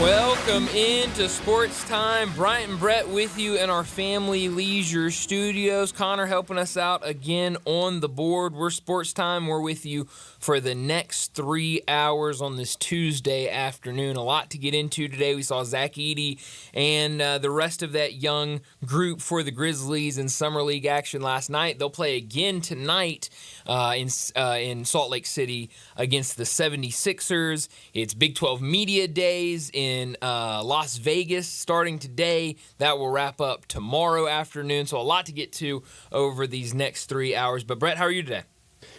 Welcome into Sports Time. Bryant and Brett with you in our Family Leisure Studios. Connor helping us out again on the board. We're Sports Time. We're with you for the next 3 hours on this Tuesday afternoon. A lot to get into today. We saw Zach Edey and the rest of that young group for the Grizzlies in Summer League action last night. They'll play again tonight in Salt Lake City against the 76ers. It's Big 12 Media Days in Las Vegas starting today. That will wrap up tomorrow afternoon. So a lot to get to over these next 3 hours. But Brett, how are you today?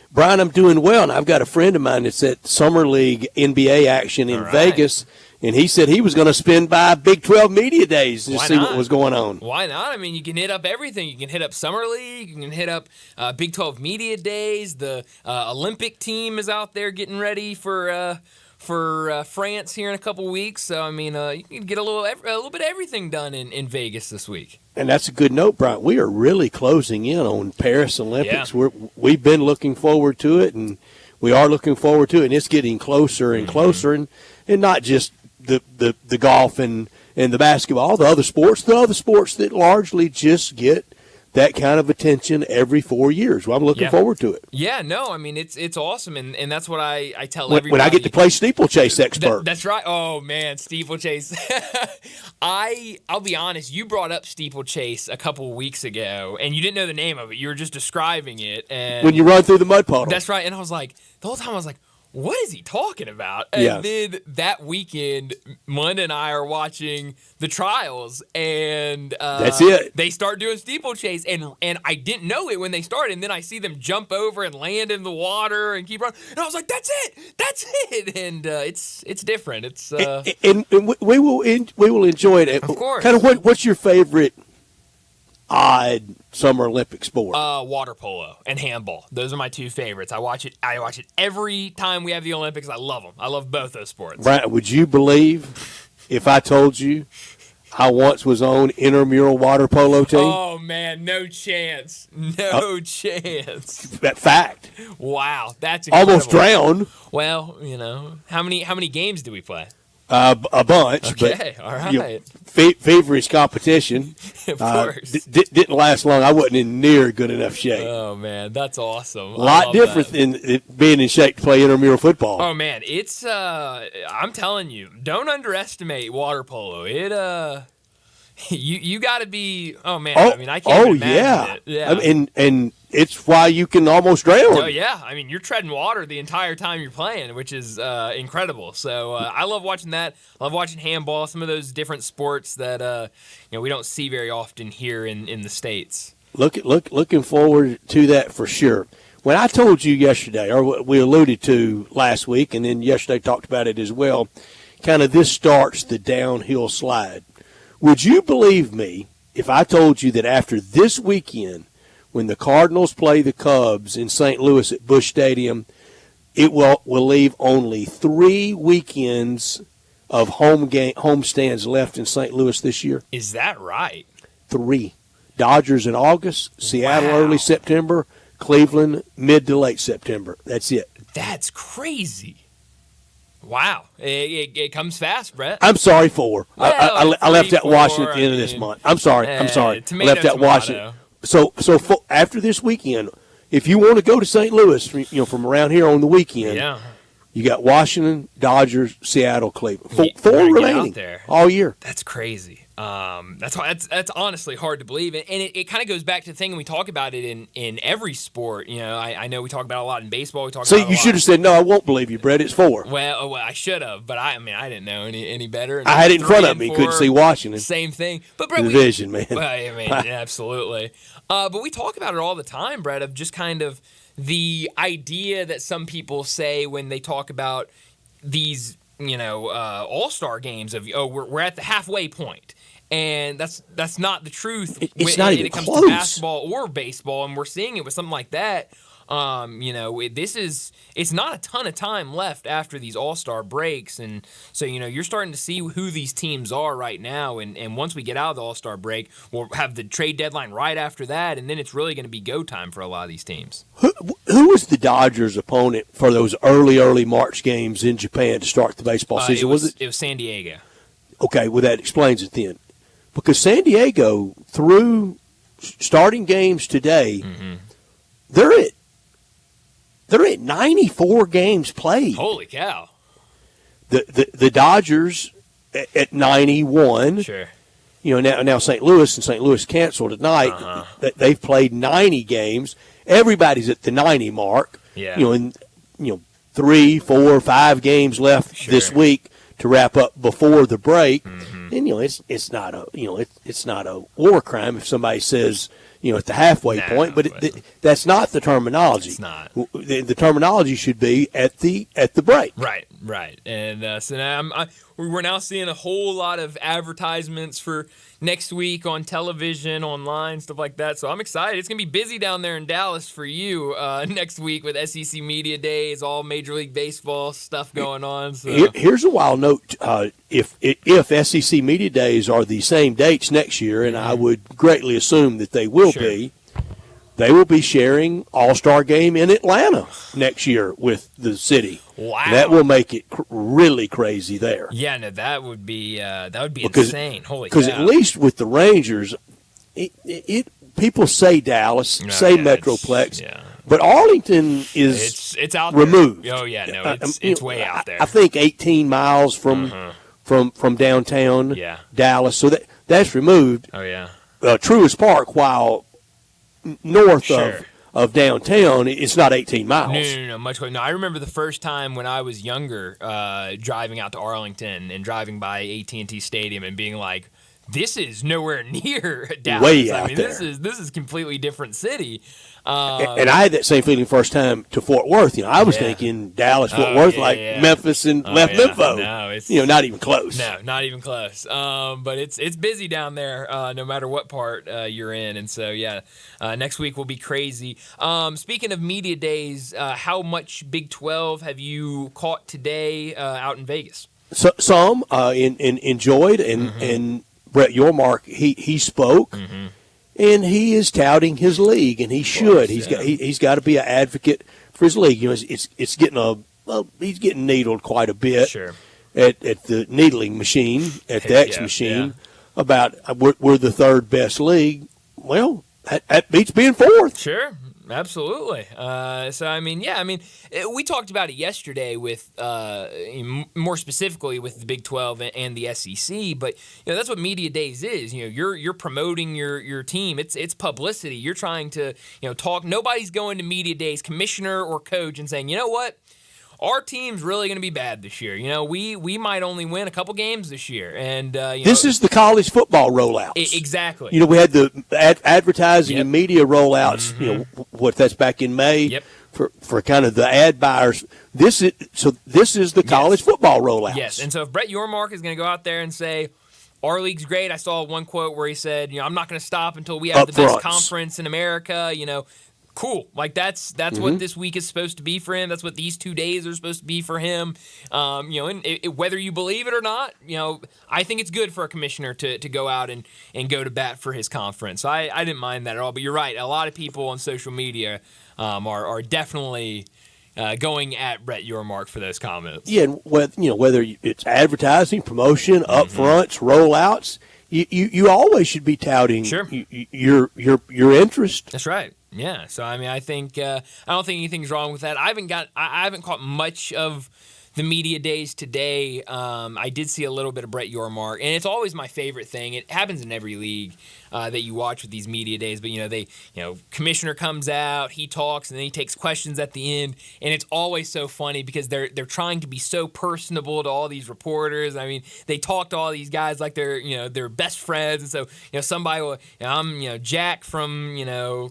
Brian, I'm doing well, and I've got a friend of mine that's at Summer League NBA action in Vegas, and he said he was going to spend by Big 12 Media Days to see what was going on. Why not? I mean, you can hit up everything. You can hit up Summer League. You can hit up Big 12 Media Days. The Olympic team is out there getting ready for France here in a couple weeks. So, I mean, you can get a little bit of everything done in Vegas this week. And that's a good note, Brian. We are really closing in on Paris Olympics. Yeah. We've been looking forward to it, and we are looking forward to it, and it's getting closer and closer, and not just the golf and the basketball, the other sports that largely just get that kind of attention every 4 years. Well, I'm looking forward to it. Yeah, no, I mean, it's awesome, and that's what I tell everybody. When I get to play steeplechase expert. That's right. Oh, man, steeplechase. I'll be honest, you brought up steeplechase a couple weeks ago, and you didn't know the name of it. You were just describing it. And when you run through the mud puddle. That's right, and I was like, the whole time I was like, what is he talking about? And then that weekend, Munda and I are watching the trials, and that's it. They start doing steeplechase, and I didn't know it when they started, and then I see them jump over and land in the water and keep running, and I was like, that's it, and it's different. It's and we will enjoy it. Of course. Kind of what's your favorite odd Summer Olympic sport? Water polo and handball. Those are my two favorites. I watch it every time we have the Olympics. I love them. I love both those sports. Brian, would you believe if I told you I once was on intramural water polo team? Oh, man, no chance. No chance. That fact. Wow, that's incredible. Almost drowned. Well, how many games do we play? A bunch. Okay, but, all right. Feverish competition. Of course. Didn't last long. I wasn't in near good enough shape. Oh, man, that's awesome. A lot different than being in shape to play intramural football. Oh, man, it's I'm telling you, don't underestimate water polo. It you got to be. Oh, man, I mean, I can't even imagine it. Yeah. I mean, and it's why you can almost drown. Oh, yeah. I mean, you're treading water the entire time you're playing, which is incredible. So I love watching that. I love watching handball, some of those different sports that we don't see very often here in the States. Looking forward to that for sure. When I told you yesterday, or we alluded to last week, and then yesterday talked about it as well, kind of this starts the downhill slide. Would you believe me if I told you that after this weekend, when the Cardinals play the Cubs in St. Louis at Busch Stadium, it will leave only 3 weekends of home stands left in St. Louis this year? Is that right? 3. Dodgers in August, Seattle early September, Cleveland mid to late September. That's it. That's crazy. Wow. It comes fast, Brett. I'm sorry, 4. Well, I left out Washington at the end of this month. I'm sorry. I left out Washington. So after this weekend, if you want to go to St. Louis, from around here on the weekend, you got Washington, Dodgers, Seattle, Cleveland. 4 remaining all year. That's crazy. That's honestly hard to believe, and it kind of goes back to the thing we talk about it in every sport. I know we talk about it a lot in baseball. We talk. So about you should have said no. I won't believe you, Brett. It's 4. Well, I should have, but I didn't know any better. I had it in front of me. Couldn't see Washington. Same thing, but Brett, division, man. Well, I mean, absolutely. But we talk about it all the time, Brett, of just kind of the idea that some people say when they talk about these, all-star games of we're at the halfway point. And that's not the truth it's not even it comes close. to basketball or baseball, and we're seeing it with something like that. It's not a ton of time left after these all-star breaks, and so you're starting to see who these teams are right now, and once we get out of the all-star break, we'll have the trade deadline right after that, and then it's really going to be go time for a lot of these teams. Who was the Dodgers' opponent for those early March games in Japan to start the baseball season? It was San Diego. Okay, well, that explains it then. Because San Diego, through starting games today, they're at 94 games played. Holy cow. The Dodgers at 91. Sure. Now St. Louis canceled tonight. They've played 90 games. Everybody's at the 90 mark. Yeah. And 3, 4, 5 games left this week to wrap up before the break. And it's not a war crime if somebody says at the halfway point, but that's not the terminology. It's not. The terminology should be at the break. Right. And so now we're now seeing a whole lot of advertisements for next week on television, online, stuff like that. So I'm excited. It's going to be busy down there in Dallas for you next week with SEC Media Days, all Major League Baseball stuff going on. So. Here's a wild note. If SEC Media Days are the same dates next year, and I would greatly assume that they will be, they will be sharing All-Star Game in Atlanta next year with the city. Wow. That will make it really crazy there. Yeah, no, that would be insane. Holy cow. Because at least with the Rangers, people say Dallas, say Metroplex, but Arlington is it's out removed. There. Oh yeah, no, it's way out there. I think 18 miles from downtown Dallas, so that's removed. Oh yeah. Truist Park, while north of downtown, it's not 18 miles. No, much closer. No, I remember the first time when I was younger, driving out to Arlington and driving by AT&T Stadium and being like, "This is nowhere near Dallas." Way out there. This is completely different city. And I had that same feeling first time to Fort Worth. I was thinking Dallas, Fort Worth, Memphis and left Lympho. No, it's not even close. No, not even close. But it's busy down there, no matter what part you're in. And so next week will be crazy. Speaking of media days, how much Big 12 have you caught today out in Vegas? So, some enjoyed, and Brett Yormark he spoke. And he is touting his league, and he should. He's got to be an advocate for his league. It's getting he's getting needled quite a bit at the needling machine, at the X machine, about we're the third best league. Well, that beats being fourth. Sure. Absolutely. We talked about it yesterday with, more specifically with the Big 12 and the SEC. But that's what media days is. You're promoting your team. It's publicity. You're trying to talk. Nobody's going to media days, commissioner or coach, and saying, you know what, our team's really going to be bad this year. We might only win a couple games this year. And this is the college football rollouts. Exactly. We had the advertising and media rollouts. That's back in May for kind of the ad buyers. This is the college football rollouts. Yes, and so if Brett Yormark is going to go out there and say, our league's great. I saw one quote where he said, I'm not going to stop until we have the best conference in America. Cool. Like that's what this week is supposed to be for him. That's what these 2 days are supposed to be for him. Whether you believe it or not, I think it's good for a commissioner to go out and go to bat for his conference. So I didn't mind that at all. But you're right. A lot of people on social media are definitely going at Brett Yormark for those comments. Yeah, and whether it's advertising, promotion, upfronts, rollouts, you always should be touting your interest. That's right. Yeah, so I think I don't think anything's wrong with that. I haven't caught much of the media days today. I did see a little bit of Brett Yormark, and it's always my favorite thing. It happens in every league that you watch with these media days. But commissioner comes out, he talks, and then he takes questions at the end, and it's always so funny because they're trying to be so personable to all these reporters. I mean, they talk to all these guys like they're best friends, and so somebody will, I'm Jack from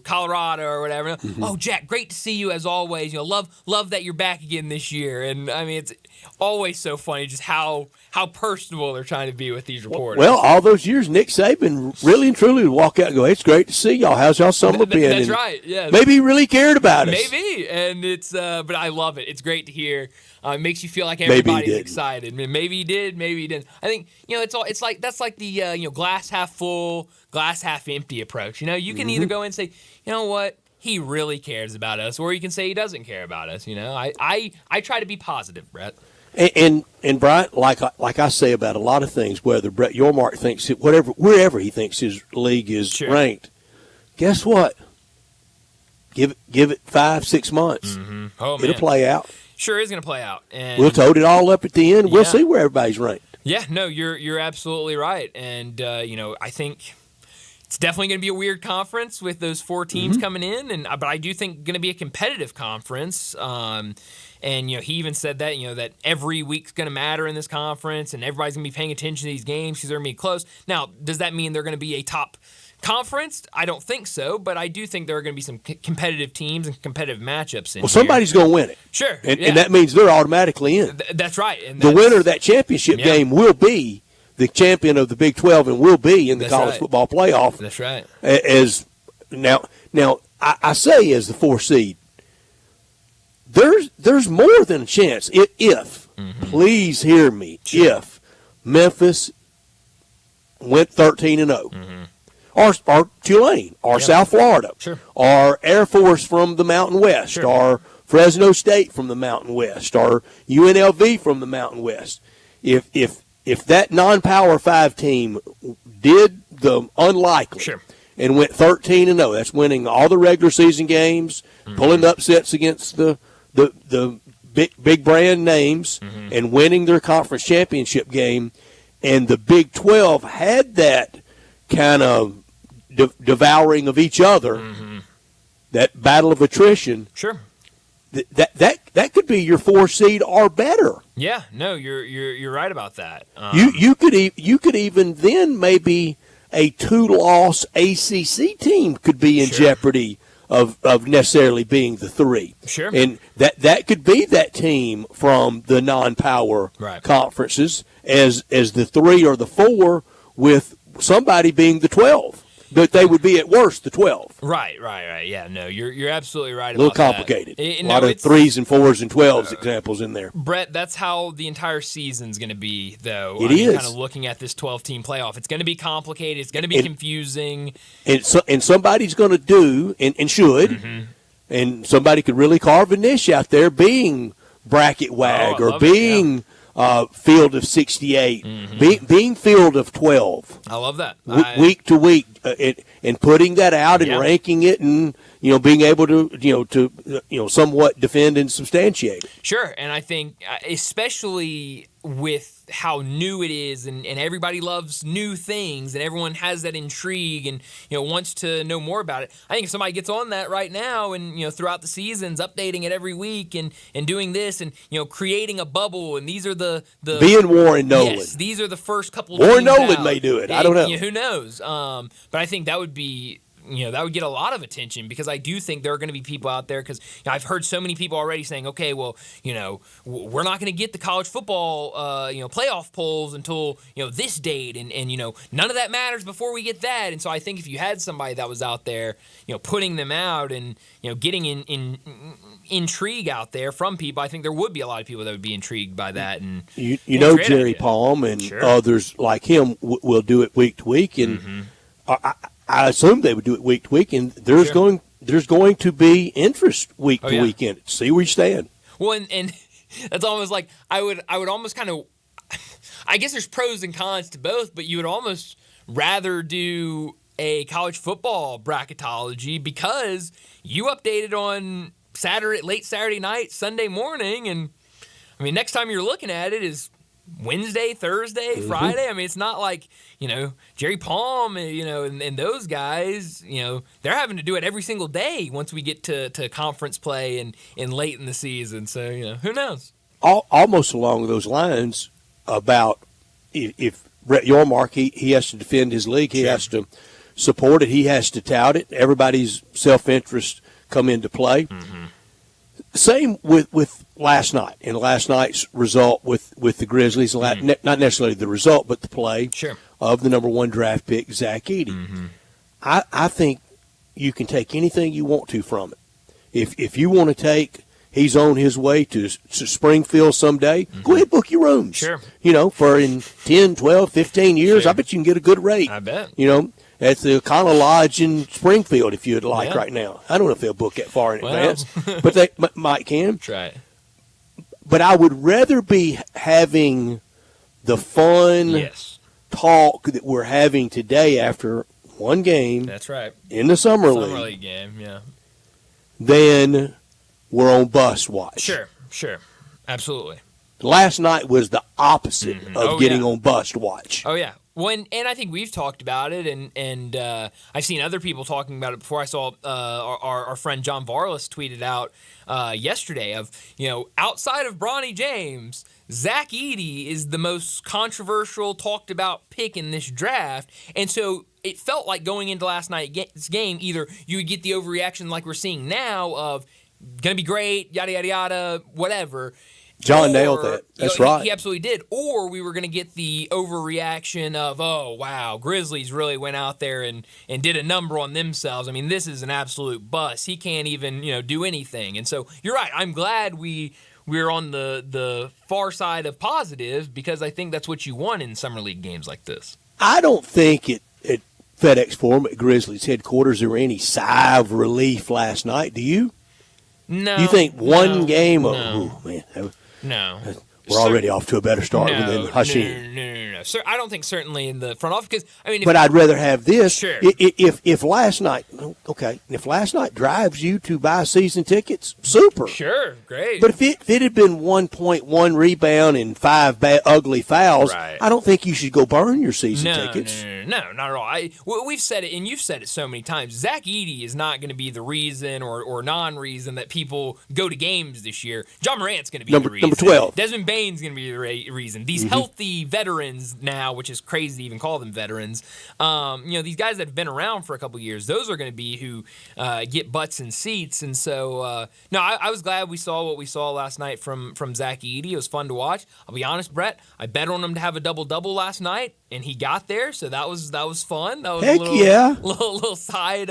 Colorado or whatever. Oh, Jack, great to see you as always. Love that you're back again this year, and I mean it's always so funny just how personable they're trying to be with these reporters. Well, all those years, Nick Saban really and truly would walk out and go, "Hey, it's great to see y'all. How's y'all summer been?" That's right. Yeah. Maybe he really cared about us. Maybe, and it's but I love it. It's great to hear. It makes you feel like everybody's excited. Maybe he did. Maybe he didn't. I think it's like that's like the glass half full, glass half empty approach. You can either go and say, you know what, he really cares about us, or you can say he doesn't care about us. I try to be positive, Brett. And Bryant, like I say about a lot of things, whether Brett Yormark thinks it, wherever he thinks his league is ranked, guess what? Give it 5-6 months. Mm-hmm. Oh, it'll play out. Sure is going to play out, and we'll tote it all up at the end. We'll see where everybody's ranked. Yeah, no, you're absolutely right, and I think it's definitely going to be a weird conference with those 4 teams coming in, but I do think going to be a competitive conference. And he even said that that every week's going to matter in this conference, and everybody's going to be paying attention to these games because they're going to be close. Now, does that mean they're going to be a top conference? I don't think so, but I do think there are going to be some competitive teams and competitive matchups in here. Somebody's going to win it. Sure. And that means they're automatically in. That's right. And the winner of that championship game will be the champion of the Big 12 and will be in the college football playoff. That's right. As now I say as the 4 seed, there's more than a chance if please hear me, if Memphis went 13-0. Or Tulane, or South Florida, or Air Force from the Mountain West, or Fresno State from the Mountain West, or UNLV from the Mountain West. If that non-Power 5 team did the unlikely and went 13-0, that's winning all the regular season games, pulling upsets against the big brand names, and winning their conference championship game, and the Big 12 had that kind of devouring of each other, that battle of attrition. Sure. That could be your 4 seed or better. Yeah, no, you're right about that. You could even then maybe a 2-loss ACC team could be in jeopardy of necessarily being the 3. Sure. And that could be that team from the non-power conferences as the 3 or the 4, with somebody being the 12. But they would be at worst the 12. Right. Yeah, no, you're absolutely right about that. A little complicated. A lot of 3s and 4s and 12s examples in there. Brett, that's how the entire season's going to be, though. It is. Kind of looking at this 12-team playoff. It's going to be complicated. It's going to be confusing. And somebody's going to do, and should, and somebody could really carve a niche out there being bracket wag or being field of 68, being field of 12. I love that. Week to week, and putting that out and ranking it, and being able to somewhat defend and substantiate it. Sure, and I think especially with how new it is, and everybody loves new things, and everyone has that intrigue and wants to know more about it. I think if somebody gets on that right now and throughout the seasons, updating it every week and doing this and creating a bubble, and these are the being Warren Nolan. Yes, these are the first couple. Warren Nolan out. may do it. I don't know. Who knows? But I think that would be. That would get a lot of attention, because I do think there are going to be people out there, because I've heard so many people already saying, okay, well, we're not going to get the college football, playoff polls until, this date, and none of that matters before we get that. And so I think if you had somebody that was out there, putting them out and, getting in intrigue out there from people, I think there would be a lot of people that would be intrigued by that. And Jerry Palm and others like him will do it week to week, and I assume they would do it week to week, and there's going to be interest week to week in it. See where you stand. Well, and that's almost like I would almost kind of, I guess there's pros and cons to both, but you would almost rather do a college football bracketology, because you update it on late Saturday night, Sunday morning, and I mean next time you're looking at it is Wednesday, Thursday, Friday. I mean, it's not like, Jerry Palm, and those guys, they're having to do it every single day once we get to conference play and late in the season. So, who knows? Almost along those lines about if Brett Yormark, he has to defend his league. He has to support it. He has to tout it. Everybody's self-interest come into play. Same with last night, and last night's result with the Grizzlies, not necessarily the result, but the play of the number 1 draft pick, Zach Edey. I think you can take anything you want to from it. If you want to take, he's on his way to Springfield someday, go ahead, book your rooms. For in 10, 12, 15 years, I bet you can get a good rate. I bet. At the Econo Lodge in Springfield, if you'd like, right now. I don't know if they'll book that far in advance, but they might can. That's right. But I would rather be having the fun talk that we're having today after one game. That's right. In the Summer League game, yeah. Then we're on bus watch. Sure. Absolutely. Last night was the opposite of getting on bus watch. Oh, yeah. And I think we've talked about it, and I've seen other people talking about it before. I saw our friend John Varlas tweeted out yesterday of, outside of Bronny James, Zach Edey is the most controversial, talked about pick in this draft. And so it felt like going into last night's game, either you would get the overreaction like we're seeing now of going to be great, yada, yada, yada, whatever. John nailed that. That's right. He absolutely did. Or we were going to get the overreaction of, oh, wow, Grizzlies really went out there and did a number on themselves. I mean, this is an absolute bust. He can't even, do anything. And so you're right. I'm glad we're on the far side of positive because I think that's what you want in Summer League games like this. I don't think at FedEx Forum at Grizzlies headquarters there were any sigh of relief last night. Do you? No. You think one game? No. Oh, man. No. We're already off to a better start than Hashim. No. Sir, I don't think certainly in the front office because but I'd rather have this. Sure. If last night, if last night drives you to buy season tickets, super. Sure, great. But if it had been 1.1 rebound and 5 ugly fouls, right. I don't think you should go burn your season tickets. No, not at all. We've said it, and you've said it so many times. Zach Edey is not going to be the reason or non-reason that people go to games this year. John Morant's going to be the reason. Number 12. Desmond Bane's going to be the reason. These healthy veterans now, which is crazy to even call them veterans, these guys that have been around for a couple years, those are going to be who get butts in seats. And so, I was glad we saw what we saw last night from Zach Edey. It was fun to watch. I'll be honest, Brett, I bet on him to have a double-double last night, and he got there, so that was fun. That was Heck little side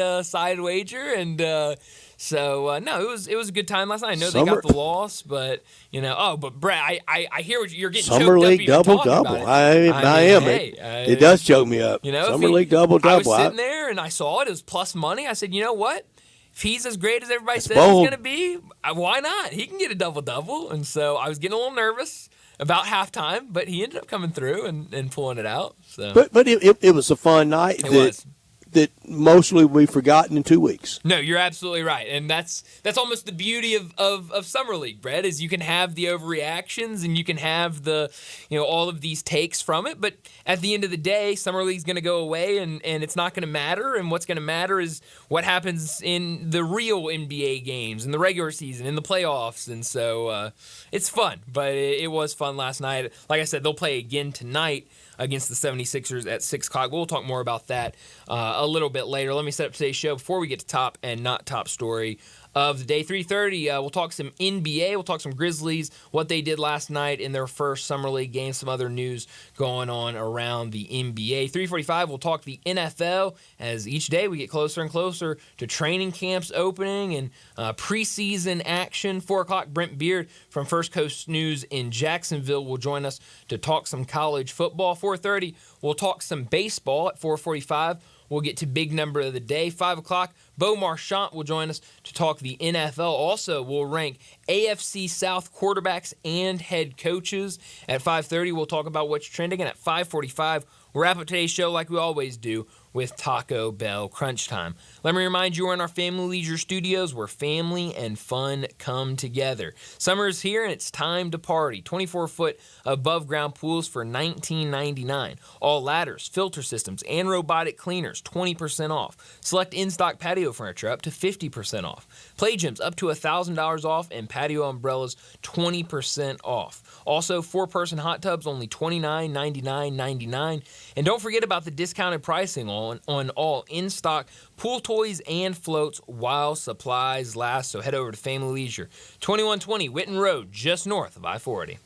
wager, and it was a good time last night. I know they got the loss, but but Brett, I hear what you're getting. Summer League double-double. I am. It does choke me up. Summer League double-double. I was sitting there and I saw it. It was plus money. I said, you know what? If he's as great as everybody says he's going to be, why not? He can get a double-double. And so I was getting a little nervous about halftime, but he ended up coming through and pulling it out. So. But it was a fun night. It was. That mostly we've forgotten in 2 weeks. No, you're absolutely right. And that's almost the beauty of Summer League, Brett, is you can have the overreactions and you can have the, all of these takes from it. But at the end of the day, Summer League's going to go away and it's not going to matter. And what's going to matter is what happens in the real NBA games, in the regular season, in the playoffs. And so it's fun. But it was fun last night. Like I said, they'll play again tonight against the 76ers at 6 o'clock. We'll talk more about that a little bit later. Let me set up today's show before we get to top and not top story of the day. 3:30, we'll talk some NBA. We'll talk some Grizzlies, what they did last night in their first Summer League game, some other news going on around the NBA. 3:45, we'll talk the NFL as each day we get closer and closer to training camps opening and preseason action. 4 o'clock, Brent Beard from First Coast News in Jacksonville will join us to talk some college football. 4:30, we'll talk some baseball at 4:45. We'll get to big number of the day. 5 o'clock, Bo Marchant will join us to talk the NFL. Also, we'll rank AFC South quarterbacks and head coaches. At 5:30, we'll talk about what's trending. And at 5:45, we'll wrap up today's show like we always do with Taco Bell Crunch Time. Let me remind you, we're in our Family Leisure Studios where family and fun come together. Summer is here and it's time to party. 24-foot above-ground pools for $19.99. All ladders, filter systems, and robotic cleaners, 20% off. Select in-stock patio furniture up to 50% off. Play gyms up to $1,000 off and patio umbrellas 20% off. Also, 4-person hot tubs only $29.99. And don't forget about the discounted pricing on all in-stock pool toys and floats while supplies last. So head over to Family Leisure, 2120 Whitten Road, just north of I-40.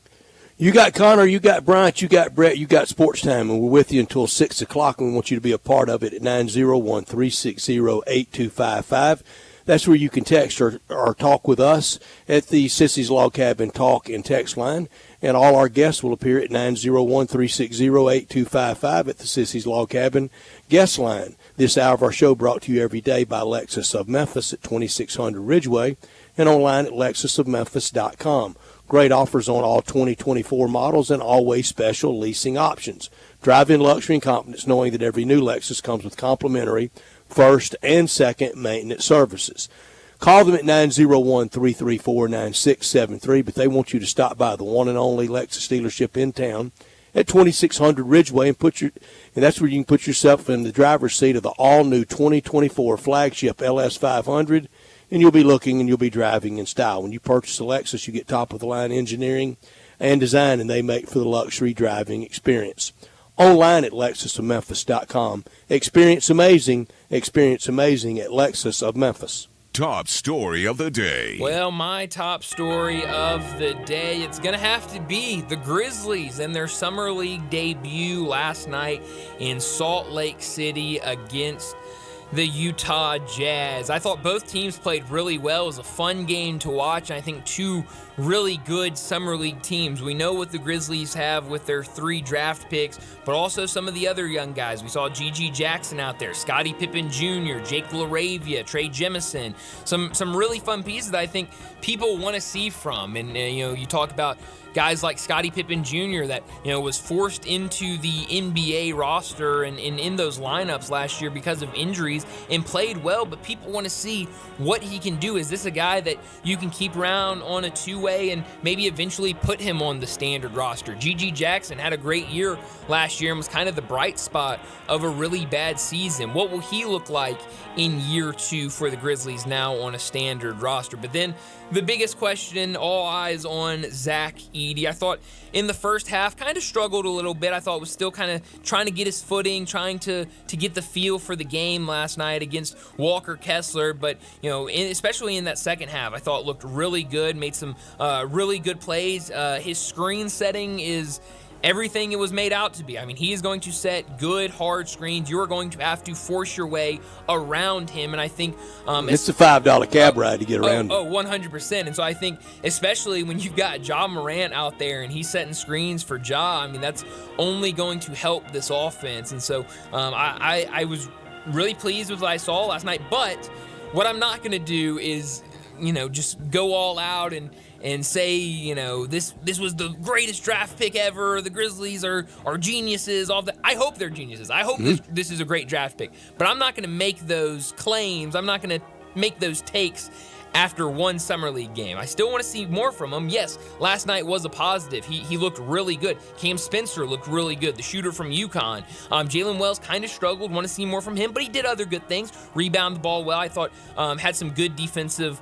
You got Connor, you got Bryant, you got Brett, you got Sports Time, and we're with you until 6 o'clock, and we want you to be a part of it at 901-360-8255. That's where you can text or talk with us at the Sissy's Log Cabin talk and text line. And all our guests will appear at 901-360-8255 at the Sissy's Log Cabin guest line. This hour of our show brought to you every day by Lexus of Memphis at 2600 Ridgeway and online at lexusofmemphis.com. Great offers on all 2024 models and always special leasing options. Drive in luxury and confidence knowing that every new Lexus comes with complimentary first and second maintenance services. Call them at 901-334-9673, but they want you to stop by the one and only Lexus dealership in town at 2600 Ridgeway and that's where you can put yourself in the driver's seat of the all-new 2024 flagship LS500, and you'll be looking and you'll be driving in style. When you purchase a Lexus, you get top-of-the-line engineering and design, and they make for the luxury driving experience. Online at lexusofmemphis.com. Experience amazing at Lexus of Memphis. Top story of the day. Well, my top story of the day, it's going to have to be the Grizzlies and their Summer League debut last night in Salt Lake City against the Utah Jazz. I thought both teams played really well. It was a fun game to watch. I think two really good Summer League teams. We know what the Grizzlies have with their 3 draft picks, but also some of the other young guys. We saw G.G. Jackson out there, Scottie Pippen Jr., Jake LaRavia, Trey Jemison. Some really fun pieces that I think people want to see from. And, you talk about guys like Scottie Pippen Jr. that, was forced into the NBA roster and in those lineups last year because of injuries and played well, but people want to see what he can do. Is this a guy that you can keep around on a two-way and maybe eventually put him on the standard roster? G.G. Jackson had a great year last year and was kind of the bright spot of a really bad season. What will he look like in year 2 for the Grizzlies now on a standard roster? But then the biggest question, all eyes on Zach Edey. I thought in the first half kind of struggled a little bit. I thought was still kind of trying to get his footing, trying to get the feel for the game last night against Walker Kessler. But, especially in that second half, I thought looked really good, made some really good plays. His screen setting is everything it was made out to be. I mean, he is going to set good, hard screens. You are going to have to force your way around him, and I think it's a $5 cab ride to get around him. 100%. And so I think, especially when you've got Ja Morant out there and he's setting screens for Ja, I mean, that's only going to help this offense. And so I was really pleased with what I saw last night. But what I'm not going to do is, just go all out and say, this was the greatest draft pick ever. The Grizzlies are geniuses. All that. I hope they're geniuses. I hope this is a great draft pick. But I'm not going to make those claims. I'm not going to make those takes after one Summer League game. I still want to see more from him. Yes, last night was a positive. He looked really good. Cam Spencer looked really good, the shooter from UConn. Jalen Wells kind of struggled. Want to see more from him, but he did other good things. Rebound the ball well. I thought had some good defensive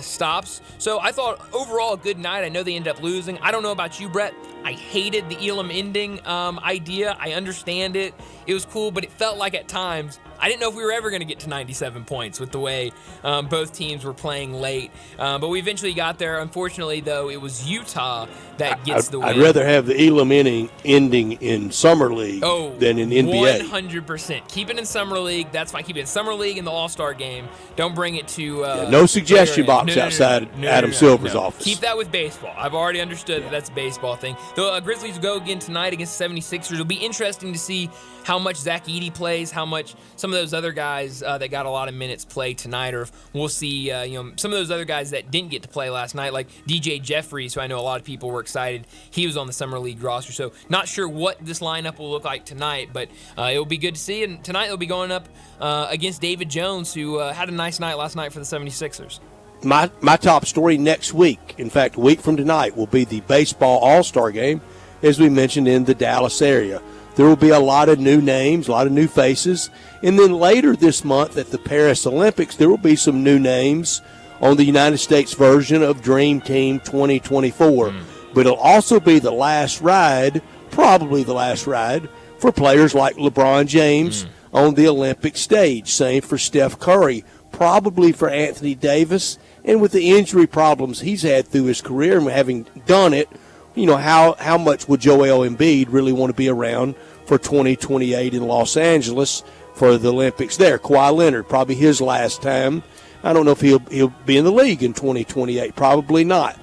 stops. So I thought overall a good night. I know they ended up losing. I don't know about you, Brett. I hated the Elam ending idea. I understand it. It was cool, but it felt like at times I didn't know if we were ever going to get to 97 points with the way both teams were playing late. But we eventually got there. Unfortunately, though, it was Utah that gets the win. I'd rather have the Elam ending in Summer League than in NBA. 100%. Keep it in Summer League. That's fine. Keep it in Summer League and the All-Star game. Don't bring it to no suggestion box outside Adam Silver's office. Keep that with baseball. I've already understood that that's a baseball thing. The Grizzlies go again tonight against the 76ers. It'll be interesting to see how much Zach Edey plays, how much some of those other guys that got a lot of minutes play tonight, or if we'll see some of those other guys that didn't get to play last night, like DJ Jeffries, who I know a lot of people were excited. He was on the Summer League roster, so not sure what this lineup will look like tonight, but it will be good to see. And tonight they'll be going up against David Jones, who had a nice night last night for the 76ers. My top story next week, in fact, a week from tonight, will be the baseball All-Star game, as we mentioned, in the Dallas area. There will be a lot of new names, a lot of new faces. And then later this month at the Paris Olympics, there will be some new names on the United States version of Dream Team 2024. But it'll also be the last ride, probably the last ride, for players like LeBron James on the Olympic stage. Same for Steph Curry, probably for Anthony Davis. And with the injury problems he's had through his career and having done it, how much would Joel Embiid really want to be around for 2028 in Los Angeles for the Olympics there? Kawhi Leonard, probably his last time. I don't know if he'll be in the league in 2028. Probably not.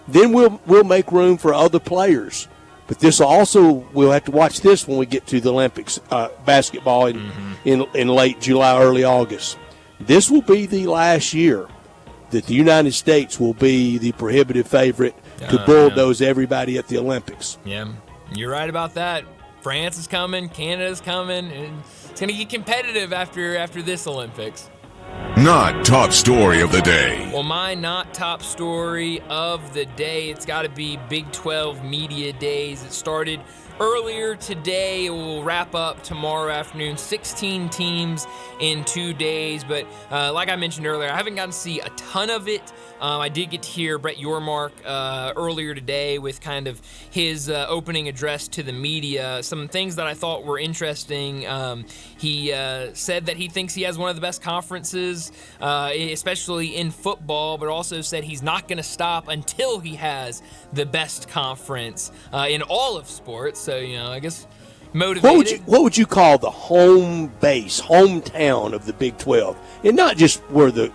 Then we'll make room for other players But this also, we'll have to watch this when we get to the Olympics basketball in late July, early August. This will be the last year that the United States will be the prohibitive favorite to bulldoze everybody at the Olympics. Yeah, you're right about that. France is coming, Canada's coming, and it's going to get competitive after this Olympics. Not top story of the day. Well, my not top story of the day, it's got to be Big 12 Media Days. It started earlier today. It will wrap up tomorrow afternoon. 16 teams in 2 days. But like I mentioned earlier, I haven't gotten to see a ton of it. I did get to hear Brett Yormark earlier today with kind of his opening address to the media. Some things that I thought were interesting. He said that he thinks he has one of the best conferences, especially in football, but also said he's not going to stop until he has the best conference in all of sports. So, I guess motivated. What would you call the home base, hometown of the Big 12? And not just where the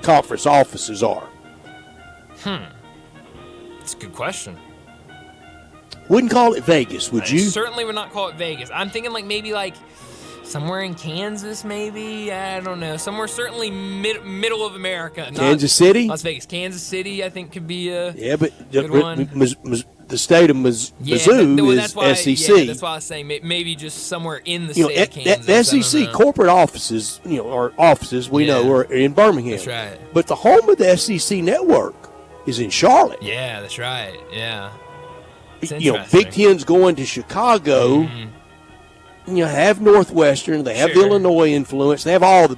conference offices are. That's a good question. Wouldn't call it Vegas, would you? Certainly would not call it Vegas. I'm thinking maybe somewhere in Kansas, maybe. I don't know. Somewhere certainly middle of America. Kansas City? Las Vegas. Kansas City, I think, could be a but good one. The state of Mizzou is SEC. Yeah, that's why I was saying maybe just somewhere in the state of Kansas. The SEC corporate offices, or offices we know are in Birmingham. That's right. But the home of the SEC network is in Charlotte. Yeah, that's right. Yeah. Big Ten's going to Chicago. Have Northwestern, they have the Illinois influence, they have all the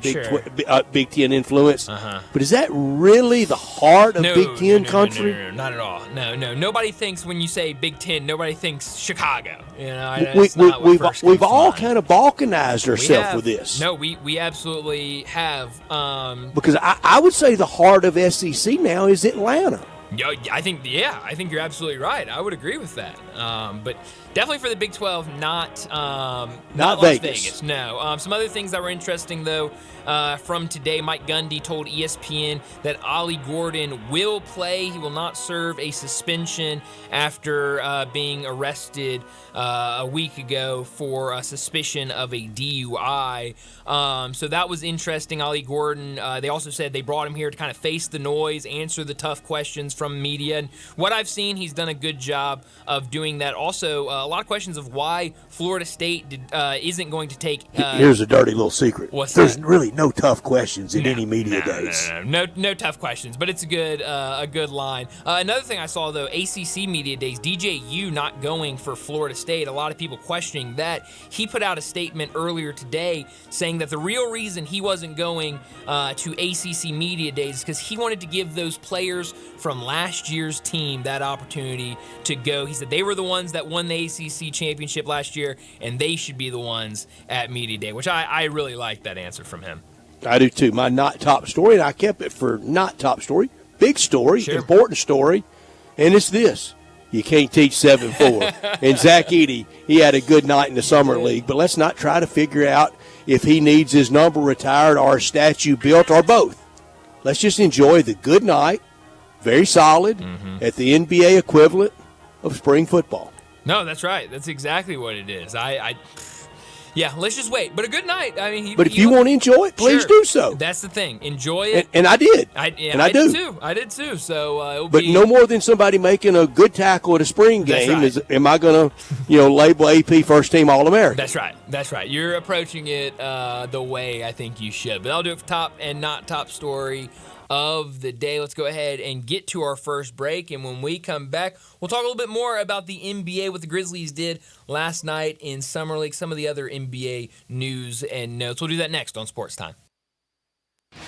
Big Ten influence. But is that really the heart of Big Ten country? No, not at all. No. Nobody thinks when you say Big Ten, nobody thinks Chicago. We've all kind of balkanized ourselves with this. No, we absolutely have. Because I would say the heart of SEC now is Atlanta. I think you're absolutely right. I would agree with that. But definitely for the Big 12, not Las Vegas. No. Some other things that were interesting, though, from today. Mike Gundy told ESPN that Ollie Gordon will play. He will not serve a suspension after being arrested a week ago for a suspicion of a DUI. So that was interesting. Ollie Gordon, they also said they brought him here to kind of face the noise, answer the tough questions from media. And what I've seen, he's done a good job of doing that. Also, a lot of questions of why Florida State isn't going to take... Here's a dirty little secret. There's really no tough questions in any media days. No tough questions, but it's a good line. Another thing I saw, though, ACC Media Days, DJU not going for Florida State. A lot of people questioning that. He put out a statement earlier today saying that the real reason he wasn't going to ACC Media Days is because he wanted to give those players from last year's team that opportunity to go. He said they were the ones that won the ACC championship last year, and they should be the ones at Media Day, which I really like that answer from him. I do too. My not top story, and I kept it for not top story, big story, important story, and it's this. You can't teach 7-4. And Zach Edey, he had a good night in the Summer League, but let's not try to figure out if he needs his number retired or a statue built or both. Let's just enjoy the good night, very solid, at the NBA equivalent of spring football. No, that's right. That's exactly what it is. Yeah, let's just wait. But a good night. I mean, if you want to enjoy it, please do so. That's the thing. Enjoy it. And I did. I do. I did too. So, but no more than somebody making a good tackle at a spring game. Am I going to, label AP first team All-American? That's right. You're approaching it the way I think you should. But I'll do it for top and not top story of the day. Let's go ahead and get to our first break, and when we come back, we'll talk a little bit more about the NBA, what the Grizzlies did last night in Summer League, some of the other NBA news and notes. We'll do that next on Sports Time. Add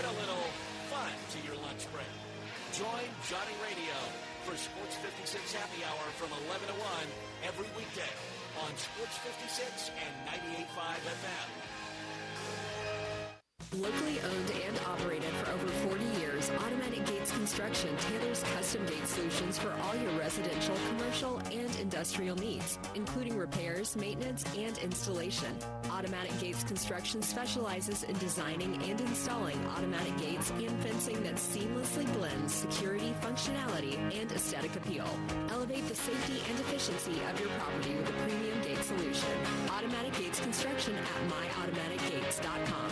a little fun to your lunch break. Join Johnny Radio for Sports 56 Happy Hour from 11 to 1 every weekday on Sports 56 and 98.5 FM. Locally owned and operated for over 40 years, Automatic Gates Construction Construction tailors custom gate solutions for all your residential, commercial, and industrial needs, including repairs, maintenance, and installation. Automatic Gates Construction specializes in designing and installing automatic gates and fencing that seamlessly blends security, functionality, and aesthetic appeal. Elevate the safety and efficiency of your property with a premium gate solution. Automatic Gates Construction at myautomaticgates.com.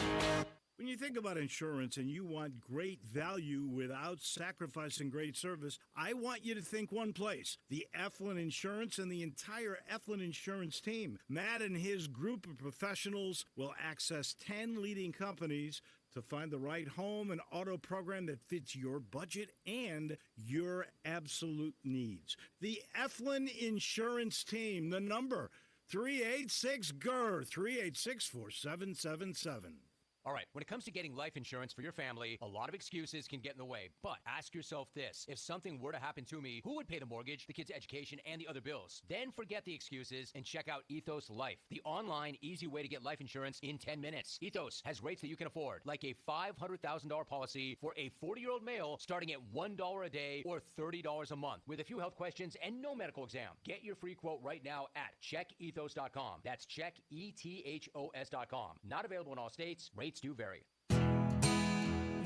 When you think about insurance and you want great value without sacrificing great service, I want you to think one place: the Eflin Insurance and the entire Eflin Insurance team. Matt and his group of professionals will access 10 leading companies to find the right home and auto program that fits your budget and your absolute needs. The Eflin Insurance team, the number 386-GER, 386-4777. All right, when it comes to getting life insurance for your family, a lot of excuses can get in the way. But ask yourself this: if something were to happen to me, who would pay the mortgage, the kids' education, and the other bills? Then forget the excuses and check out Ethos Life, the online, easy way to get life insurance in 10 minutes. Ethos has rates that you can afford, like a $500,000 policy for a 40-year-old male starting at $1 a day or $30 a month, with a few health questions and no medical exam. Get your free quote right now at checkethos.com. That's checkethos.com. Not available in all states. Rates do vary.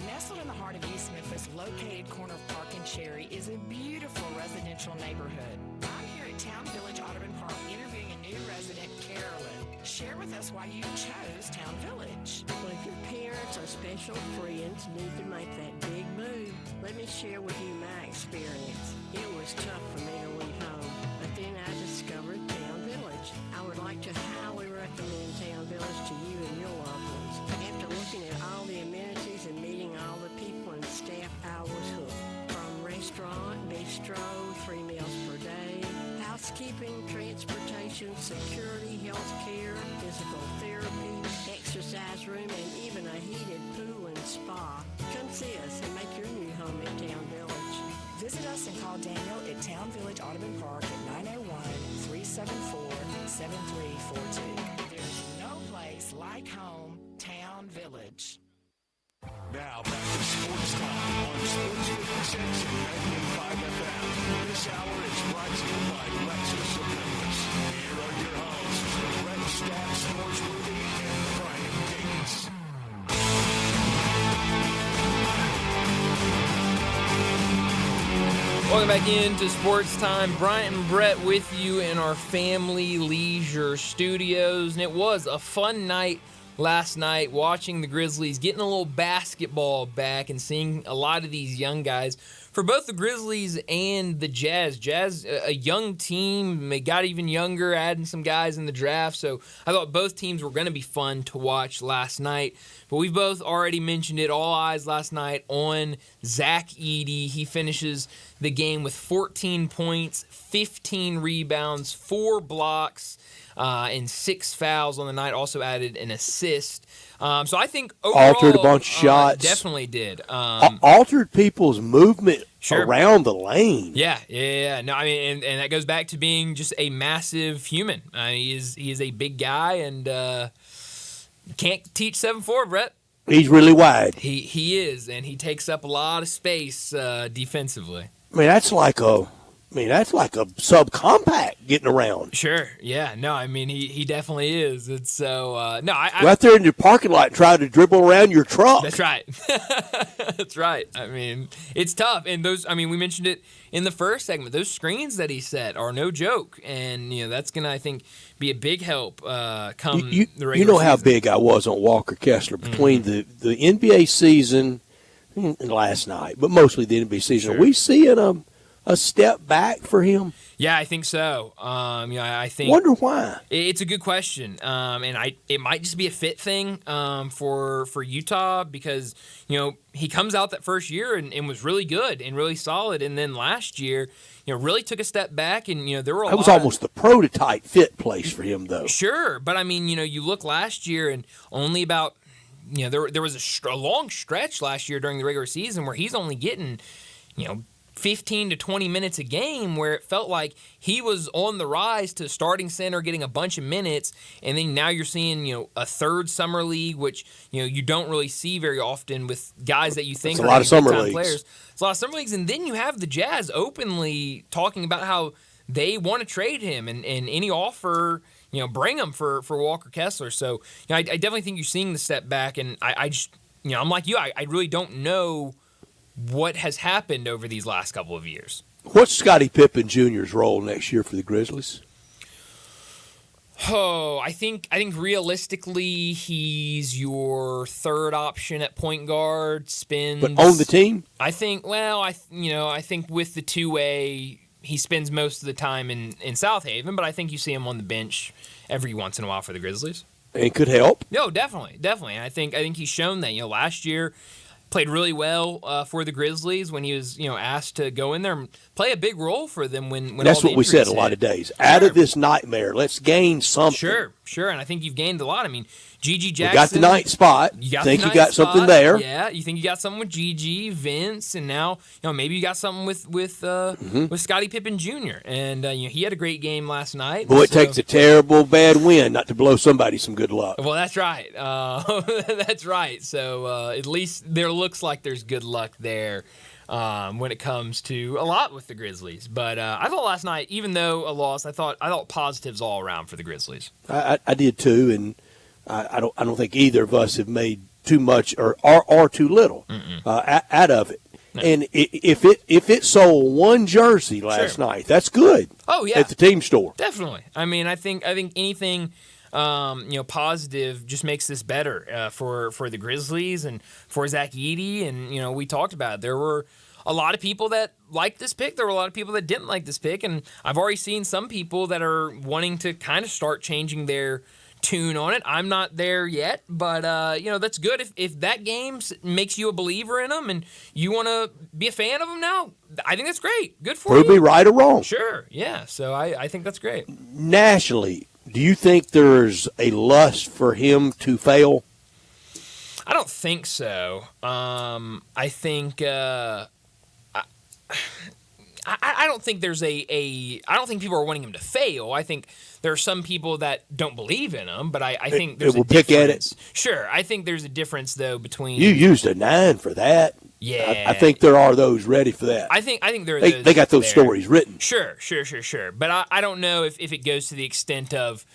Nestled in the heart of East Memphis, located corner of Park and Cherry, is a beautiful residential neighborhood. I'm here at Town Village Audubon Park interviewing a new resident, Carolyn. Share with us why you chose Town Village. Well, if your parents or special friends need to make that big move, let me share with you my experience. It was tough for me to leave home, but then I discovered Town Village. I would like to highly recommend Town Village to you and your loved ones. After looking at all the amenities and meeting all the people and staff, I was hooked. From restaurant, bistro, 3 meals per day, housekeeping, transportation, security, health care, physical therapy, exercise room, and even a heated pool and spa. Come see us and make your new home in Town Village. Visit us and call Daniel at Town Village Audubon Park at 901-374-7342. There's no place like home, Town Village. Now back to Sports Time on Sports 56 and 98.5 FM. This hour is brought to you by Lexus of Memphis. Here are your hosts, Brett Stack, Sportsworthy, and Brian Davis. Welcome back into Sports Time. Bryant and Brett with you in our Family Leisure Studios. And it was a fun night last night watching the Grizzlies, getting a little basketball back and seeing a lot of these young guys for both the Grizzlies and the Jazz. Jazz, a young team, they got even younger, adding some guys in the draft. So I thought both teams were going to be fun to watch last night. But we've both already mentioned it. All eyes last night on Zach Edey. He finishes the game with 14 points, 15 rebounds, 4 blocks, and 6 fouls on the night. Also added an assist. So I think overall, altered a bunch of shots. Definitely did. Altered people's movement around the lane. Yeah. No, I mean, and that goes back to being just a massive human. He is a big guy and can't teach 7'4", Brett. He's really wide. He is, and he takes up a lot of space defensively. I mean, that's like a subcompact getting around. Sure, yeah. No, I mean, he definitely is. It's so, no, I go out there in your parking lot and try to dribble around your truck. That's right. That's right. I mean, it's tough. And those, I mean, we mentioned it in the first segment. Those screens that he set are no joke. And, that's going to, I think, be a big help come the regular You know how season. big I was on Walker Kessler between the NBA season and last night, but mostly the NBA season. Sure. Are we seeing a step back for him? Yeah, I think so. I think. Wonder why. It's a good question, and it might just be a fit thing for Utah because he comes out that first year and was really good and really solid, and then last year really took a step back, and there were That was almost the prototype fit place for him, though. Sure, but I mean you look last year and only about there was a long stretch last year during the regular season where he's only getting 15 to 20 minutes a game where it felt like he was on the rise to starting center, getting a bunch of minutes, and then now you're seeing, a third summer league, which, you don't really see very often with guys that you think It's are a lot of summer big-time leagues. players. It's a lot of summer leagues, and then you have the Jazz openly talking about how they want to trade him, and any offer, bring him for Walker Kessler. So, I definitely think you're seeing the step back, and I just, I'm like you, I really don't know what has happened over these last couple of years. What's Scottie Pippen Jr.'s role next year for the Grizzlies? Oh, I think realistically he's your third option at point guard. Spins, But on the team? I think. Well, I think with the two-way, he spends most of the time in South Haven. But I think you see him on the bench every once in a while for the Grizzlies. And could help. No, definitely. And I think he's shown that. Last year played really well for the Grizzlies when he was asked to go in there and play a big role for them when That's all the what we said a injuries lot hit. of days. Out of this nightmare, let's gain something. Sure, and I think you've gained a lot. I mean, Gigi Jackson. We got the ninth spot. Think you got something there. Yeah, you think you got something with Gigi, Vince, and now maybe you got something with Scottie Pippen Jr. And he had a great game last night. Boy, it takes a terrible bad win not to blow somebody some good luck. Well, that's right. That's right. So at least there looks like there's good luck there when it comes to a lot with the Grizzlies. But I thought last night, even though a loss, I thought positives all around for the Grizzlies. I did too, and I don't think either of us have made too much or too little out of it. No. And if it sold one jersey last night, that's good. Oh yeah, at the team store. Definitely. I mean, I think anything positive just makes this better for the Grizzlies and for Zach Edey. And we talked about it. There were a lot of people that liked this pick. There were a lot of people that didn't like this pick, and I've already seen some people that are wanting to kind of start changing their tune on it. I'm not there yet, but that's good. If that game makes you a believer in them and you want to be a fan of them now, I think that's great. Good for you. Prove me right or wrong. Sure, yeah. So I think that's great. Nationally, do you think there's a lust for him to fail? I don't think so. I think I don't think there's I don't think people are wanting him to fail. I think there are some people that don't believe in him, but I think there's a difference. Pick at it. Sure, I think there's a difference though between. You used a 9 for that. Yeah, I think there are those ready for that. I think there are they got those stories written. Sure. But I don't know if it goes to the extent of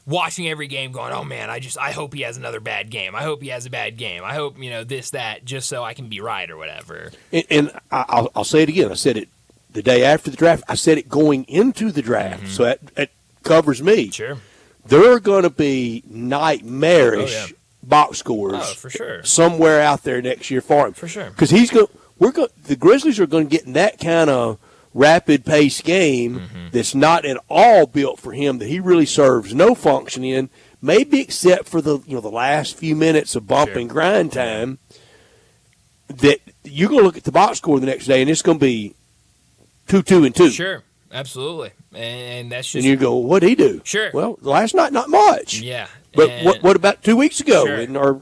watching every game going, oh man, I hope he has another bad game. I hope he has a bad game. I hope this, that, just so I can be right or whatever. And I'll say it again. I said it the day after the draft. I said it going into the draft. So that covers me. Sure. There are going to be nightmarish box scores for sure. somewhere out there next year for him. For sure. Because the Grizzlies are going to get in that kind of rapid pace game that's not at all built for him, that he really serves no function in, maybe except for the last few minutes of bump and grind time. That you're going to look at the box score the next day and it's going to be 2-2-2. Sure, absolutely, and that's just. And you go, what'd he do? Sure. Well, last night not much. Yeah. But what about 2 weeks ago or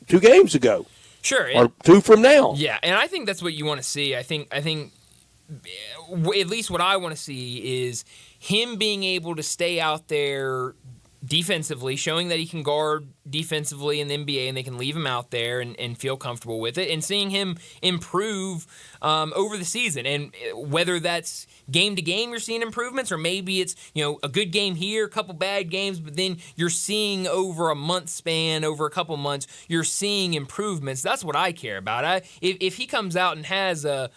2 games ago? Sure. Or 2 from now? Yeah, and I think that's what you want to see. I think at least what I want to see is him being able to stay out there defensively, showing that he can guard defensively in the NBA and they can leave him out there and feel comfortable with it, and seeing him improve over the season. And whether that's game to game you're seeing improvements, or maybe it's a good game here, a couple bad games, but then you're seeing over a month span, over a couple months, you're seeing improvements. That's what I care about. If he comes out and has a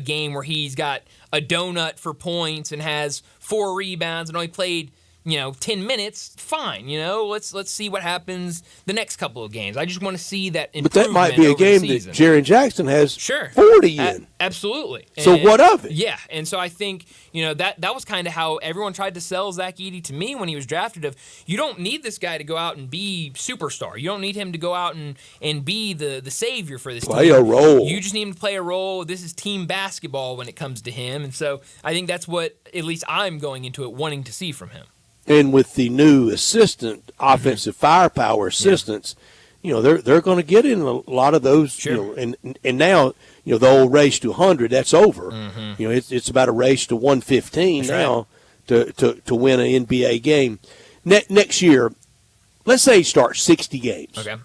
game where he's got a donut for points and has 4 rebounds and only played 10 minutes, fine. Let's see what happens the next couple of games. I just want to see that improvement. But that might be a game that Jaren Jackson has 40 in. Absolutely. So what of it? Yeah, and so I think that was kind of how everyone tried to sell Zach Edey to me when he was drafted. Of you don't need this guy to go out and be superstar. You don't need him to go out and be the savior for this team. Play a role. You just need him to play a role. This is team basketball when it comes to him, and so I think that's what at least I'm going into it wanting to see from him. And with the new offensive firepower assistants, they're going to get in a lot of those. Sure. And now the old race to 100, that's over. Mm-hmm. It's about a race to 115 that's now to win an NBA game. Next year, let's say he starts 60 games. Okay.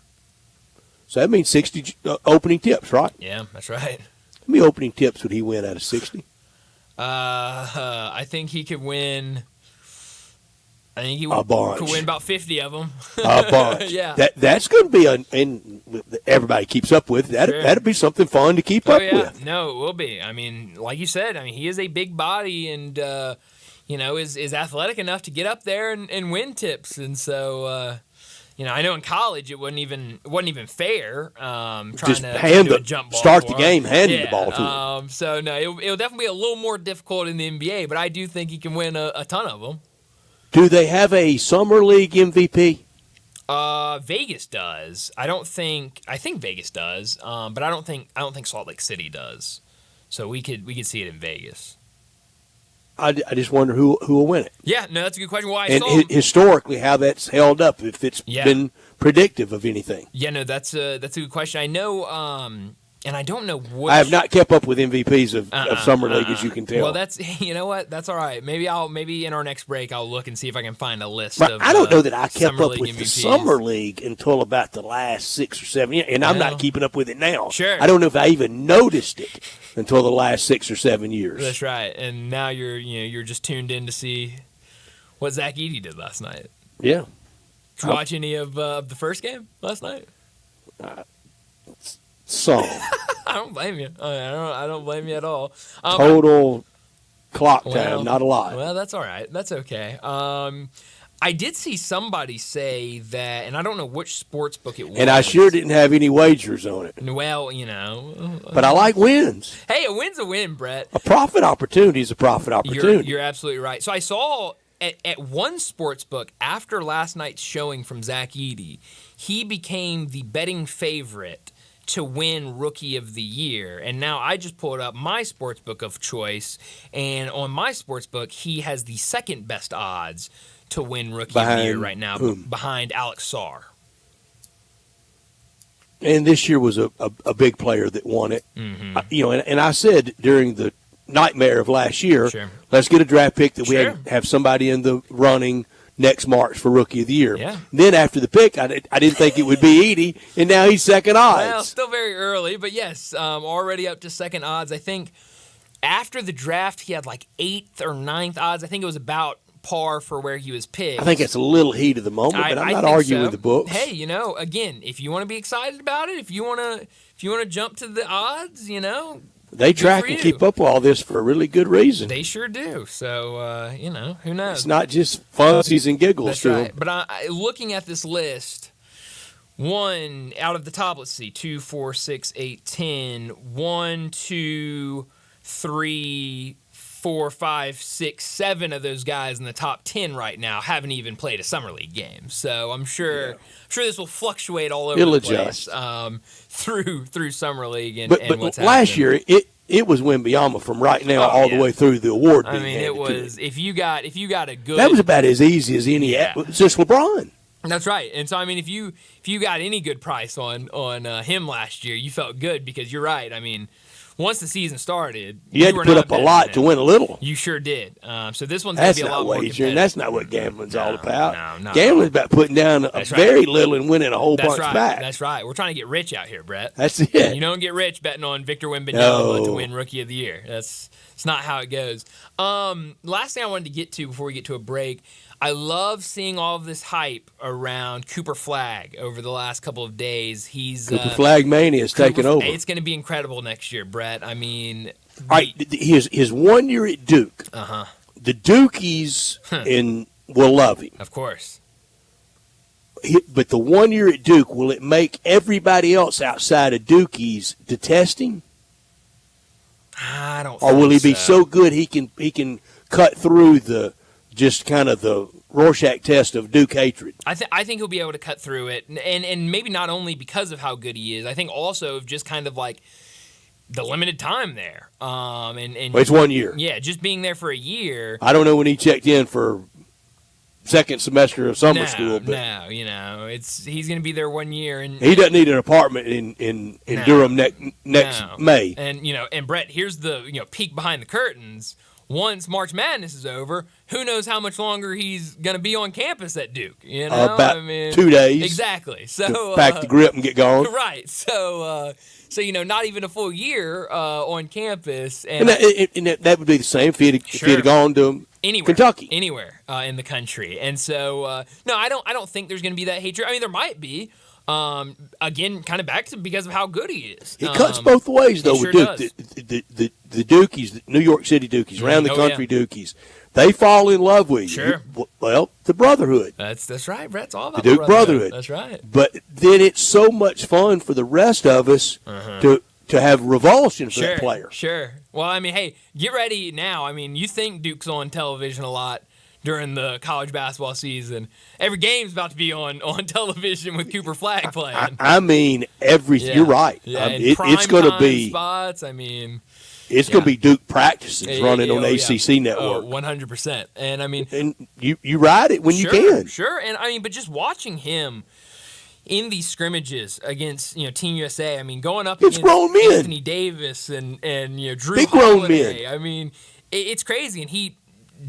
So that means 60 opening tips, right? Yeah, that's right. How many opening tips would he win out of 60? I think he could win. I think he A bunch. could win about 50 of them. A bunch. Yeah. That's going to be and everybody keeps up with that. Sure. That'd be something fun to keep up with. No, it will be. I mean, like you said, he is a big body and is athletic enough to get up there and win tips. And so I know in college it wasn't even fair. Trying Just to do a jump ball start for the him. game handing the ball to him. So no, it'll definitely be a little more difficult in the NBA, but I do think he can win a ton of them. Do they have a summer league MVP? Vegas does. I think Vegas does. But I don't think Salt Lake City does. So we could see it in Vegas. I just wonder who will win it. Yeah, no, that's a good question. Well, Historically, how that's held up, if it's been predictive of anything. Yeah, no, that's a good question. I know, and I don't know what. I have not kept up with MVPs of summer league, as you can tell. Well, that's you know what, that's all right. Maybe in our next break I'll look and see if I can find a list but of. I don't know that I kept up with MVPs. the summer league until about the last 6 or 7 years, and I'm not keeping up with it now. Sure. I don't know if I even noticed it until the last 6 or 7 years. That's right, and now you're just tuned in to see what Zach Edey did last night. Yeah. Did you watch any of the first game last night? Some. I don't blame you. I don't blame you at all. Total clock time, not a lot. Well, that's all right. That's okay. I did see somebody say that, and I don't know which sports book it was. And I sure didn't have any wagers on it. Well, But I like wins. Hey, a win's a win, Brett. A profit opportunity is a profit opportunity. You're absolutely right. So I saw at one sports book after last night's showing from Zach Edey, he became the betting favorite to win Rookie of the Year. And now I just pulled up my sportsbook of choice, and on my sportsbook, he has the second best odds to win Rookie of the Year right now, behind Alex Sarr. And this year was a big player that won it. Mm-hmm. And I said during the nightmare of last year, Sure. let's get a draft pick that Sure. we have somebody in the running next March for Rookie of the Year. Yeah. Then after the pick, I didn't think it would be Edey, and now he's second odds. Well, still very early, but yes, already up to second odds. I think after the draft, he had like 8th or 9th odds. I think it was about par for where he was picked. I think it's a little heat of the moment, but I'm not think arguing so. with the books. Hey, again, if you want to be excited about it, if you want to jump to the odds, They track and keep up with all this for a really good reason. They sure do. So, who knows? It's not just fuzzies and giggles. That's right. But looking at this list, 1 out of the top, let's see, 2, 4, 6, 8, 10. 1, 2, 3, 4, 5, 6, 7 of those guys in the top 10 right now haven't even played a summer league game. So I'm sure this will fluctuate all over the place through summer league and what's but last happening. year it was Wembanyama from right now all the way through the award. I mean, it was if you got a good. That was about as easy as any. It's just LeBron. That's right. And so I mean, if you got any good price on him last year, you felt good because you're right. I mean, once the season started, you had to put up a lot to win a little. You sure did. So this one's going to be a lot more competitive. That's not what gambling's all about. No. Gambling's about putting down very little and winning a whole bunch back. That's right. We're trying to get rich out here, Brett. That's it. You don't get rich betting on Victor Wembanyama to win Rookie of the Year. It's not how it goes. Last thing I wanted to get to before we get to a break, I love seeing all of this hype around Cooper Flagg over the last couple of days. Cooper Flagg mania is taking over. It's going to be incredible next year, Brett. I mean, all right, his 1 year at Duke. The Dukies will love him, of course. But the 1 year at Duke, will it make everybody else outside of Dukies detest him? I don't. Or will he be so good he can cut through the Rorschach test of Duke hatred? I think he'll be able to cut through it, and maybe not only because of how good he is. I think also just kind of like the limited time there. And it's 1 year. Yeah, just being there for a year. I don't know when he checked in for second semester of summer school. But no, he's going to be there 1 year, and he doesn't need an apartment in Durham next May. And and Brett, here's the peek behind the curtains. Once March Madness is over, who knows how much longer he's going to be on campus at Duke? About 2 days. Exactly. So pack the grip and get going. Right. So not even a full year on campus, and that would be the same if he had gone to Kentucky, anywhere in the country. And so no, I don't think there's going to be that hatred. I mean, there might be. Again, kind of back to because of how good he is. It cuts both ways, though, with Duke. The Dukies, the New York City Dukies, around the country Dukies, they fall in love with you. Sure. Well, the brotherhood. That's right, Brett. It's all about the Duke brotherhood. That's right. But then it's so much fun for the rest of us to have revulsion for that player. Sure. Well, I mean, hey, get ready now. I mean, you think Duke's on television a lot during the college basketball season. Every game's about to be on television with Cooper Flagg playing. I mean, you're right. Yeah, it's going to be spots. I mean, it's going to be Duke practices running on ACC Network. 100%. And I mean, and you ride it when you can. Sure. And I mean, but just watching him in these scrimmages against Team USA, I mean, going up against Anthony Davis and Drew big Holiday, grown men. I mean, it's crazy, and he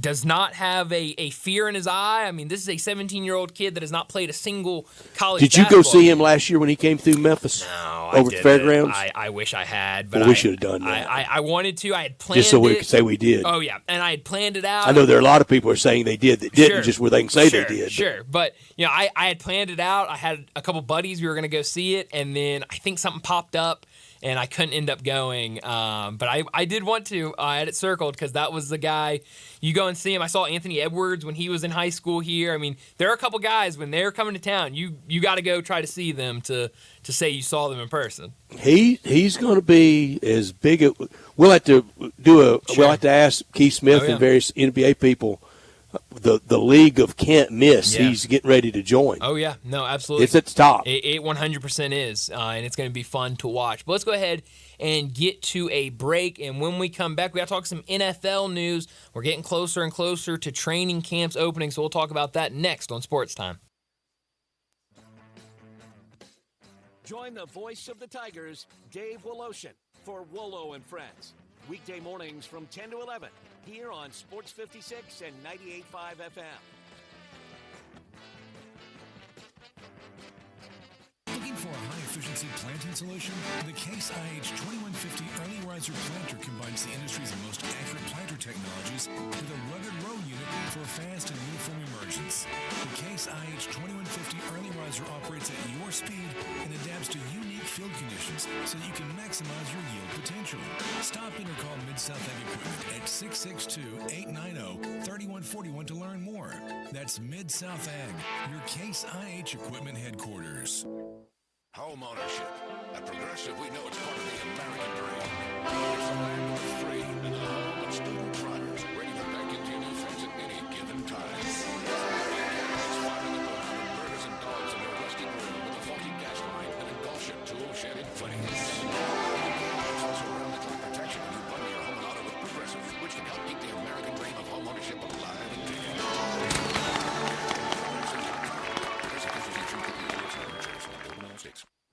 does not have a fear in his eye. I mean, this is a 17-year-old kid that has not played a single college Did you go see him last year when he came through Memphis? No, over at the fairgrounds? I wish I had. But we should have done that. I wanted to. I had planned it. Just so we could say we did. Oh, yeah. And I had planned it out. I know there are a lot of people who are saying they did that didn't, just where they can say they did. Sure. But, I had planned it out. I had a couple buddies. We were going to go see it. And then I think something popped up, and I couldn't end up going. But I did want to. I had it circled because that was the guy. You go and see him. I saw Anthony Edwards when he was in high school here. I mean, there are a couple guys when they're coming to town. You got to go try to see them to say you saw them in person. He's going to be as big. We'll have to We'll have to ask Keith Smith and various NBA people. The league of can't miss. Yeah. He's getting ready to join. Oh yeah, no, absolutely. It's at the top. It 100% is, and it's going to be fun to watch. But let's go ahead and get to a break. And when we come back, we got to talk some NFL news. We're getting closer and closer to training camps opening, so we'll talk about that next on Sports Time. Join the voice of the Tigers, Dave Woloshin, for Wolo and Friends. Weekday mornings from 10 to 11 here on Sports 56 and 98.5 FM. Looking for a high-efficiency planting solution? The Case IH 2150 Early Riser Planter combines the industry's most accurate planter technologies with a rugged row unit for fast and uniform emergence. The Case IH 2150 Early Riser operates at your speed and adapts to unique field conditions so you can maximize your yield potential. Stop in or call Mid-South Ag Equipment at 662-890-3141 to learn more. That's Mid-South Ag, your Case IH Equipment headquarters. Home ownership. At Progressive, we know it's part of the American dream. It's the land of free and a home of student drivers ready to back into your new friends at any given time. It's firing the burn out of birds and dogs in their rusty grill with a faulty gas line and a Gulfship tool shed in place. There's also around-the-clock protection when you bundle your home and auto with Progressive, which can help keep the American dream of home ownership alive and kicking.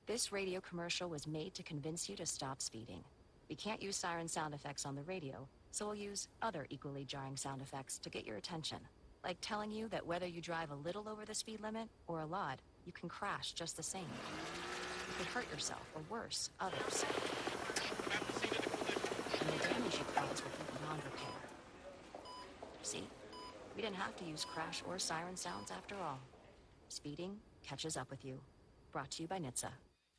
This radio commercial was made to convince you to stop speeding. We can't use siren sound effects on the radio, so we'll use other equally jarring sound effects to get your attention. Like telling you that whether you drive a little over the speed limit or a lot, you can crash just the same. You could hurt yourself, or worse, others. And the damage you cause will be beyond repair. See? We didn't have to use crash or siren sounds after all. Speeding catches up with you. Brought to you by NHTSA.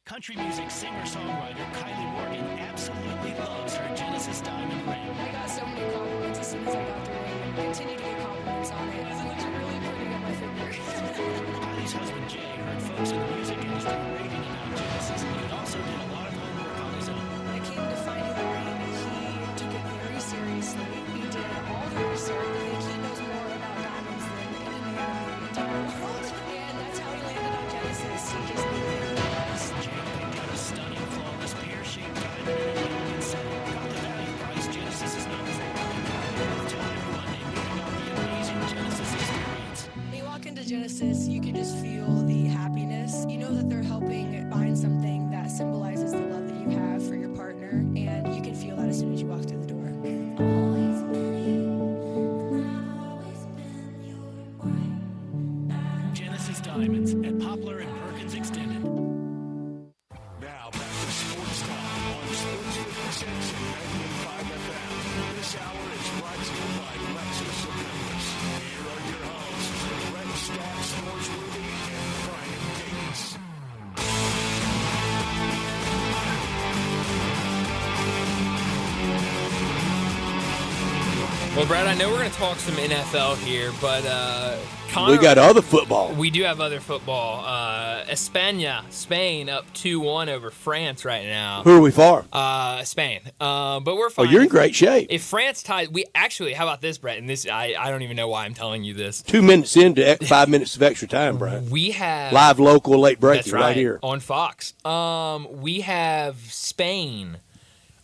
Country music singer-songwriter Kylie Morgan absolutely loves her Genesis Diamond ring. I got so many compliments as soon as I got the ring. I continue to get compliments on it. It looks really pretty on my finger. Kylie's husband Jay heard folks in the music industry raving about Genesis, but he also did a lot of homework on his own. When it came to finding the ring, he took it very seriously. He did all the research. I think he knows more about diamonds than any man in the entire world. And that's how he landed on Genesis. He just knew it. Jay picked out a stunning, flawless, pear-shaped diamond basis, you can just feel the happiness. You know that they're helping find something that symbolizes the love that you have for your partner, and you can feel that as soon as you walk through the door. Genesis Diamonds at Poplar and Perkins Extended. Now back to Sports Time on Sports 56 and 98.5 FM. This hour is brought to you by Lexus of Memphis. Here are your hosts, Brett Stark, Snoresworthy, and Brian Davis. Well, Brad, I know we're going to talk some NFL here, but Connor, We got other football. we do have other football. España, Spain, up 2-1 over France right now. Who are we for? Spain. But we're Oh, fine. you're in great shape. If France ties, we actually, how about this, Brett? And this, I don't even know why I'm telling you this. 2 minutes into 5 minutes of extra time, Brian. We have Live, local, late breaking that's right, here. on Fox. We have Spain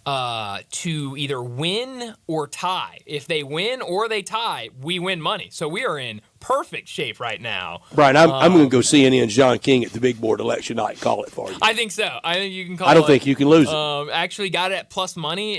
to either win or tie. If they win or they tie, we win money. So we are in perfect shape right now. Brian, I'm going to go CNN's John King at the big board election night. Call it for you. I think so. I think you can call I don't it. think you can lose it. Actually got it at plus money.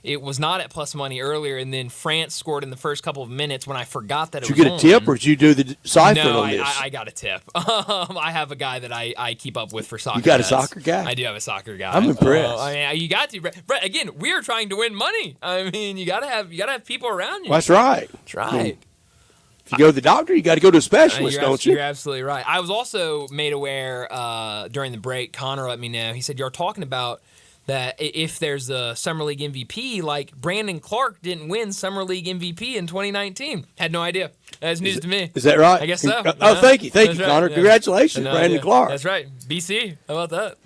It was not at plus money earlier, and then France scored in the first couple of minutes when I forgot that it Did was you get a tip, on. or did you do the ciphering No, on this? I got a tip. I have a guy that I keep up with for soccer. You got a bets. soccer guy? I do have a soccer guy. I'm impressed. I mean, you got to, Brett. Again, we are trying to win money. I mean, you gotta have people around you. Well, that's right. That's right. If you go to the doctor, you got to go to a specialist, don't you? You're absolutely right. I was also made aware during the break. Connor let me know. He said, you're talking about that if there's a Summer League MVP, like Brandon Clark didn't win Summer League MVP in 2019. Had no idea. That's news to me. Is that right? I guess so. Oh, thank you. Thank you, That's right. Connor. Yeah. Congratulations, No Brandon idea. Clark. That's right. BC. How about that?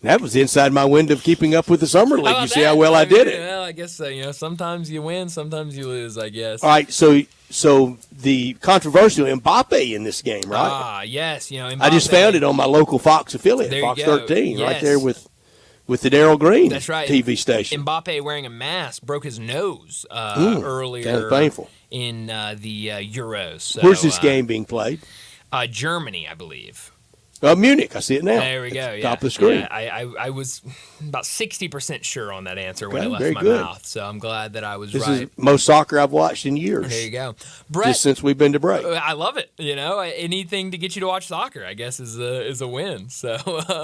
That was inside my window of keeping up with the Summer League. How about You see that? how well I did it. Well, I guess so. Sometimes you win, sometimes you lose, I guess. All right, so the controversial Mbappe in this game, right? Ah, yes. I just Mbappe. found it on my local Fox affiliate, There you Fox go. 13, right Yes. there with the Darryl Green That's right. TV station. Mbappe wearing a mask broke his nose earlier kinda painful. in the Euros. So, Where's this game being played? Germany, I believe. Munich. I see it now. There we go. At the Yeah. top of the screen. Yeah, I was about 60% sure on that answer when Okay, it left very my good. mouth. So I'm glad that I was This right. is most soccer I've watched in years. There you go, Brett. Just since we've been to break. I love it. Anything to get you to watch soccer, I guess, is a win. So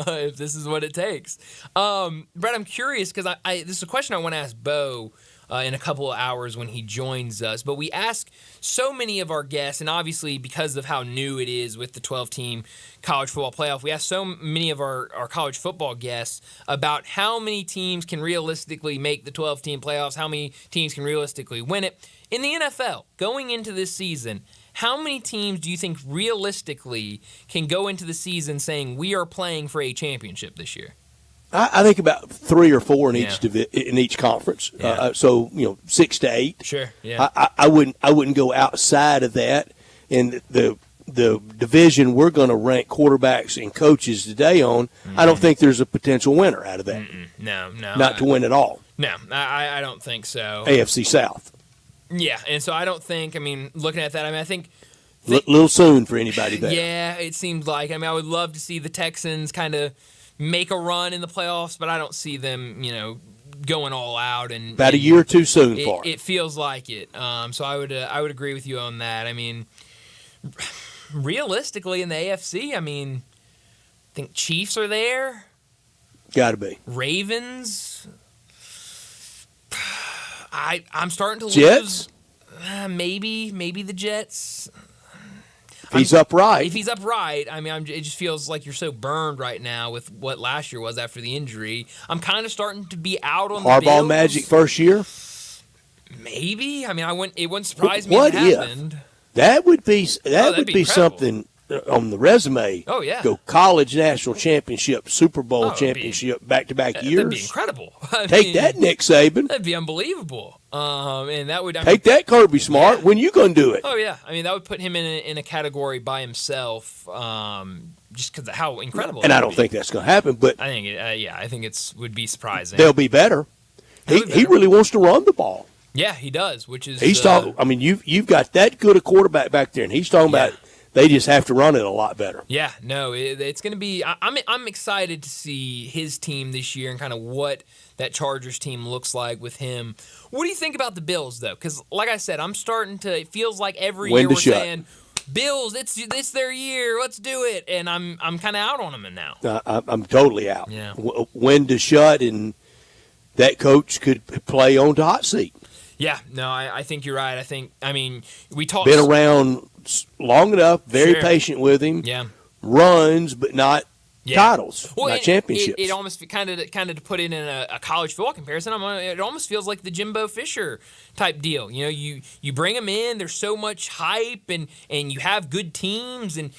if this is what it takes, Brett, I'm curious because this is a question I want to ask Bo in a couple of hours when he joins us. But we ask so many of our guests, and obviously because of how new it is with the 12-team college football playoff, we ask so many of our college football guests about how many teams can realistically make the 12-team playoffs, how many teams can realistically win it. In the NFL, going into this season, how many teams do you think realistically can go into the season saying we are playing for a championship this year? I think about 3 or 4 in each Yeah. in each conference. Yeah. So 6 to 8. Sure. Yeah. I wouldn't go outside of that. And the division we're going to rank quarterbacks and coaches today on, I don't think there's a potential winner out of that. No. Not to win at all. No, I don't think so. AFC South. Yeah, and so I don't think. I mean, looking at that, I think. Little soon for anybody there. Yeah, it seems like. I mean, I would love to see the Texans kind of make a run in the playoffs, but I don't see them, going all out. And About a year or two soon for it feels like it. So I would agree with you on that. I mean, realistically in the AFC, I mean, I think Chiefs are there. Got to be. Ravens. I'm starting to Jets? lose. Maybe the Jets. If he's upright. If he's upright, I mean, it just feels like you're so burned right now with what last year was after the injury. I'm kind of starting to be out on the Harbaugh Bills. Magic first year? Maybe. I mean, it wouldn't surprise me What if it if? happened. That would be that'd be incredible. something on the resume. Oh, yeah. Go college national championship, Super Bowl it'd be- championship, back-to-back That'd be years. incredible. Take that, Nick Saban. That'd be unbelievable. And that would Take that, Kirby Smart. When you going to do it? Oh yeah, I mean that would put him in a category by himself, just because of how incredible. And it I would don't be. think that's going to happen, but I think I think would be surprising. they'll be better. They'll be He better. really wants to run the ball. Yeah, he does, which is he's talking. I mean, you've got that good a quarterback back there, and he's talking about they just have to run it a lot better. Yeah, no, it's going to be. I'm excited to see his team this year and kind of what that Chargers team looks like with him. What do you think about the Bills though? Because like I said, I'm starting to. It feels like every year we're saying, Bills, it's their year. Let's do it, and I'm kind of out on them now. I'm totally out. Yeah. When to shut, and that coach could play on the hot seat. Yeah, no, I think you're right. I mean, we talked. Been around long enough, very patient with him. Yeah. Runs, but not titles, not championships. It almost kind of to put it in a college football comparison. It almost feels like the Jimbo Fisher type deal. You know, you bring them in. There's so much hype, and you have good teams, and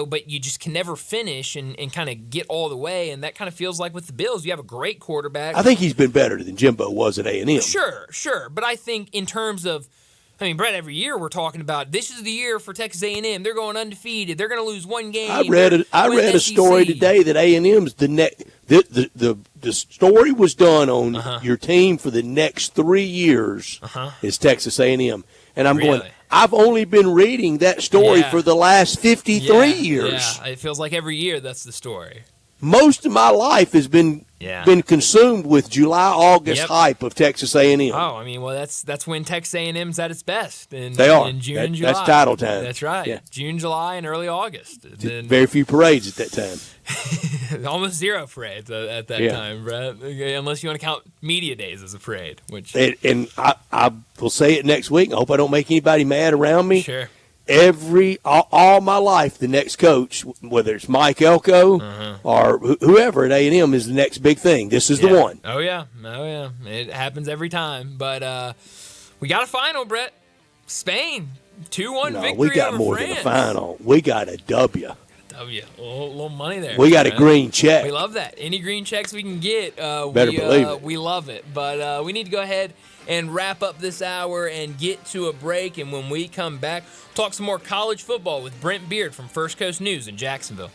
but you just can never finish and kind of get all the way. And that kind of feels like with the Bills, you have a great quarterback. I think he's been better than Jimbo was at A&M. Sure, but I think in terms of. I mean, Brett, every year we're talking about this is the year for Texas A&M. They're going undefeated. They're going to lose one game. I read a story today that A&M's the next. The story was done on your team for the next 3 years is Texas A&M, and I'm going. I've only been reading that story for the last 53 years. Yeah, it feels like every year that's the story. Most of my life has been consumed with July, August hype of Texas A&M. Oh, I mean, well, that's when Texas A&M's at its best. In June and July. That's title time. That's right. Yeah. June, July, and early August. Very few parades at that time. Almost zero parades at that time, Brett. Unless you want to count media days as a parade. And I will say it next week. I hope I don't make anybody mad around me. Sure. All my life, the next coach, whether it's Mike Elko or whoever at A&M, is the next big thing. This is the one. Oh yeah, it happens every time. But we got a final, Brett. Spain 2-1 victory. We got over more France. than a final. We got a W. A little money there. We got a green check. We love that. Any green checks we can get, Better believe it. We love it. But we need to go ahead and wrap up this hour and get to a break. And when we come back, talk some more college football with Brent Beard from First Coast News in Jacksonville.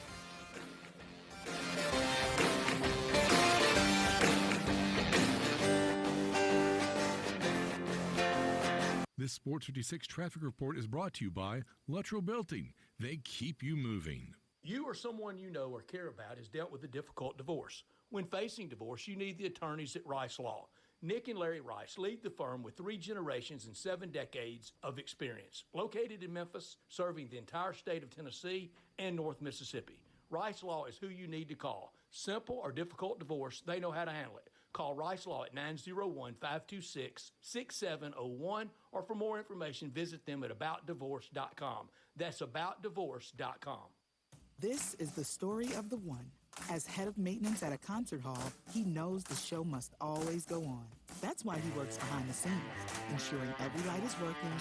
This Sports 56 traffic report is brought to you by Luttrell Belting. They keep you moving. You or someone you know or care about has dealt with a difficult divorce. When facing divorce, you need the attorneys at Rice Law. Nick and Larry Rice lead the firm with 3 generations and 7 decades of experience. Located in Memphis, serving the entire state of Tennessee and North Mississippi. Rice Law is who you need to call. Simple or difficult divorce, they know how to handle it. Call Rice Law at 901-526-6701, or for more information, visit them at aboutdivorce.com. That's aboutdivorce.com. This is the story of the one. As head of maintenance at a concert hall, he knows the show must always go on. That's why he works behind the scenes, ensuring every light is working,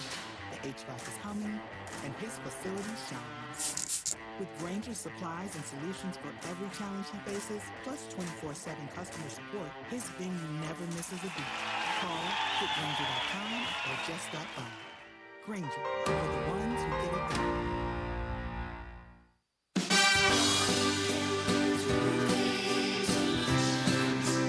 the HVAC is humming, and his facility shines. With Granger's supplies and solutions for every challenge he faces, plus 24/7 customer support, his venue never misses a beat. Call Granger.com or just stop by. Granger, for the ones who get it done.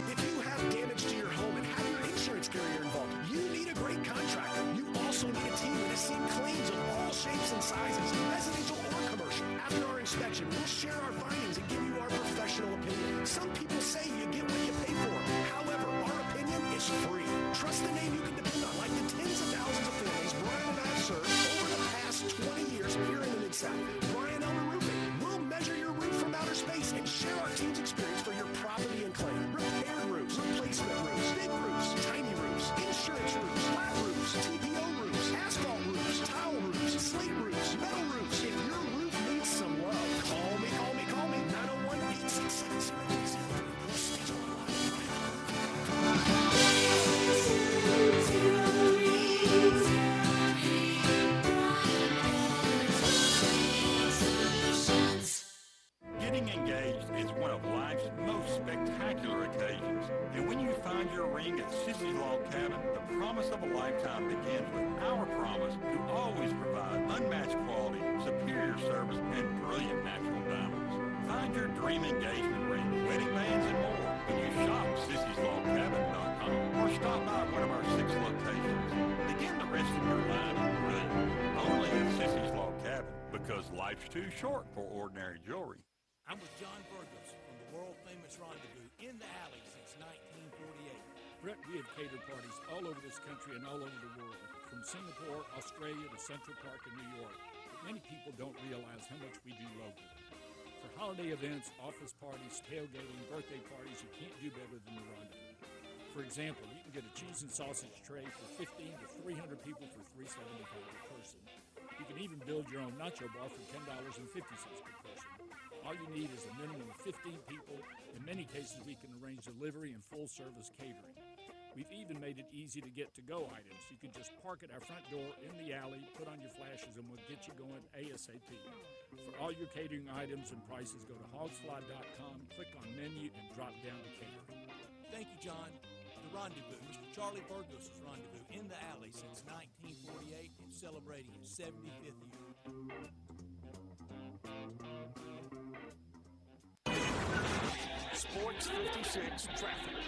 If you have damage to your home and have your insurance carrier involved, you need a great contractor. You also need a team that has seen claims of all shapes and sizes, residential or commercial. After our inspection, we'll share our findings and give you our professional opinion. Some people say you get what you pay for. However, our opinion is free. Trust the name you can depend on, like the tens of thousands of families Brian and I have served over the past 20 years here in the Mid-South. Brian Elmer Roofing. We'll measure your roof from outer space and share our team's experience for your property and claim. Repaired roofs, replacement roofs, big roofs, tiny roofs, insurance roofs, flat roofs, TPO roofs, asphalt roofs, tile roofs, slate roofs, metal roofs. If your roof needs some love, call me. 901-867-0307. Getting engaged is one of life's most spectacular occasions. And when you find your ring at Sissy's Log Cabin, the promise of a lifetime begins with our promise to always provide unmatched quality, superior service, and brilliant natural diamonds. Find your dream engagement ring, wedding bands, and more when you shop Sissy'sLogCabin.com or stop by one of our 6 locations. life's too short for ordinary jewelry. I'm with John Burgos from the world-famous Rendezvous in the Alley since 1948. Brett, we have catered parties all over this country and all over the world, from Singapore, Australia to Central Park in New York. But many people don't realize how much we do locally. For holiday events, office parties, tailgating, birthday parties, you can't do better than the Rendezvous. For example, you can get a cheese and sausage tray for 15 to 300 people for $3.75 per person. You can even build your own nacho bar for $10.50 per person. All you need is a minimum of 15 people. In many cases, we can arrange delivery and full-service catering. We've even made it easy to get to-go items. You can just park at our front door in the alley, put on your flashes, and we'll get you going ASAP. For all your catering items and prices, go to hogsfly.com, click on menu, and drop down to catering. Thank you, John. The Rendezvous, Mr. Charlie Burgos' Rendezvous in the Alley since 1948 and celebrating its 75th year. Sports 56 traffic.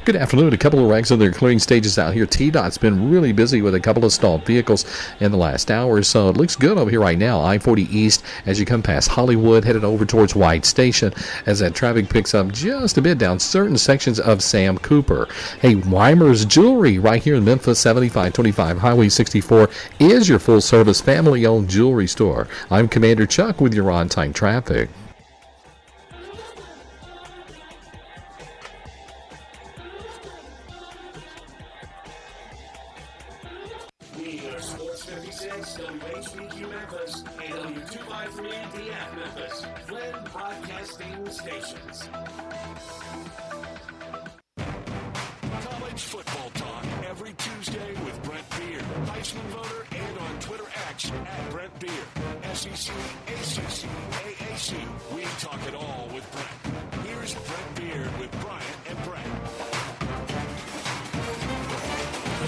Good afternoon. A couple of wrecks in their clearing stages out here. TDOT's been really busy with a couple of stalled vehicles in the last hour, so it looks good over here right now. I-40 East as you come past Hollywood, headed over towards White Station as that traffic picks up just a bit down certain sections of Sam Cooper. Hey, Weimer's Jewelry right here in Memphis, 7525 Highway 64 is your full-service family-owned jewelry store. I'm Commander Chuck with your on-time traffic. Sports 56, WHBQ Memphis, and W253DF Memphis, Flynn Broadcasting Stations. College football talk every Tuesday with Brent Beer, Heisman voter, and on Twitter X at Brent Beer. SEC, ACC, AAC, we talk it all with Brent. Here's Brent Beer with Bryant and Brent.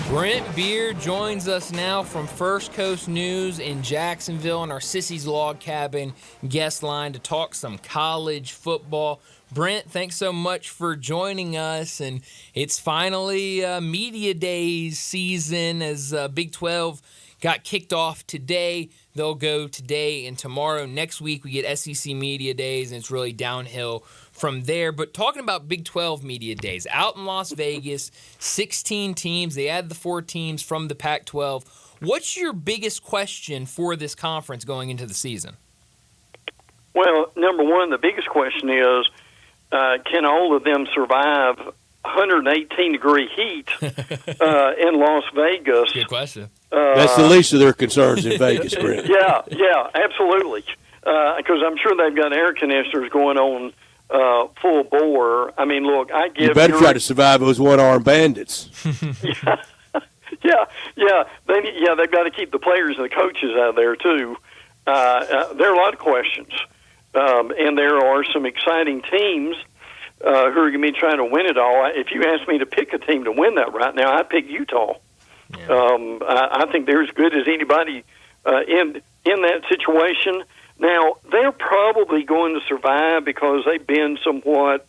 Brent Beer joins us now from First Coast News in Jacksonville in our Sissy's Log Cabin guest line to talk some college football. Brent, thanks so much for joining us. And it's finally Media Days season as Big 12 got kicked off today. They'll go today and tomorrow. Next week we get SEC Media Days, and it's really downhill from there. But talking about Big 12 Media Days, out in Las Vegas, 16 teams. They add the 4 teams from the Pac-12. What's your biggest question for this conference going into the season? Well, number one, the biggest question is, can all of them survive 118-degree heat in Las Vegas? Good question. That's the least of their concerns in Vegas, Brent. Yeah, absolutely. Because I'm sure they've got air conditioners going on full bore. I mean, look, I give you better try to survive those one-armed bandits. Yeah. They've got to keep the players and the coaches out of there too. There are a lot of questions, and there are some exciting teams who are going to be trying to win it all. If you asked me to pick a team to win that right now, I'd pick Utah. Yeah. I think they're as good as anybody in that situation. Now, they're probably going to survive because they've been somewhat,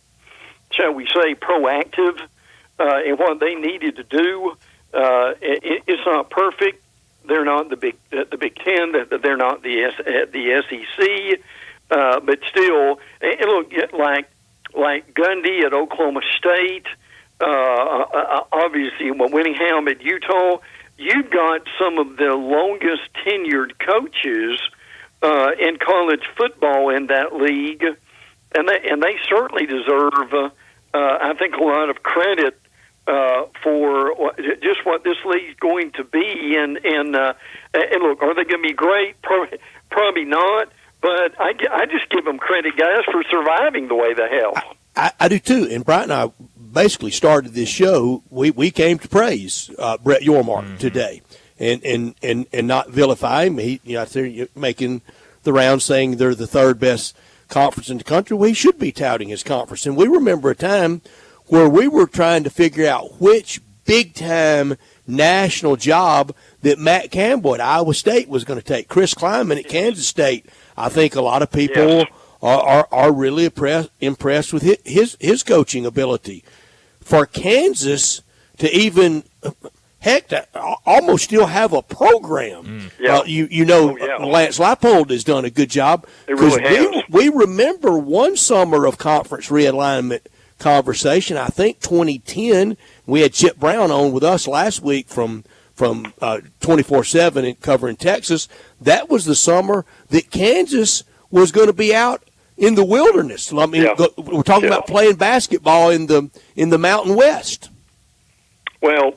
shall we say, proactive in what they needed to do. It's not perfect. They're not the Big Ten. They're not the SEC. But still, and look, like Gundy at Oklahoma State, obviously Winningham at Utah. You've got some of the longest tenured coaches in college football in that league, and they certainly deserve, I think, a lot of credit for just what this league's going to be. And look, are they going to be great? Probably not. But I just give them credit, guys, for surviving the way they have. I do too. And Brian and I basically started this show. We came to praise Brett Yormark today, and not vilify him. He, out there making the rounds, saying they're the third best conference in the country. We should be touting his conference. And we remember a time where we were trying to figure out which big time national job that Matt Campbell at Iowa State was going to take. Chris Kleiman at Kansas State. I think a lot of people are really impressed with his coaching ability. For Kansas to even heck, to almost still have a program. Yeah. Lance Leipold has done a good job. It really has. We remember one summer of conference realignment conversation, I think 2010. We had Chip Brown on with us last week from 24/7 and covering Texas. That was the summer that Kansas was going to be out in the wilderness. I mean, we're talking about playing basketball in the Mountain West. Well,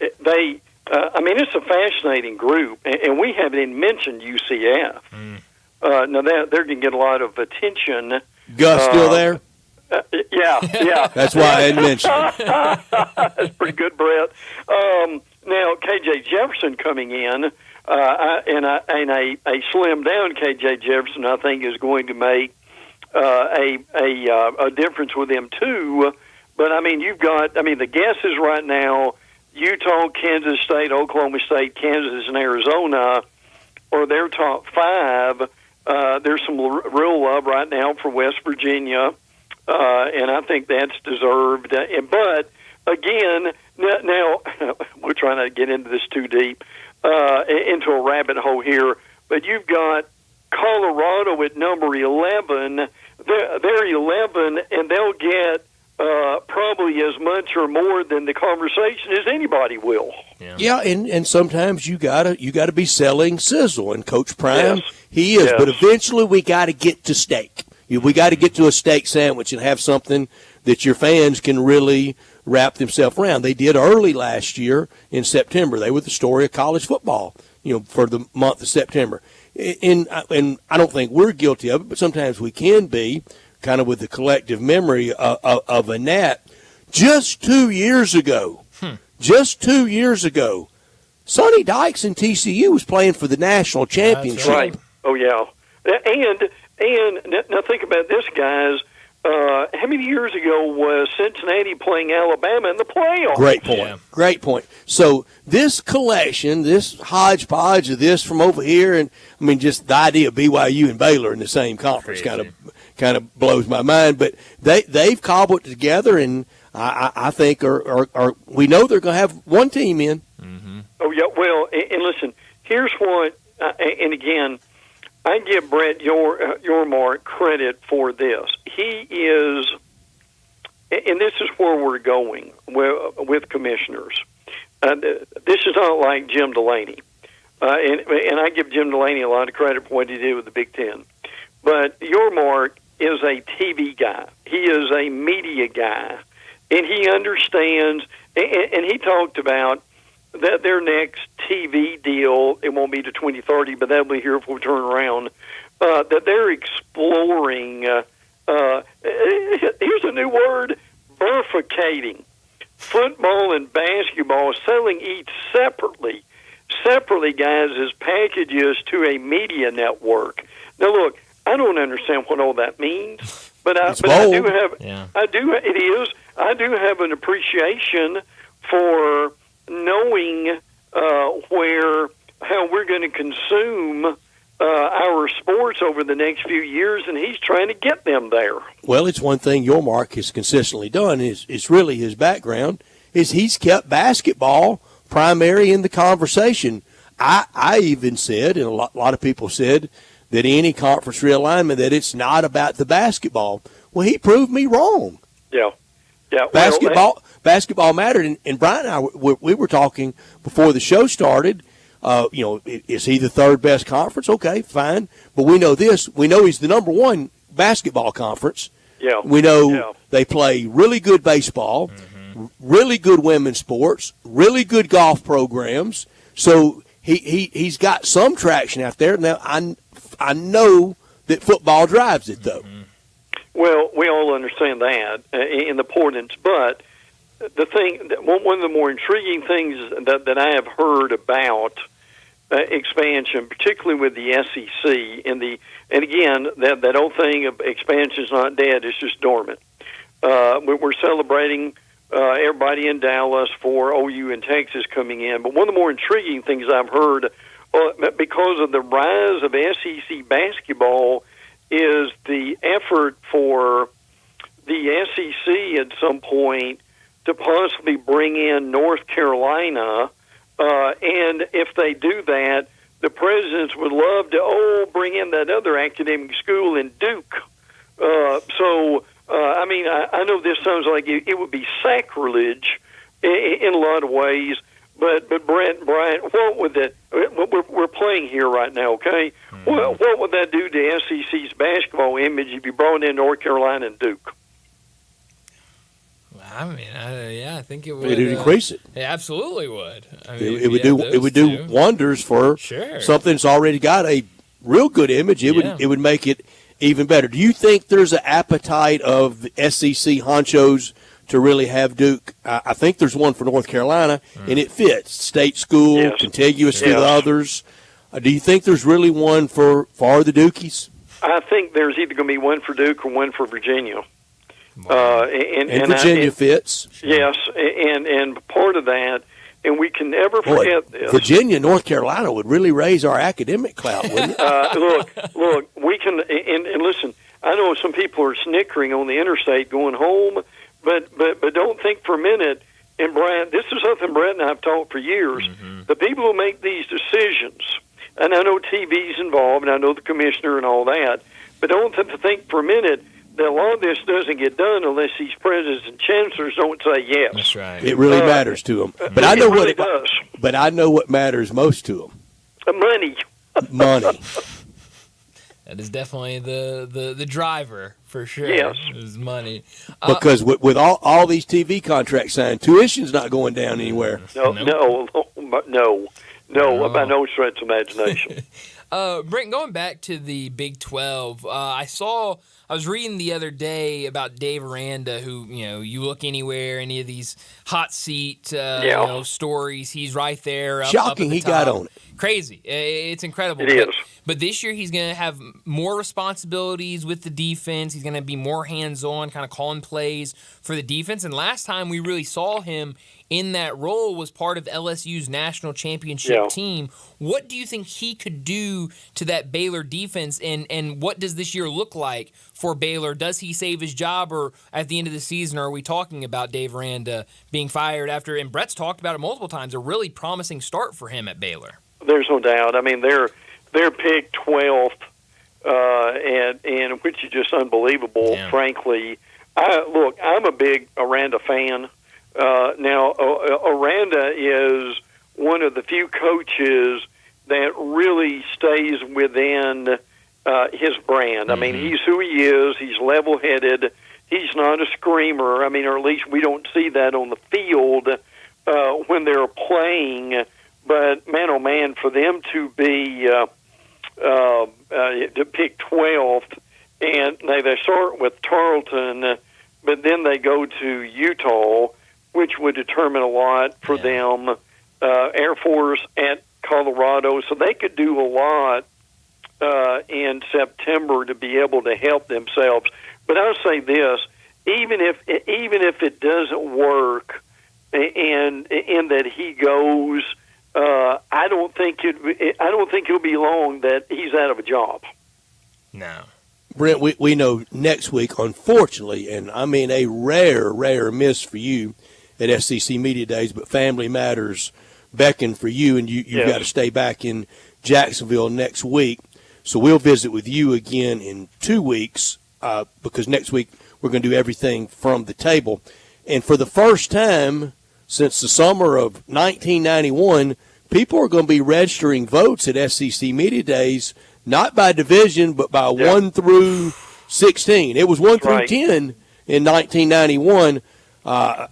it's a fascinating group, and we haven't even mentioned UCF. Now, they're going to get a lot of attention. Gus still there? Yeah. That's why I hadn't mentioned it. That's pretty good, Brett. Now, KJ Jefferson coming in, and a slimmed down KJ Jefferson, I think, is going to make a difference with them too. But you've got the guesses right now: Utah, Kansas State, Oklahoma State, Kansas, and Arizona are their top five. There's some real love right now for West Virginia. And I think that's deserved. But, again, now we're trying not to get into this too deep, into a rabbit hole here, but you've got Colorado at number 11. They're 11, and they'll get probably as much or more than the conversation as anybody will. Yeah, and sometimes you gotta be selling sizzle, and Coach Prime, he is. Yes. But eventually we got to get to steak. We got to get to a steak sandwich and have something that your fans can really wrap themselves around. They did early last year in September. They were the story of college football, for the month of September. And I don't think we're guilty of it, but sometimes we can be, kind of with the collective memory of a Nat. Just 2 years ago, Sonny Dykes and TCU was playing for the national championship. Right. Oh, yeah. And now think about this, guys. How many years ago was Cincinnati playing Alabama in the playoffs? Great point. Yeah. Great point. So this collection, this hodgepodge of this from over here, and just the idea of BYU and Baylor in the same conference kind of blows my mind. But they've cobbled it together, and I think are we know they're going to have one team in. Mm-hmm. Oh yeah. Well, and listen, here's what, and again, I give Brett Yormark credit for this. He is, and this is where we're going with commissioners. This is not like Jim Delaney, and I give Jim Delaney a lot of credit for what he did with the Big Ten. But Yormark is a TV guy. He is a media guy, and he understands. And he talked about that their next TV deal, it won't be to 2030, but that'll be here if we turn around, that they're exploring, here's a new word, bifurcating football and basketball, selling each separately, guys, as packages to a media network. Now, look, I don't understand what all that means, but I do have an appreciation for knowing how we're going to consume our sports over the next few years, and he's trying to get them there. Well, it's one thing Yormark has consistently done. It's really his background is he's kept basketball primary in the conversation. I even said, and a lot of people said, that any conference realignment that it's not about the basketball. Well, he proved me wrong. Yeah. Basketball mattered, and Brian and I we were talking before the show started. Is he the third best conference? Okay, fine, but we know this. We know he's the number one basketball conference. Yeah, we know they play really good baseball, really good women's sports, really good golf programs. So he's got some traction out there. Now I know that football drives it though. Well, we all understand that in the importance, but the thing, one of the more intriguing things that I have heard about expansion, particularly with the SEC, and again that old thing of expansion is not dead; it's just dormant. We're celebrating everybody in Dallas for OU and Texas coming in, but one of the more intriguing things I've heard, because of the rise of SEC basketball, is the effort for the SEC at some point to possibly bring in North Carolina, and if they do that, the presidents would love to bring in that other academic school in Duke. I know this sounds like it would be sacrilege in a lot of ways, but Brent and Brian, what would that? We're playing here right now, okay? What would that do to SEC's basketball image if you brought in North Carolina and Duke? I mean, I think it would. It would increase it. It absolutely would. I mean, it would do wonders for something that's already got a real good image. It would make it even better. Do you think there's an appetite of the SEC honchos to really have Duke? I think there's one for North Carolina, and it fits. State school, contiguous to the others. Do you think there's really one for the Dukies? I think there's either going to be one for Duke or one for Virginia. And Virginia fits. Yes, and part of that, and we can never forget this. Virginia, North Carolina would really raise our academic clout, wouldn't it? Look, we can, and listen, I know some people are snickering on the interstate going home, but don't think for a minute, and Brian, this is something Brett and I have talked for years, the people who make these decisions, and I know TV's involved, and I know the commissioner and all that, but don't think for a minute that a lot of this doesn't get done unless these presidents and chancellors don't say yes. That's right. It really matters to them. But I know it really does. But I know what matters most to them. Money. Money. That is definitely the driver for sure. Yes, is money. Because with all these TV contracts signed, tuition's not going down anywhere. No, by no stretch of imagination. Brent, going back to the Big 12, I was reading the other day about Dave Aranda, who, you look anywhere, any of these hot seat stories, he's right there. Shocking up at the he top. got on it. Crazy. It's incredible. It is. But this year he's going to have more responsibilities with the defense. He's going to be more hands-on, kind of calling plays for the defense. And last time we really saw him in that role was part of LSU's national championship team. What do you think he could do to that Baylor defense, and what does this year look like for Baylor? Does he save his job, or at the end of the season are we talking about Dave Aranda being fired after, and Brett's talked about it multiple times, a really promising start for him at Baylor? There's no doubt. I mean, they're picked 12th, and which is just unbelievable, frankly. I'm a big Aranda fan. Now, Aranda is one of the few coaches that really stays within his brand. I mean, he's who he is. He's level-headed. He's not a screamer. I mean, or at least we don't see that on the field when they're playing. But, man, oh, man, for them to be to pick 12th, and they start with Tarleton, but then they go to Utah, which would determine a lot for them. Air Force at Colorado, so they could do a lot in September to be able to help themselves. But I'll say this: even if it doesn't work, and in that he goes, I don't think it'll be long that he's out of a job. No. Brent, we know next week, unfortunately, and I mean a rare miss for you at SEC Media Days, but Family Matters beckon for you, and you've got to stay back in Jacksonville next week. So we'll visit with you again in 2 weeks because next week we're going to do everything from the table. And for the first time since the summer of 1991, people are going to be registering votes at SEC Media Days, not by division, but by 1 through 16. It was 1 through 10 in 1991. I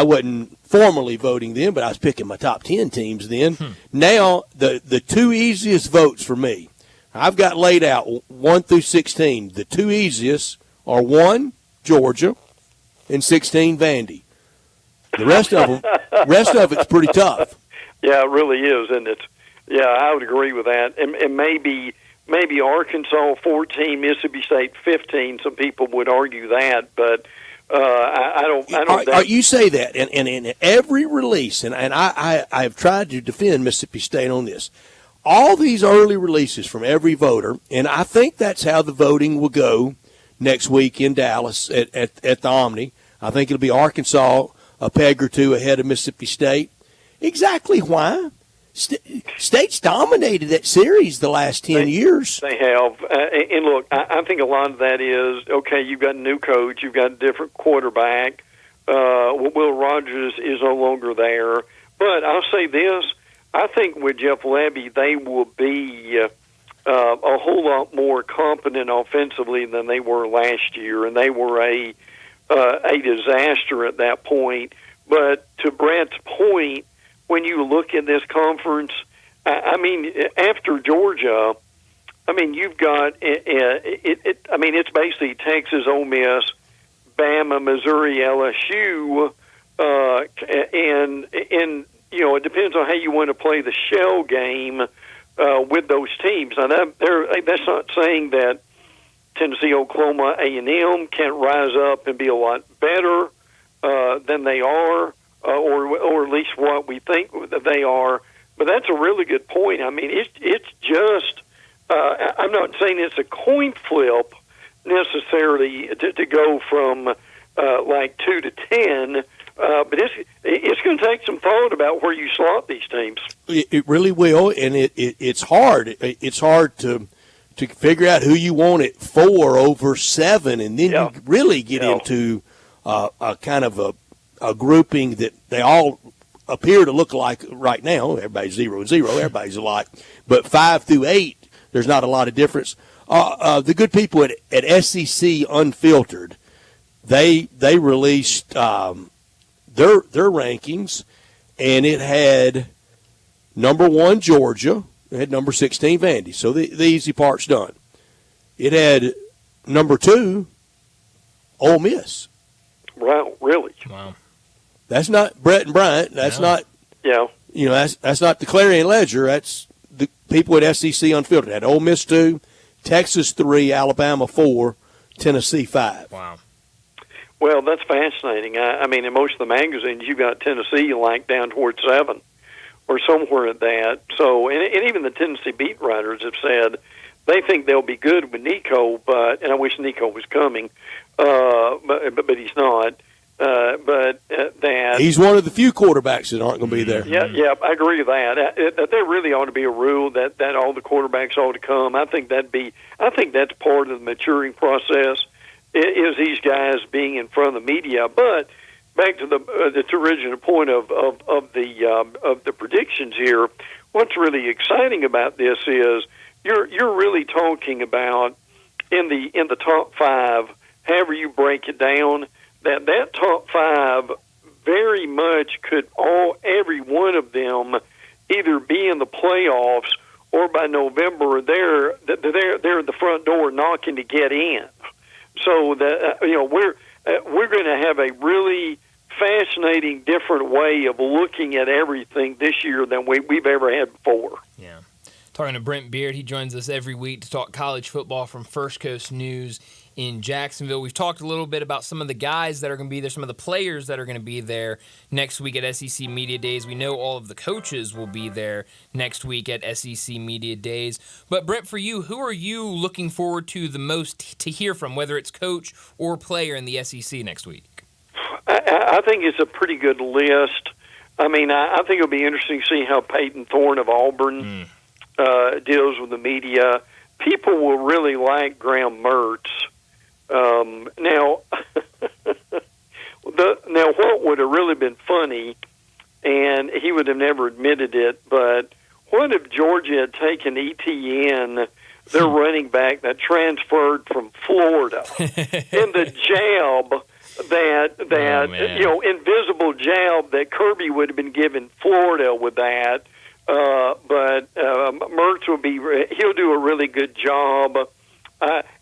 wasn't formally voting then, but I was picking my top 10 teams then. Now, the two easiest votes for me, I've got laid out 1 through 16. The two easiest are 1, Georgia, and 16, Vandy. The rest of it's pretty tough. Yeah, it really is, isn't it? Yeah, I would agree with that. And maybe Arkansas 14, Mississippi State 15. Some people would argue that, but I don't. You say that, and in every release, and I have tried to defend Mississippi State on this. All these early releases from every voter, and I think that's how the voting will go next week in Dallas at the Omni. I think it'll be Arkansas a peg or two ahead of Mississippi State. Exactly why? State's dominated that series the last 10 years. They have. And look, I think a lot of that is, okay, you've got a new coach, you've got a different quarterback. Will Rogers is no longer there. But I'll say this, I think with Jeff Levy, they will be a whole lot more competent offensively than they were last year, and they were a disaster at that point. But to Brett's point, when you look at this conference, I mean, after Georgia, I mean, you've got I mean, it's basically Texas, Ole Miss, Bama, Missouri, LSU, and you know, it depends on how you want to play the shell game with those teams. Now, that's not saying that Tennessee, Oklahoma, A&M can't rise up and be a lot better than they are, or at least what we think that they are. But that's a really good point. I mean, it's just I'm not saying it's a coin flip necessarily to go from like 2 to 10. But it's going to take some thought about where you slot these teams. It really will, and it's hard. It's hard to figure out who you want at 4 over 7, and then you really get into a kind of a grouping that they all appear to look like right now. Everybody's 0-0. Everybody's alike. But 5 through 8, there's not a lot of difference. The good people at SEC Unfiltered, they released their rankings, and it had number 1 Georgia, it had number 16 Vandy, so the easy part's done. It had number 2 Ole Miss. Wow, really? Wow. That's not Brett and Bryant. That's not. Yeah. You know, that's not the Clarion Ledger. That's the people at SEC Unfiltered. Had Ole Miss 2, Texas 3, Alabama 4, Tennessee 5. Wow. Well, that's fascinating. I mean, in most of the magazines, you got Tennessee like down towards 7 or somewhere at that. So, and even the Tennessee beat writers have said they think they'll be good with Nico, and I wish Nico was coming, but he's not. That he's one of the few quarterbacks that aren't going to be there. Yeah, I agree with that. That there really ought to be a rule that all the quarterbacks ought to come. I think that's part of the maturing process. Is these guys being in front of the media? But back to the original point of the predictions here. What's really exciting about this is you're really talking about in the top 5. However you break it down, that top 5 very much could every one of them either be in the playoffs or by November they're at the front door knocking to get in. So that we're going to have a really fascinating, different way of looking at everything this year than we've ever had before. Yeah. Talking to Brent Beard, he joins us every week to talk college football from First Coast News in Jacksonville. We've talked a little bit about some of the guys that are going to be there, some of the players that are going to be there next week at SEC Media Days. We know all of the coaches will be there next week at SEC Media Days. But Brent, for you, who are you looking forward to the most to hear from, whether it's coach or player in the SEC next week? I think it's a pretty good list. I mean, I think it'll be interesting to see how Peyton Thorne of Auburn deals with the media. People will really like Graham Mertz. Now, what would have really been funny, and he would have never admitted it, but what if Georgia had taken ETN, their running back that transferred from Florida, and the jab invisible jab that Kirby would have been giving Florida with that, but Mertz he'll do a really good job,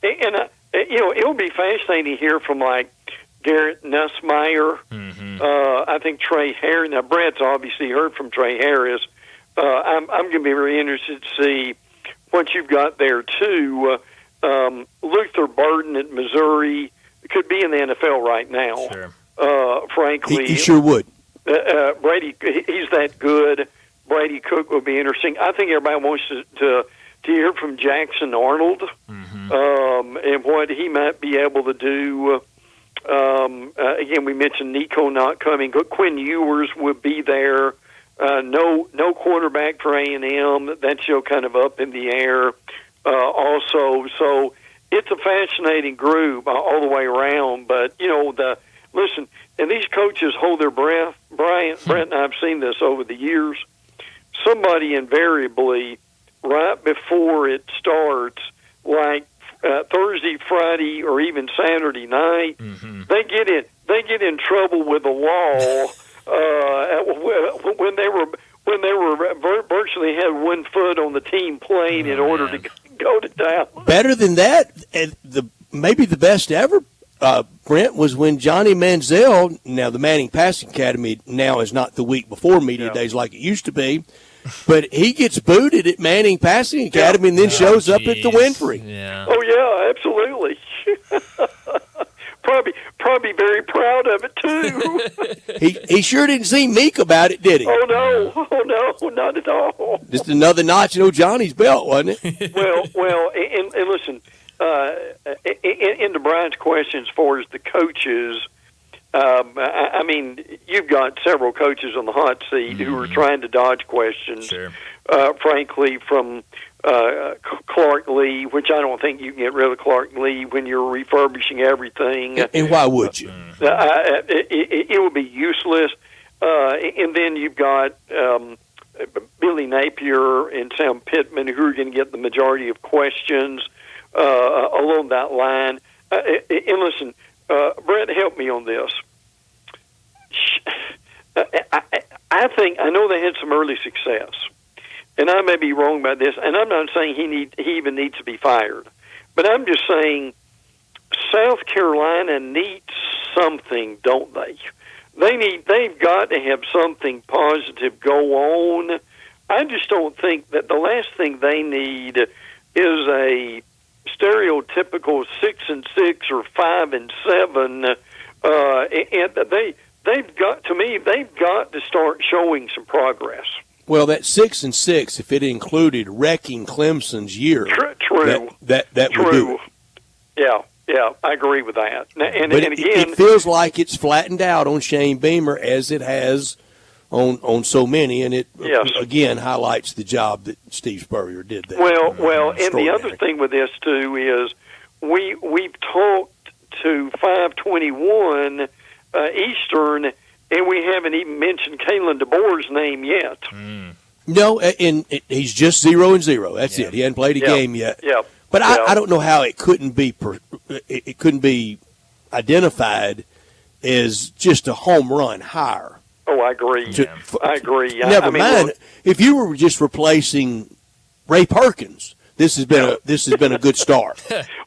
it'll be fascinating to hear from like Garrett Nussmeier. I think Trey Harris. Now, Brett's obviously heard from Trey Harris. I'm going to be very interested to see what you've got there too. Luther Burden at Missouri could be in the NFL right now. Sure. Frankly, he sure would. Brady, he's that good. Brady Cook will be interesting. I think everybody wants to hear from Jackson Arnold and what he might be able to do Again, we mentioned Nico not coming. Quinn Ewers would be there. No quarterback for A&M. That's kind of up in the air. Also, so it's a fascinating group all the way around. But listen, and these coaches hold their breath. Brent and I've seen this over the years. Somebody invariably, right before it starts, like Thursday, Friday, or even Saturday night, they get in trouble with the law when they were virtually had one foot on the team plane in order to go to town. Better than that, maybe the best ever, Brent, was when Johnny Manziel, now the Manning Passing Academy now is not the week before media days like it used to be, but he gets booted at Manning Passing Academy and then shows up at the Winfrey. Yeah. Oh, yeah, absolutely. Probably very proud of it, too. He sure didn't seem meek about it, did he? Oh, no, not at all. Just another notch in old Johnny's belt, wasn't it? Well, and listen, into Brian's question as far as the coaches, I mean, you've got several coaches on the hot seat who are trying to dodge questions. Sure. Frankly, from Clark Lee, which I don't think you can get rid of Clark Lee when you're refurbishing everything. And why would you? It would be useless. And then you've got Billy Napier and Sam Pittman, who are going to get the majority of questions along that line. And listen, Brett, help me on this. I know they had some early success, and I may be wrong about this. And I'm not saying he even needs to be fired, but I'm just saying South Carolina needs something, don't they? They've got to have something positive go on. I just don't think that the last thing they need is a stereotypical 6-6 or 5-7, and they've got to start showing some progress. Well, that 6-6, if it included wrecking Clemson's year, true, that would do it. Yeah, I agree with that. And but again, it feels like it's flattened out on Shane Beamer as it has on so many, and it again highlights the job that Steve Spurrier did there. Well, and the other thing with this too is we've talked to 521 Eastern, and we haven't even mentioned Kalen DeBoer's name yet. No, and he's just 0-0. That's it. He hasn't played a game yet. Yeah. But I don't know how it couldn't be identified as just a home run hire. Oh, I agree. I agree. Never mind. If you were just replacing Ray Perkins, this has been a good start.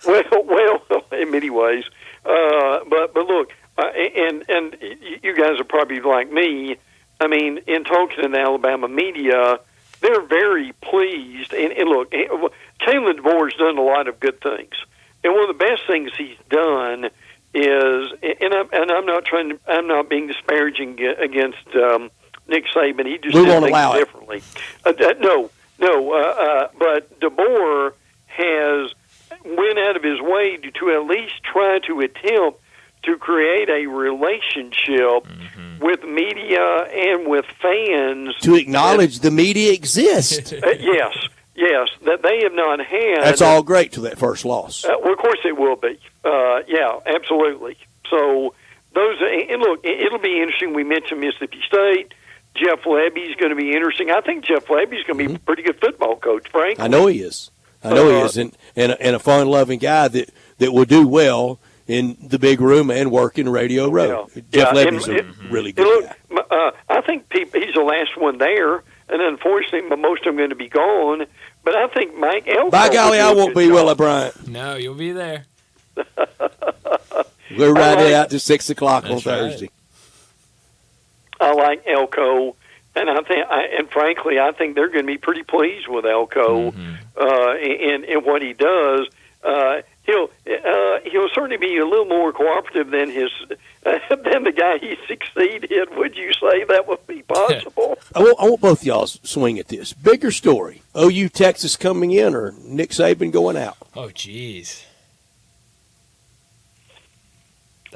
well, in many ways. But look, and you guys are probably like me. I mean, in talking to the Alabama media, they're very pleased. And look, Kalen DeBoer's done a lot of good things. And one of the best things he's done is, and I'm not being disparaging against Nick Saban. He just we did won't things allow differently. But DeBoer has went out of his way to at least try to attempt to create a relationship with media and with fans. To acknowledge the media exists. Yes, that they have not had. That's all great till that first loss. Well, of course it will be. Yeah, absolutely. So those, and look, it'll be interesting. We mentioned Mississippi State. Jeff Lebby's going to be interesting. I think Jeff Lebby's going to be a pretty good football coach, frankly. I know he is. And a fun-loving guy that will do well in the big room and work in Radio Row. Jeff Lebby's a really good guy. I think he's the last one there, and unfortunately, most of them are going to be gone. But I think Mike Elko. By golly, I won't be, will I, Bryant? No, you'll be there. We'll ride it out to 6 o'clock on Thursday. I like Elko, and and frankly, I think they're going to be pretty pleased with Elko in what he does. He'll certainly be a little more cooperative than than the guy he succeeded. Would you say that would be possible? I want both of y'all swing at this. Bigger story: OU Texas coming in or Nick Saban going out? Oh, geez.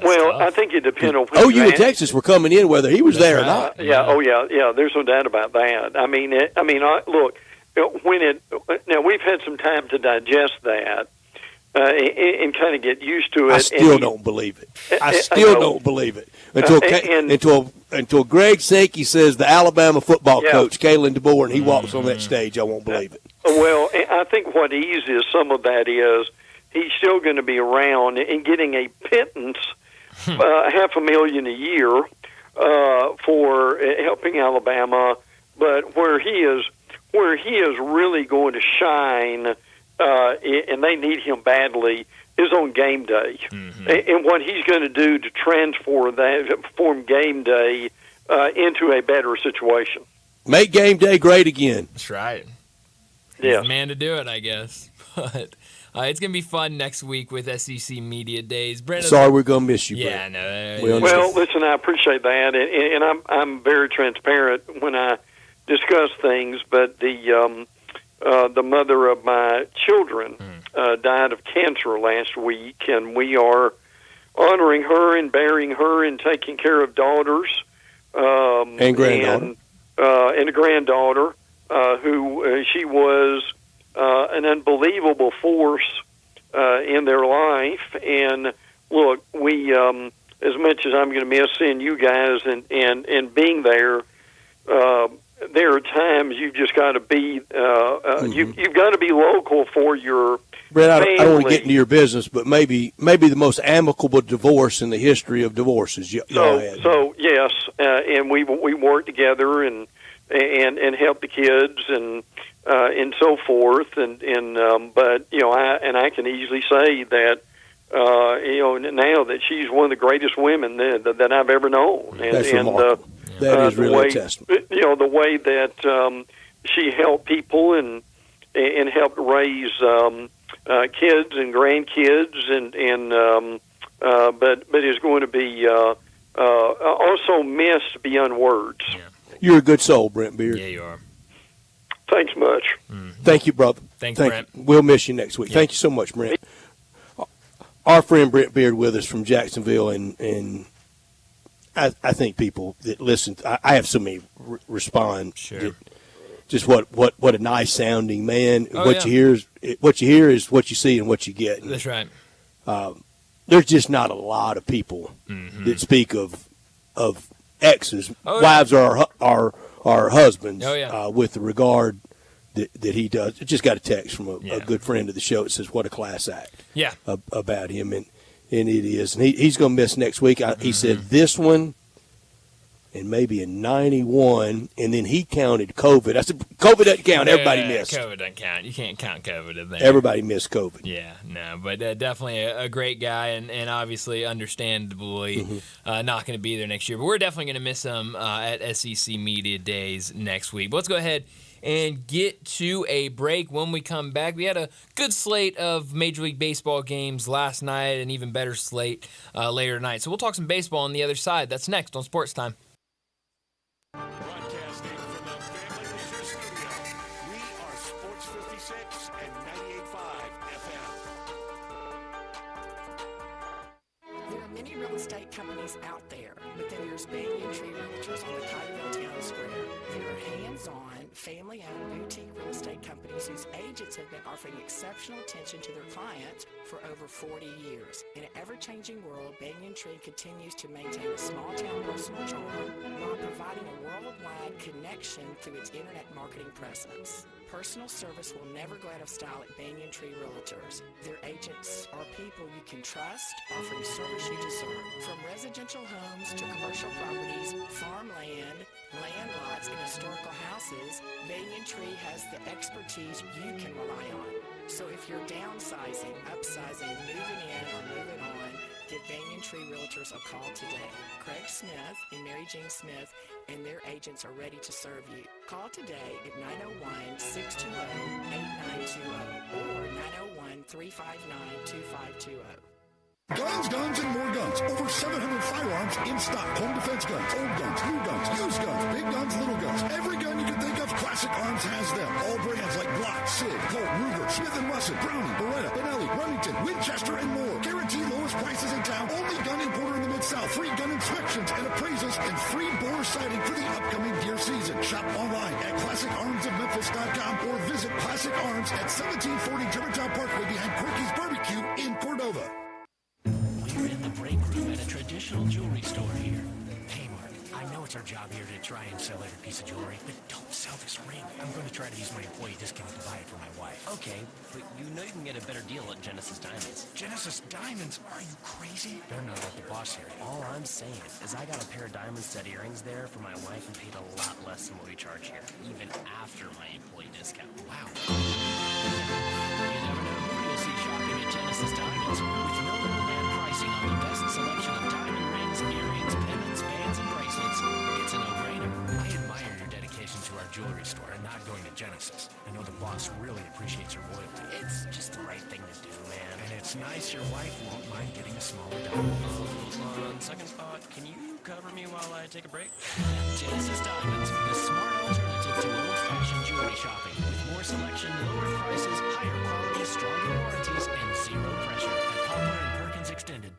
Well, I think it depends on OU and Texas were coming in whether he was there or not. Yeah. There's no doubt about that. Look, now we've had some time to digest that and kind of get used to it. I still don't believe it. I still don't believe it until Greg Sankey says the Alabama football coach, Kalen DeBoer, and he walks on that stage. I won't believe it. Well, I think what eases some of that is he's still going to be around and getting a pittance, $500,000 a year for helping Alabama. But where he is really going to shine, and they need him badly, is on game day. And what he's going to do to transform game day into a better situation. Make game day great again. That's right. Yeah, He's the man to do it, I guess. But it's going to be fun next week with SEC Media Days. Brandon, sorry, we're going to miss you, Brent. Yeah, no. Well, listen, I appreciate that, and I'm very transparent when I discuss things. But the mother of my children died of cancer last week, and we are honoring her and burying her and taking care of daughters and granddaughter and a granddaughter. Who she was an unbelievable force in their life. And look, we as much as I'm going to miss seeing you guys and being there, there are times you've just got to be you've got to be local for your Brett, I family. don't want to get into your business, but maybe the most amicable divorce in the history of divorces y'all had. So yes, and we worked together and help the kids and so forth but I can easily say that now that she's one of the greatest women that I've ever known. That's remarkable. That is really a testament. The way that she helped people and helped raise kids and grandkids but is going to be also missed beyond words. Yeah. You're a good soul, Brent Beard. Yeah, you are. Thanks much. Thank you, brother. Thanks, Brent. We'll miss you next week. Yeah. Thank you so much, Brent. Our friend Brent Beard with us from Jacksonville, and I think people that listen, I have so many respond. Sure. Just what a nice sounding man. Oh, what you hear is what you see and what you get. That's right. There's just not a lot of people that speak of exes. Oh, wives are our husbands. Oh, yeah. With the regard that he does. I just got a text from a good friend of the show that says, "What a class act!" Yeah. About him, and it is, and he's going to miss next week. He said this one, and maybe in '91, and then he counted COVID. I said, "COVID doesn't count. Everybody missed. COVID doesn't count. You can't count COVID in there. Everybody missed COVID." Yeah, no, but definitely a great guy, and obviously, understandably, not going to be there next year. But we're definitely going to miss him at SEC Media Days next week. But let's go ahead and get to a break. When we come back, we had a good slate of Major League Baseball games last night, and even better slate later tonight. So we'll talk some baseball on the other side. That's next on Sports Time. Broadcasting from the Family Leisure Studio, we are Sports 56 and 98.5 FM. There are many real estate companies out there, but then there's Banyan Tree Realtors on the Cottonville Town Square. There are hands-on, family-owned boutique real estate companies whose agents have been offering exceptional attention to their clients for over 40 years. In an ever-changing world, Banyan Tree continues to maintain a small-town personal charm while providing a worldwide connection through its internet marketing presence. Personal service will never go out of style at Banyan Tree Realtors. Their agents are people you can trust, offering service you deserve. From residential homes to commercial properties, farmland, land lots, and historical houses, Banyan Tree has the expertise you can rely on. So if you're downsizing, upsizing, moving in, or moving on, give Banyan Tree Realtors a call today. Craig Smith and Mary Jean Smith and their agents are ready to serve you. Call today at 901-620-8920 or 901-359-2520. Guns, and more guns. Over 700 firearms in stock. Home defense guns, old guns, new guns, used guns, big guns, little guns. Every gun you can think of, Classic Arms has them. All brands like Glock, Sig, Colt, Ruger, Smith & Wesson, Browning, Beretta, Benelli, Remington, Winchester, and more. Guaranteed lowest prices in town. Only gun importer South, free gun inspections and appraisals, and free bore sighting for the upcoming deer season. Shop online at ClassicArmsOfMemphis.com or visit Classic Arms at 1740 Germantown Parkway behind Quirky's Barbecue in Cordova. We're in the break room at a traditional jewelry store here. Hey, Mark, I know it's our job here to try and sell every piece of jewelry, but don't sell this ring. I'm going to try to use my employee discount to buy it for my wife. Okay, but you know you can get a better deal at Genesis Diamonds. Genesis Diamonds? Are you crazy? Better not let the boss hear it. All I'm saying is I got a pair of diamond set earrings there for my wife and paid a lot less than what we charge here, even after my employee discount. Wow. You never know who you'll see shopping at Genesis Diamonds. With no middleman pricing on the best selection of diamond rings, earrings, pendants, bands, and bracelets, it's a no-brainer. I admire your dedication to our jewelry store and not going to Genesis. I know the boss really appreciates your loyalty. It's just the right thing to do, man. And it's nice your wife won't mind getting a smaller diamond. On second thought, can you cover me while I take a break? Genesis Diamonds, the smart alternative to old-fashioned jewelry shopping. With more selection, lower prices, higher quality, stronger warranties, and zero pressure. At Poplar and Perkins Extended.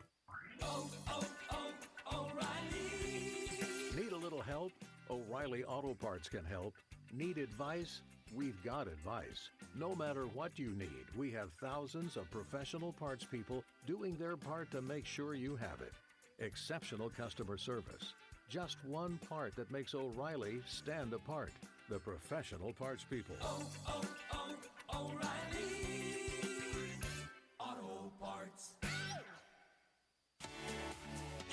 Need a little help? O'Reilly Auto Parts can help. Need advice? We've got advice. No matter what you need, we have thousands of professional parts people doing their part to make sure you have it. Exceptional customer service. Just one part that makes O'Reilly stand apart. The professional parts people. O'Reilly Auto Parts.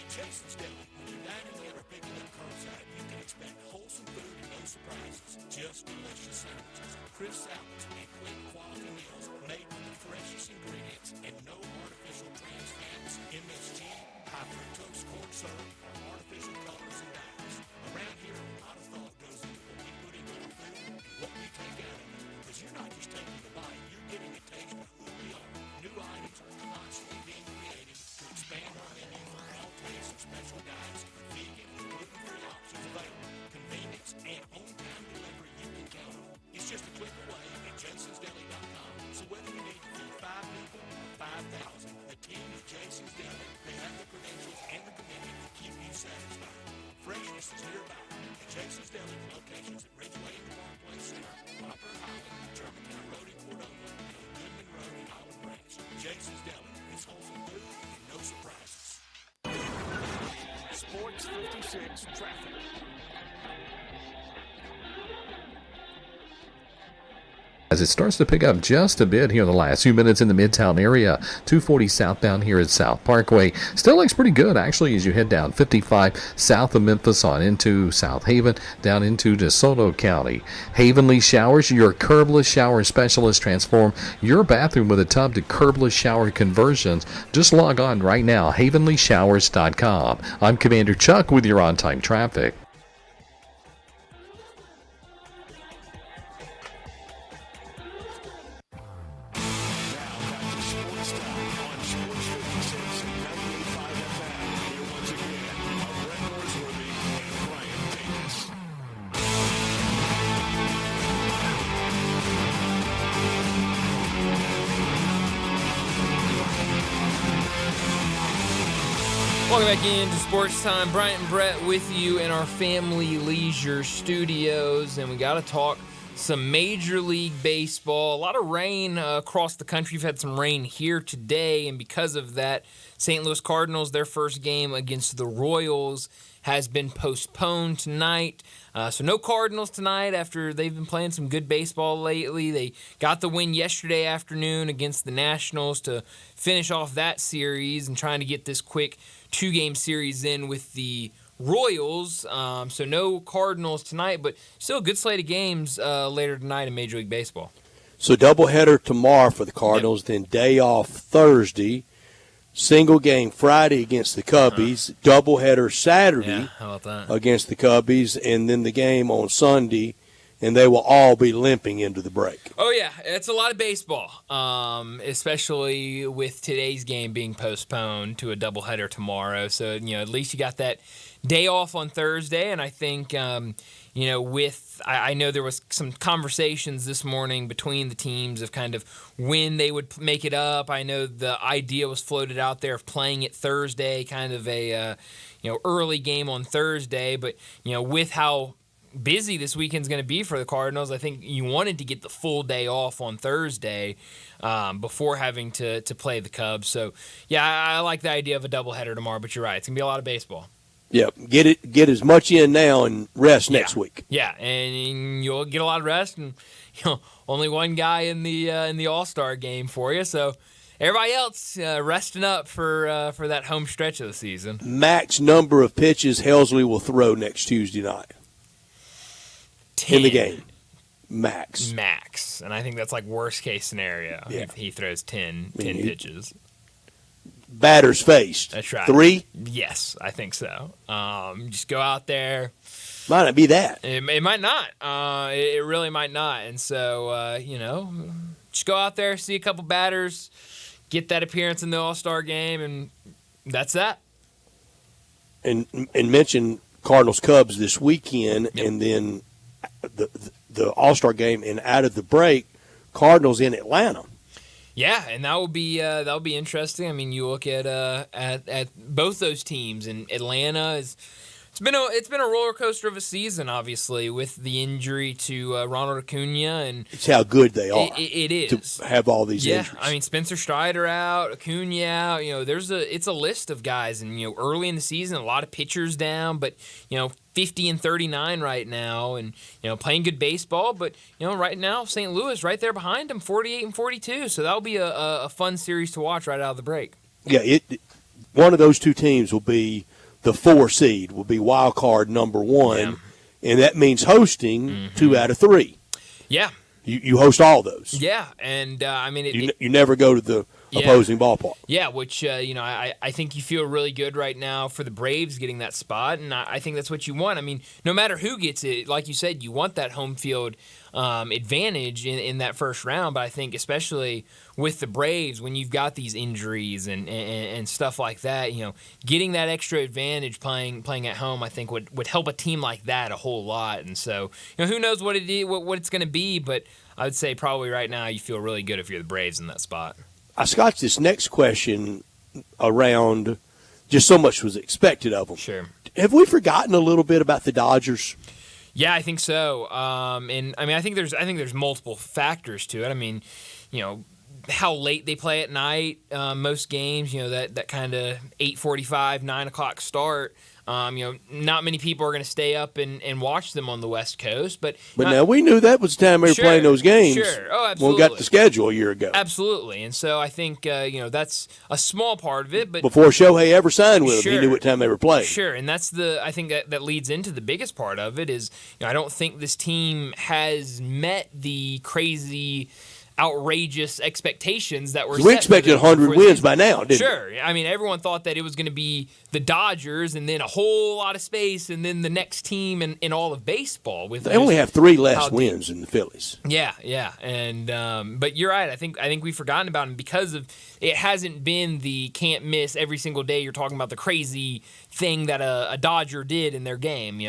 Jason's Deli. When you're dining in or picking up curbside, you can expect wholesome food and no surprises. Just delicious sandwiches, crisp salads, and quick quality meals made with the freshest ingredients and no artificial trans fats, MSG, high fructose corn syrup, or artificial colors and dyes. Around here, a lot of thought goes into what we put into our food and what we take out of it. Because you're not just taking the bite, you're getting a taste of who we are. New items are constantly being created to expand our menu for all tastes and special diets, vegan and gluten-free options available. Convenience and on-time delivery you can count on. It's just a click away at Jason'sDeli.com. So whether you need to feed 5 people or 5,000, the team at Jason's Deli, they have the credentials and the commitment to keep you satisfied. Freshness is nearby at Jason's Deli locations at Ridgeway in the Parkplace Center, Poplar in Highland, Germantown Road in Cordova, and Goodman Road in Highland Branch. Jason's Deli is wholesome food and no surprises. Sports 56 traffic. As it starts to pick up just a bit here in the last few minutes in the Midtown area. 240 southbound here at South Parkway. Still looks pretty good, actually, as you head down 55 south of Memphis on into South Haven, down into DeSoto County. Havenly Showers, your curbless shower specialist. Transform your bathroom with a tub to curbless shower conversions. Just log on right now, havenlyshowers.com. I'm Commander Chuck with your on-time traffic. Welcome back into Sports Time. Bryant and Brett with you in our Family Leisure Studios, and we got to talk some Major League Baseball. A lot of rain across the country. We've had some rain here today, and because of that, St. Louis Cardinals, their first game against the Royals has been postponed tonight. So no Cardinals tonight after they've been playing some good baseball lately. They got the win yesterday afternoon against the Nationals to finish off that series and trying to get this quick 2-game series in with the Royals. So no Cardinals tonight, but still a good slate of games later tonight in Major League Baseball. So doubleheader tomorrow for the Cardinals, then day off Thursday. Single game Friday against the Cubbies, doubleheader Saturday how about that? Against the Cubbies, and then the game on Sunday. and they will all be limping into the break. Oh, yeah. It's a lot of baseball, especially with today's game being postponed to a doubleheader tomorrow. So, at least you got that day off on Thursday, and I think, I know there was some conversations this morning between the teams of kind of when they would make it up. I know the idea was floated out there of playing it Thursday, kind of a, early game on Thursday, but, with how busy this weekend's going to be for the Cardinals, I think you wanted to get the full day off on Thursday before having to play the Cubs. So, yeah, I like the idea of a doubleheader tomorrow, but you're right. It's going to be a lot of baseball. Yeah, get as much in now and rest next week. Yeah, and you'll get a lot of rest, and only one guy in the All-Star game for you, so everybody else resting up for that home stretch of the season. Max number of pitches Helsley will throw next Tuesday night. 10. In the game. Max. And I think that's like worst case scenario. Yeah. If he throws 10 pitches. Batters faced. That's right. 3? Yes, I think so. Just go out there. Might not be that. It might not. It really might not. And so, just go out there, see a couple batters, get that appearance in the All-Star game, and that's that. And mention Cardinals-Cubs this weekend, and then the All-Star game, and out of the break, Cardinals in Atlanta. Yeah, and that'll be interesting. I mean, you look at both those teams, and Atlanta is. It's been a roller coaster of a season, obviously, with the injury to Ronald Acuna, and it's how good they are. It is to have all these injuries. I mean, Spencer Strider out, Acuna out. It's a list of guys, and early in the season, a lot of pitchers down, but 50 and 39 right now, and playing good baseball. But right now, St. Louis right there behind them, 48 and 42. So that'll be a fun series to watch right out of the break. Yeah, one of those two teams will be. The 4 seed will be wild card number 1, and that means hosting 2 out of 3. Yeah. You host all those. Yeah, and I mean... You never go to the opposing ballpark. Yeah, which, I think you feel really good right now for the Braves getting that spot, and I think that's what you want. I mean, no matter who gets it, like you said, you want that home field advantage in that first round, but I think especially with the Braves, when you've got these injuries and stuff like that, getting that extra advantage playing at home, I think would help a team like that a whole lot. And so, who knows what it's going to be, but I would say probably right now you feel really good if you're the Braves in that spot. I scotched this next question around just so much was expected of them. Sure. Have we forgotten a little bit about the Dodgers? Yeah, I think so. And I mean, I think there's multiple factors to it. I mean, how late they play at night, most games, that kind of 8:45, 9 o'clock start. Not many people are going to stay up and watch them on the West Coast. But now we knew that was the time they were playing those games. Sure. Oh, absolutely. When we got the schedule a year ago. Absolutely. And so I think, that's a small part of it. But before Shohei ever signed with them, he knew what time they were playing. Sure. And that's I think that leads into the biggest part of it is, I don't think this team has met the crazy outrageous expectations that were set. We expected 100 wins by now, didn't we? Sure. I mean, everyone thought that it was going to be the Dodgers and then a whole lot of space and then the next team in all of baseball. They only have 3 less wins than the Phillies. Yeah. And but you're right. I think we've forgotten about them because of it hasn't been the can't miss every single day. You're talking about the crazy thing that a Dodger did in their game.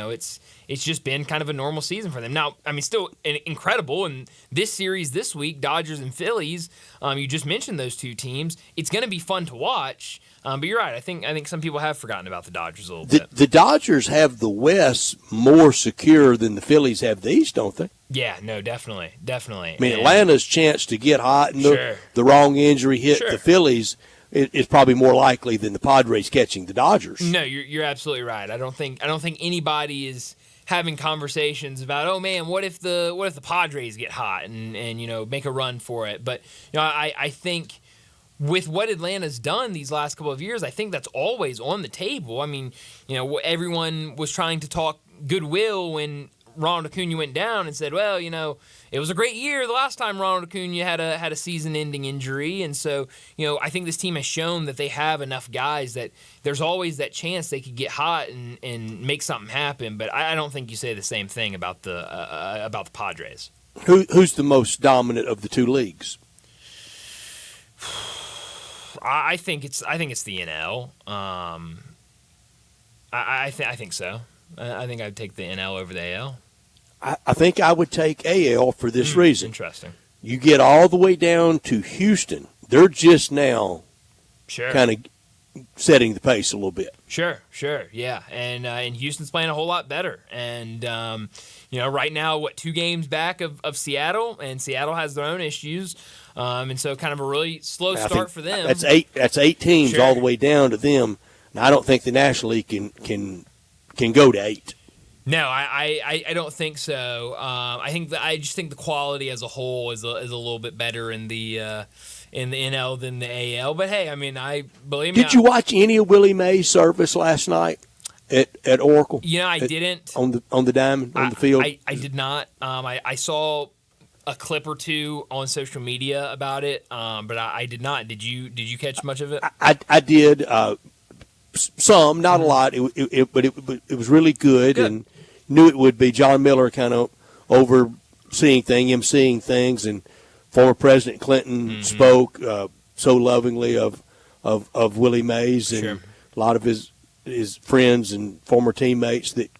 It's just been kind of a normal season for them. Now, I mean, still incredible. And this series this week, Dodgers and Phillies, you just mentioned those two teams. It's going to be fun to watch. But you're right. I think some people have forgotten about the Dodgers a little bit. The Dodgers have the West more secure than the Phillies have the East, don't they? Yeah, no, definitely. I mean, Atlanta's chance to get hot and the wrong injury hit the Phillies is probably more likely than the Padres catching the Dodgers. No, you're absolutely right. I don't think anybody is having conversations about, oh man, what if the Padres get hot and make a run for it. But I think with what Atlanta's done these last couple of years, I think that's always on the table. I mean, everyone was trying to talk goodwill when Ronald Acuna went down and said, well, it was a great year the last time Ronald Acuna had a season-ending injury. And so, I think this team has shown that they have enough guys that there's always that chance they could get hot and make something happen. But I don't think you say the same thing about the Padres. Who's the most dominant of the two leagues? I think it's the NL. I think so. I think I'd take the NL over the AL. I think I would take AL for this reason. Interesting. You get all the way down to Houston. They're just now kind of setting the pace a little bit. Sure, yeah. And Houston's playing a whole lot better. And, right now, 2 games back of Seattle, and Seattle has their own issues. And so kind of a really slow start for them. That's eight teams all the way down to them. And I don't think the National League can go to 8. No, I don't think so. I just think the quality as a whole is a little bit better in the NL than the AL. But hey, I mean, Did you watch any of Willie Mays' service last night at Oracle? I didn't on the diamond on the field. I did not. I saw a clip or 2 on social media about it, but I did not. Did you catch much of it? I did. Some, not a lot, but it was really good, and knew it would be. John Miller kind of emceeing things, and former President Clinton spoke so lovingly of Willie Mays, and a lot of his friends and former teammates that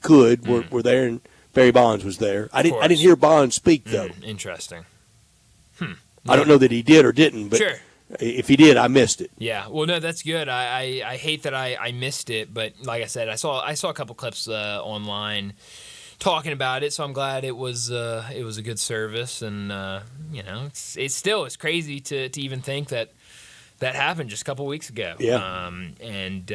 were there, and Barry Bonds was there. I didn't hear Bonds speak though. Interesting. I don't know that he did or didn't, but. Sure. If he did, I missed it. Yeah, well, no, that's good. I hate that I missed it, but like I said, I saw a couple clips online talking about it, so I'm glad it was a good service, and it's crazy to even think that happened just a couple weeks ago. Yeah, and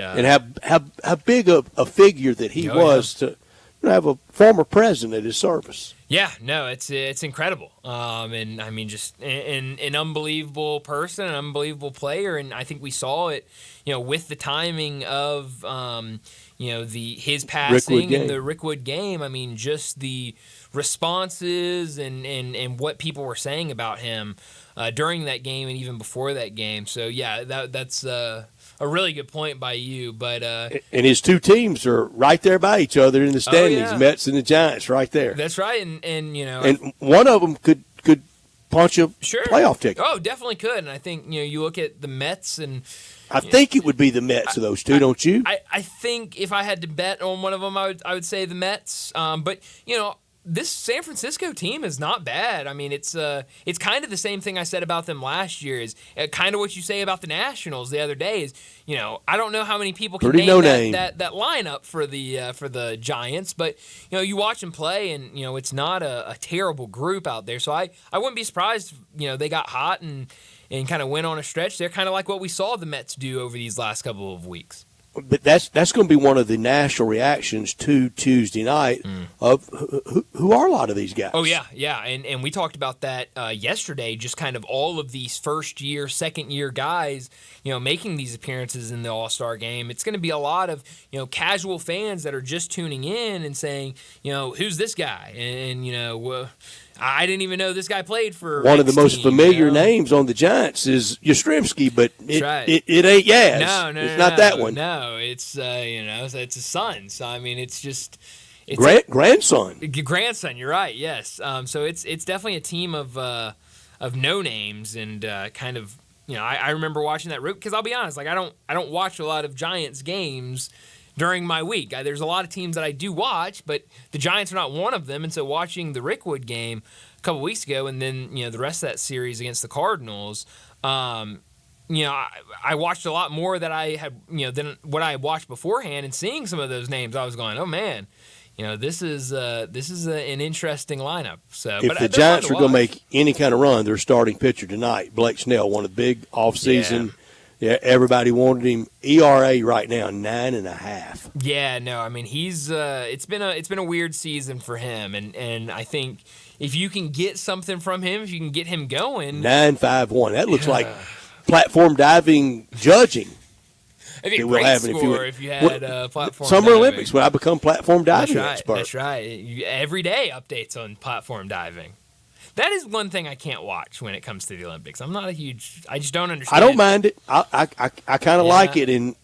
how big a figure that he was to have a former president at his service. Yeah, no, it's incredible. And I mean, just an unbelievable person, an unbelievable player, and I think we saw it, with the timing of, his passing and the Rickwood game. I mean, just the responses and what people were saying about him during that game and even before that game. So yeah, that's a really good point by you, but and his 2 teams are right there by each other in the standings, Mets and the Giants, right there. That's right, and and one of them could punch a playoff ticket. Oh, definitely could, and I think you look at the Mets, and I think it would be the Mets of those 2, don't you? I think if I had to bet on one of them, I would say the Mets, but this San Francisco team is not bad. I mean, it's kind of the same thing I said about them last year. Is kind of what you say about the Nationals the other day. Is I don't know how many people can name that lineup for the Giants, but you watch them play, and it's not a terrible group out there. So I wouldn't be surprised if they got hot and kind of went on a stretch. They're kind of like what we saw the Mets do over these last couple of weeks. But that's going to be one of the national reactions to Tuesday night of who are a lot of these guys. Oh, yeah, and we talked about that yesterday, just kind of all of these first-year, second-year guys, making these appearances in the All-Star game. It's going to be a lot of, casual fans that are just tuning in and saying, who's this guy? And I didn't even know this guy played for one of the most familiar names on the Giants is Yastrzemski, but it ain't Yaz. No, it's not that one. No, it's it's his son. So I mean, it's grandson. Grandson, you're right. Yes. So it's definitely a team of no names, and kind of I remember watching that because I'll be honest, like I don't watch a lot of Giants games during my week. There's a lot of teams that I do watch, but the Giants are not one of them. And so watching the Rickwood game a couple weeks ago, and then the rest of that series against the Cardinals, I watched a lot more that I had than what I had watched beforehand. And seeing some of those names, I was going, oh man, this is an interesting lineup. So if the Giants are going to make any kind of run, their starting pitcher tonight, Blake Snell, won a big offseason. Yeah. Yeah, everybody wanted him. ERA right now 9.5. Yeah, no, I mean he's it's been a weird season for him, and I think if you can get something from him, if you can get him going, 9.51. That looks like platform diving judging. It'd be a that we'll great have. score if you had platform Summer diving. Olympics when I become platform diving That's right. expert. That's right. Every day updates on platform diving. That is one thing I can't watch when it comes to the Olympics. I'm not a huge. I just don't understand. I don't mind it. I kind of like it. And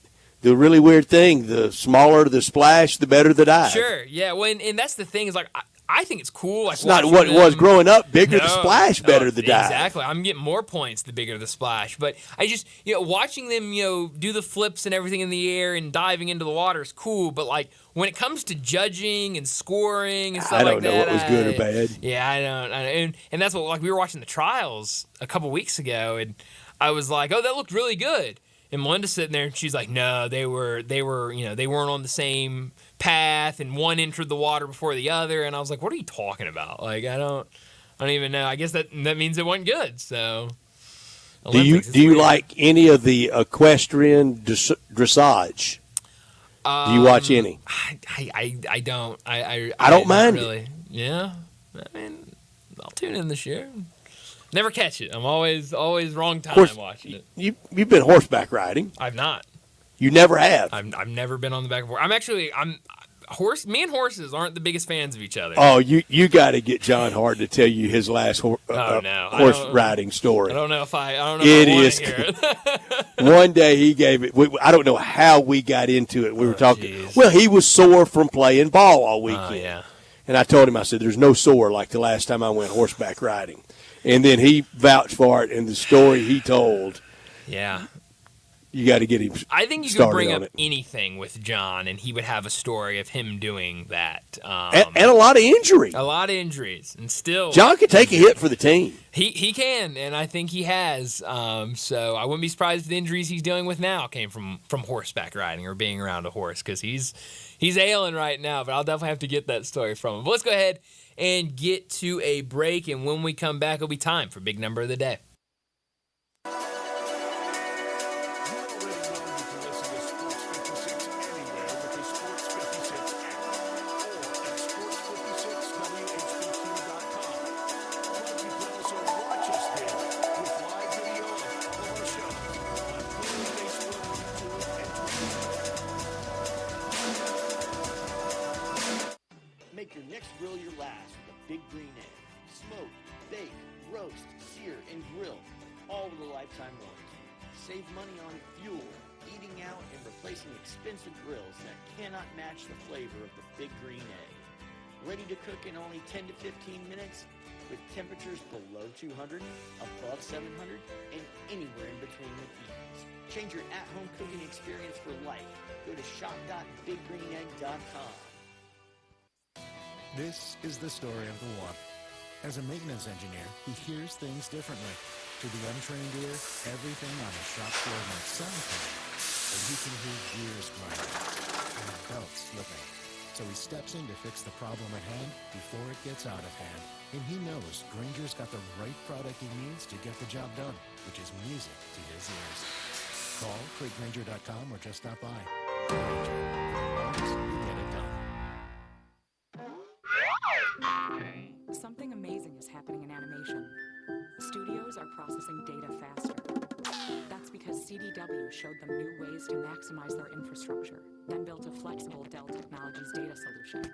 the really weird thing: the smaller the splash, the better the dive. Sure. Yeah. Well, and that's the thing is like I think it's cool. Like It's not what it was growing up. Bigger the splash, better the dive. Exactly. I'm getting more points the bigger the splash. But I just, watching them, do the flips and everything in the air and diving into the water is cool. But like when it comes to judging and scoring and stuff like that, I don't know what was good or bad. Yeah, I don't. And that's what, like, we were watching the trials a couple weeks ago, and I was like, oh, that looked really good. And Melinda's sitting there, and she's like, no, they weren't on the same path, and one entered the water before the other. And I was like, what are you talking about? Like, I don't even know. I guess that means it wasn't good. So, do you like any of the equestrian dressage? Do you watch any? I don't. I don't mind really. it. Yeah, I mean, I'll tune in this year. Never catch it. I'm always wrong time watching it. You've been horseback riding. I've not. You never have. I've never been on the back of a horse. Me and horses aren't the biggest fans of each other. Oh, you got to get John Hard to tell you his last horse riding story. I don't know if I want It to is. hear it. One day he gave it. I don't know how we got into it. We were talking. Geez. Well, he was sore from playing ball all weekend. Yeah. And I told him, I said, "There's no sore like the last time I went horseback riding." And then he vouched for it, and the story he told. Yeah. You got to get him. I think you could bring up anything with John, and he would have a story of him doing that. And a lot of injury. A lot of injuries, and still John can take a hit for the team. He can, and I think he has. So I wouldn't be surprised if the injuries he's dealing with now came from horseback riding or being around a horse, because he's ailing right now. But I'll definitely have to get that story from him. But let's go ahead and get to a break, and when we come back, it'll be time for Big Number of the Day. Make your next grill your last with a Big Green Egg. Smoke, bake, roast, sear, and grill, all with a lifetime warranty. Save money on fuel, eating out, and replacing expensive grills that cannot match the flavor of the Big Green Egg. Ready to cook in only 10 to 15 minutes with temperatures below 200, above 700, and anywhere in between with ease. Change your at-home cooking experience for life. Go to shop.biggreenegg.com. This is the story of the one. As a maintenance engineer, he hears things differently. To the untrained ear, everything on a shop floor might sound fine, but he can hear gears grinding and a belt slipping. So he steps in to fix the problem at hand before it gets out of hand. And he knows Granger's got the right product he needs to get the job done, which is music to his ears. Call, clickgranger.com, or just stop by. Granger, you get it done. Something amazing is happening in animation. Studios are processing data faster. That's because CDW showed them new ways to maximize their infrastructure, then built a flexible Dell Technologies data solution.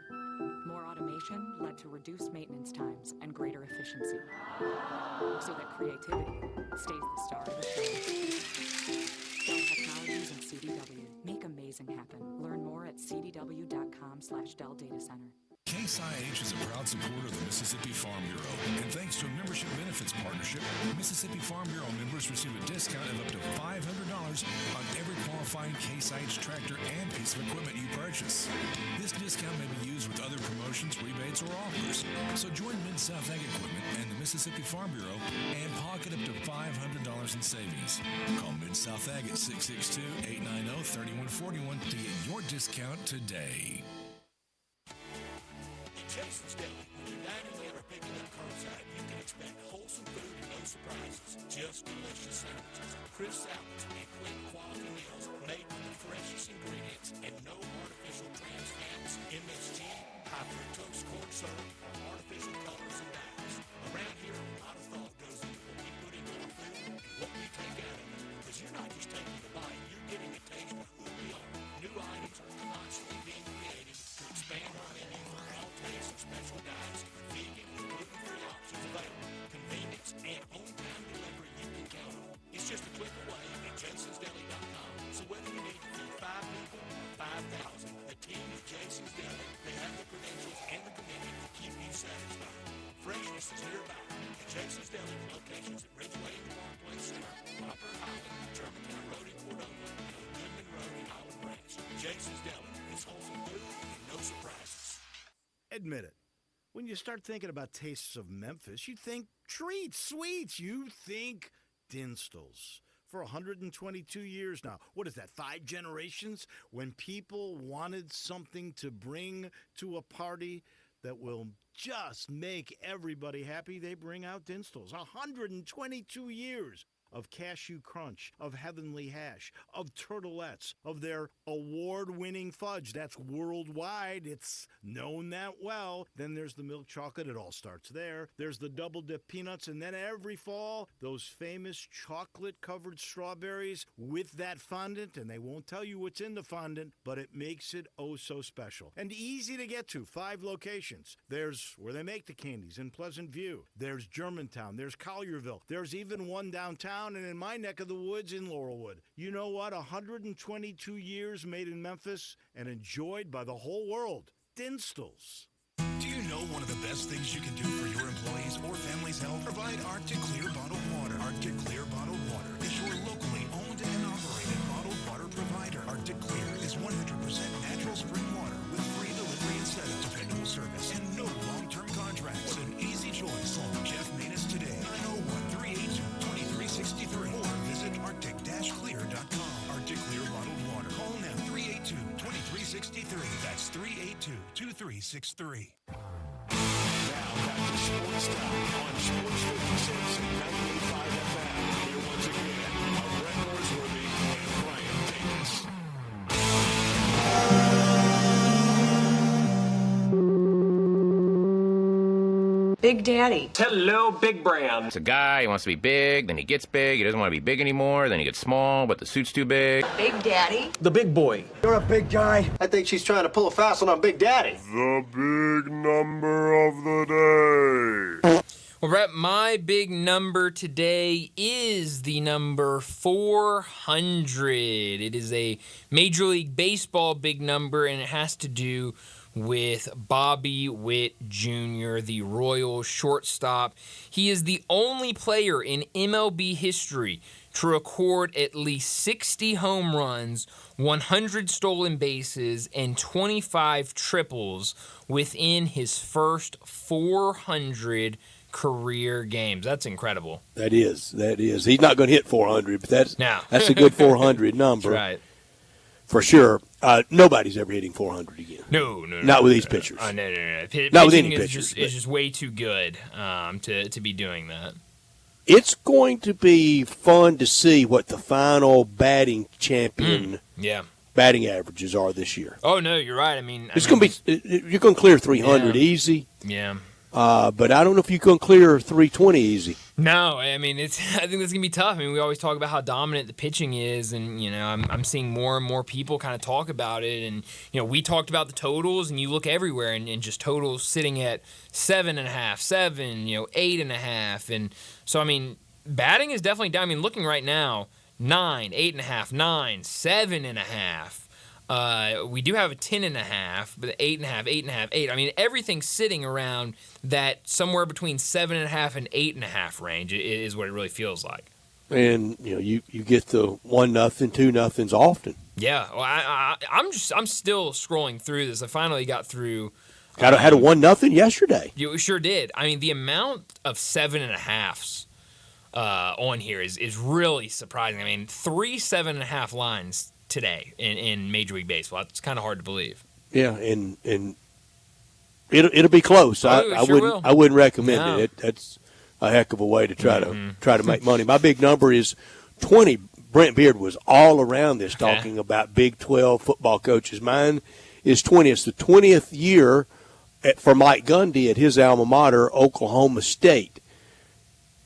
More automation led to reduced maintenance times and greater efficiency, so that creativity stays the star of the show. Dell Technologies and CDW. Make amazing happen. Learn more at cdw.com/Dell Data Center. Case IH is a proud supporter of the Mississippi Farm Bureau, and thanks to a membership benefits partnership, Mississippi Farm Bureau members receive a discount of up to $500 on every qualifying Case IH tractor and piece of equipment you purchase. This discount may be used with other promotions, rebates, or offers. So join Mid-South Ag Equipment and the Mississippi Farm Bureau and pocket up to $500 in savings. Call Mid-South Ag at 662-890-3141 to get your discount today. Jason's Deli. When you're dining in or picking up curbside, you can expect wholesome food and no surprises. Just delicious sandwiches, crisp salads, and quick quality meals made with the freshest ingredients and no artificial trans fats, MSG, high fructose corn syrup, or artificial colors and dyes. Around here, a lot of thought goes into what we put into our food and what we take out of it. Because you're not just taking a bite, you're getting a taste of who The team is Jason's Deli. They have the credentials and the commitment to keep you satisfied. Freshness is here about at Jason's Deli, locations at Ridgeway and Park Place Center, Upper Highland, Germantown Road in Cordova, and Goodman Road in Highland Ranch. Jason's Deli is wholesome food and no surprises. Admit it. When you start thinking about tastes of Memphis, you think treats, sweets. You think Dinstall's. For 122 years now. What is that, 5 generations? When people wanted something to bring to a party that will just make everybody happy, they bring out Dinstall's. 122 years of cashew crunch, of heavenly hash, of turtlettes, of their award-winning fudge. That's worldwide. It's known that well. Then there's the milk chocolate. It all starts there. There's the double-dip peanuts. And then every fall, those famous chocolate-covered strawberries with that fondant. And they won't tell you what's in the fondant, but it makes it oh so special. And easy to get to. 5 locations. There's where they make the candies in Pleasant View. There's Germantown. There's Collierville. There's even one downtown. And in my neck of the woods in Laurelwood. You know what? 122 years made in Memphis and enjoyed by the whole world. Dinstall's. Do you know one of the best things you can do for your employees or family's health? Provide Arctic Clear bottled water. Arctic Clear bottled water is your locally owned and operated bottled water provider. Arctic Clear is 100% natural spring water with free delivery and setup, dependable service, and no long-term contracts. What an easy choice. Call Jeff Manus today at 01-382-2363 or visit arctic-clear.com. Arctic Clear bottled water. Call now 382-2363. That's 382-2363. Now back to Sports Time on Sports 56 and 98.5 FM. Here once again are Brett Norsworthy and Brian Davis. Big Daddy. Hello, Big Brown. It's a guy, he wants to be big, then he gets big, he doesn't want to be big anymore, then he gets small, but the suit's too big. Big Daddy. The big boy. You're a big guy. I think she's trying to pull a fast one on Big Daddy. The big number of the day. Well, Brett, my big number today is the number 400. It is a Major League Baseball big number, and it has to do with Bobby Witt Jr., the Royals shortstop. He is the only player in MLB history to record at least 60 home runs, 100 stolen bases, and 25 triples within his first 400 career games. That's incredible. That is. He's not going to hit 400, but that's a good 400 number. That's right. For sure. Nobody's ever hitting 400 again. No. Not with these pitchers. No. Not with any pitchers. It's just way too good to be doing that. It's going to be fun to see what the final batting champion batting averages are this year. Oh, no, you're right. I mean, you're going to clear 300 easy. Yeah. But I don't know if you can clear 320 easy. No, I mean I think that's gonna be tough. I mean, we always talk about how dominant the pitching is, and I'm seeing more and more people kind of talk about it. And we talked about the totals, and you look everywhere, and just totals sitting at 7.5, 7, 8.5, and so I mean, batting is definitely down. I mean, looking right now, 9, 8.5, 9, 7.5. We do have a 10.5, but 8.5, 8.5, 8. I mean, everything's sitting around that somewhere between 7.5 and 8.5 range is what it really feels like. And you get the 1-0, 2-0s often. Yeah, well, I'm still scrolling through this. I finally got through. Had a 1-0 yesterday. You sure did. I mean, the amount of 7.5s on here is really surprising. I mean, 3 7.5 lines today in Major League Baseball. It's kind of hard to believe. Yeah, and it'll be close. I wouldn't recommend it. That's a heck of a way to try to make money. My big number is 20. Brent Beard was all around this talking about Big 12 football coaches. Mine is 20. It's the 20th year for Mike Gundy at his alma mater, Oklahoma State.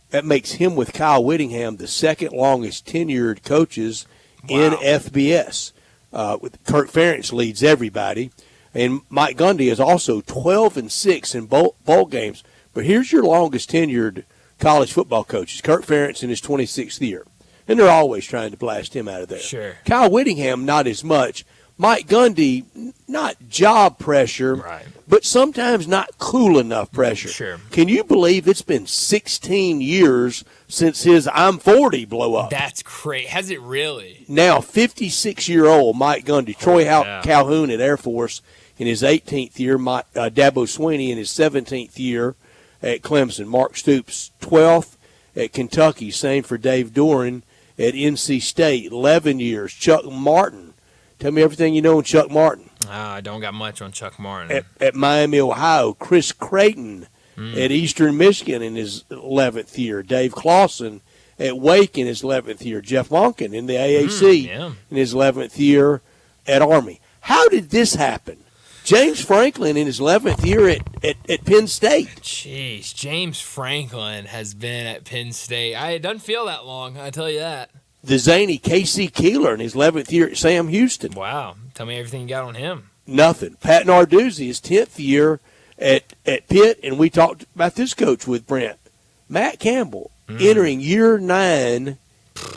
That makes him, with Kyle Whittingham, the second longest tenured coaches in FBS. With Kirk Ferentz leads everybody, and Mike Gundy is also 12-6 in bowl games. But here's your longest tenured college football coaches: Kirk Ferentz in his 26th year, and they're always trying to blast him out of there. Sure. Kyle Whittingham, not as much, Mike Gundy, not job pressure, right, but sometimes not cool enough pressure. Sure. Can you believe it's been 16 years since his I'm 40 blow up? That's great. Has it really? Now, 56-year-old Mike Gundy, Troy Calhoun at Air Force in his 18th year, Dabo Swinney in his 17th year at Clemson, Mark Stoops 12th at Kentucky, same for Dave Doran at NC State, 11 years. Chuck Martin, tell me everything you know on Chuck Martin. I don't got much on Chuck Martin. At Miami, Ohio, Chris Creighton at Eastern Michigan in his 11th year, Dave Clawson at Wake in his 11th year, Jeff Monken in the AAC in his 11th year at Army. How did this happen? James Franklin in his 11th year at Penn State. Jeez, James Franklin has been at Penn State. It doesn't feel that long, I tell you that. The zany Casey Keeler in his 11th year at Sam Houston. Wow. Tell me everything you got on him. Nothing. Pat Narduzzi, his 10th year at Pitt, and we talked about this coach with Brent. Matt Campbell entering year 9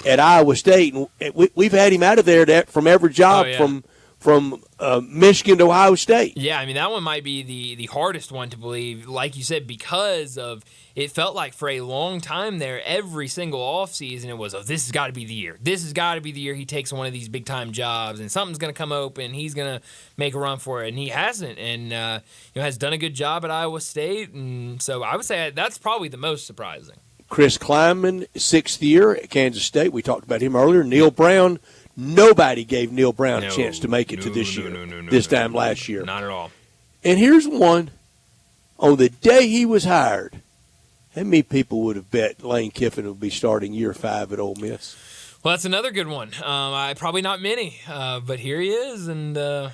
at Iowa State. And we've had him out of there from every job from Michigan to Ohio State. Yeah, I mean, that one might be the hardest one to believe, like you said, because of it felt like for a long time there, every single offseason it was, this has got to be the year. This has got to be the year he takes one of these big-time jobs, and something's going to come open. He's going to make a run for it, and he hasn't, and has done a good job at Iowa State, and so I would say that's probably the most surprising. Chris Kleinman, 6th year at Kansas State. We talked about him earlier. Neil Brown. Nobody gave Neil Brown a chance to make it to this year, this time last year. Not at all. And here's one. On the day he was hired, how many people would have bet Lane Kiffin would be starting year 5 at Ole Miss? Well, that's another good one. Probably not many, but here he is. And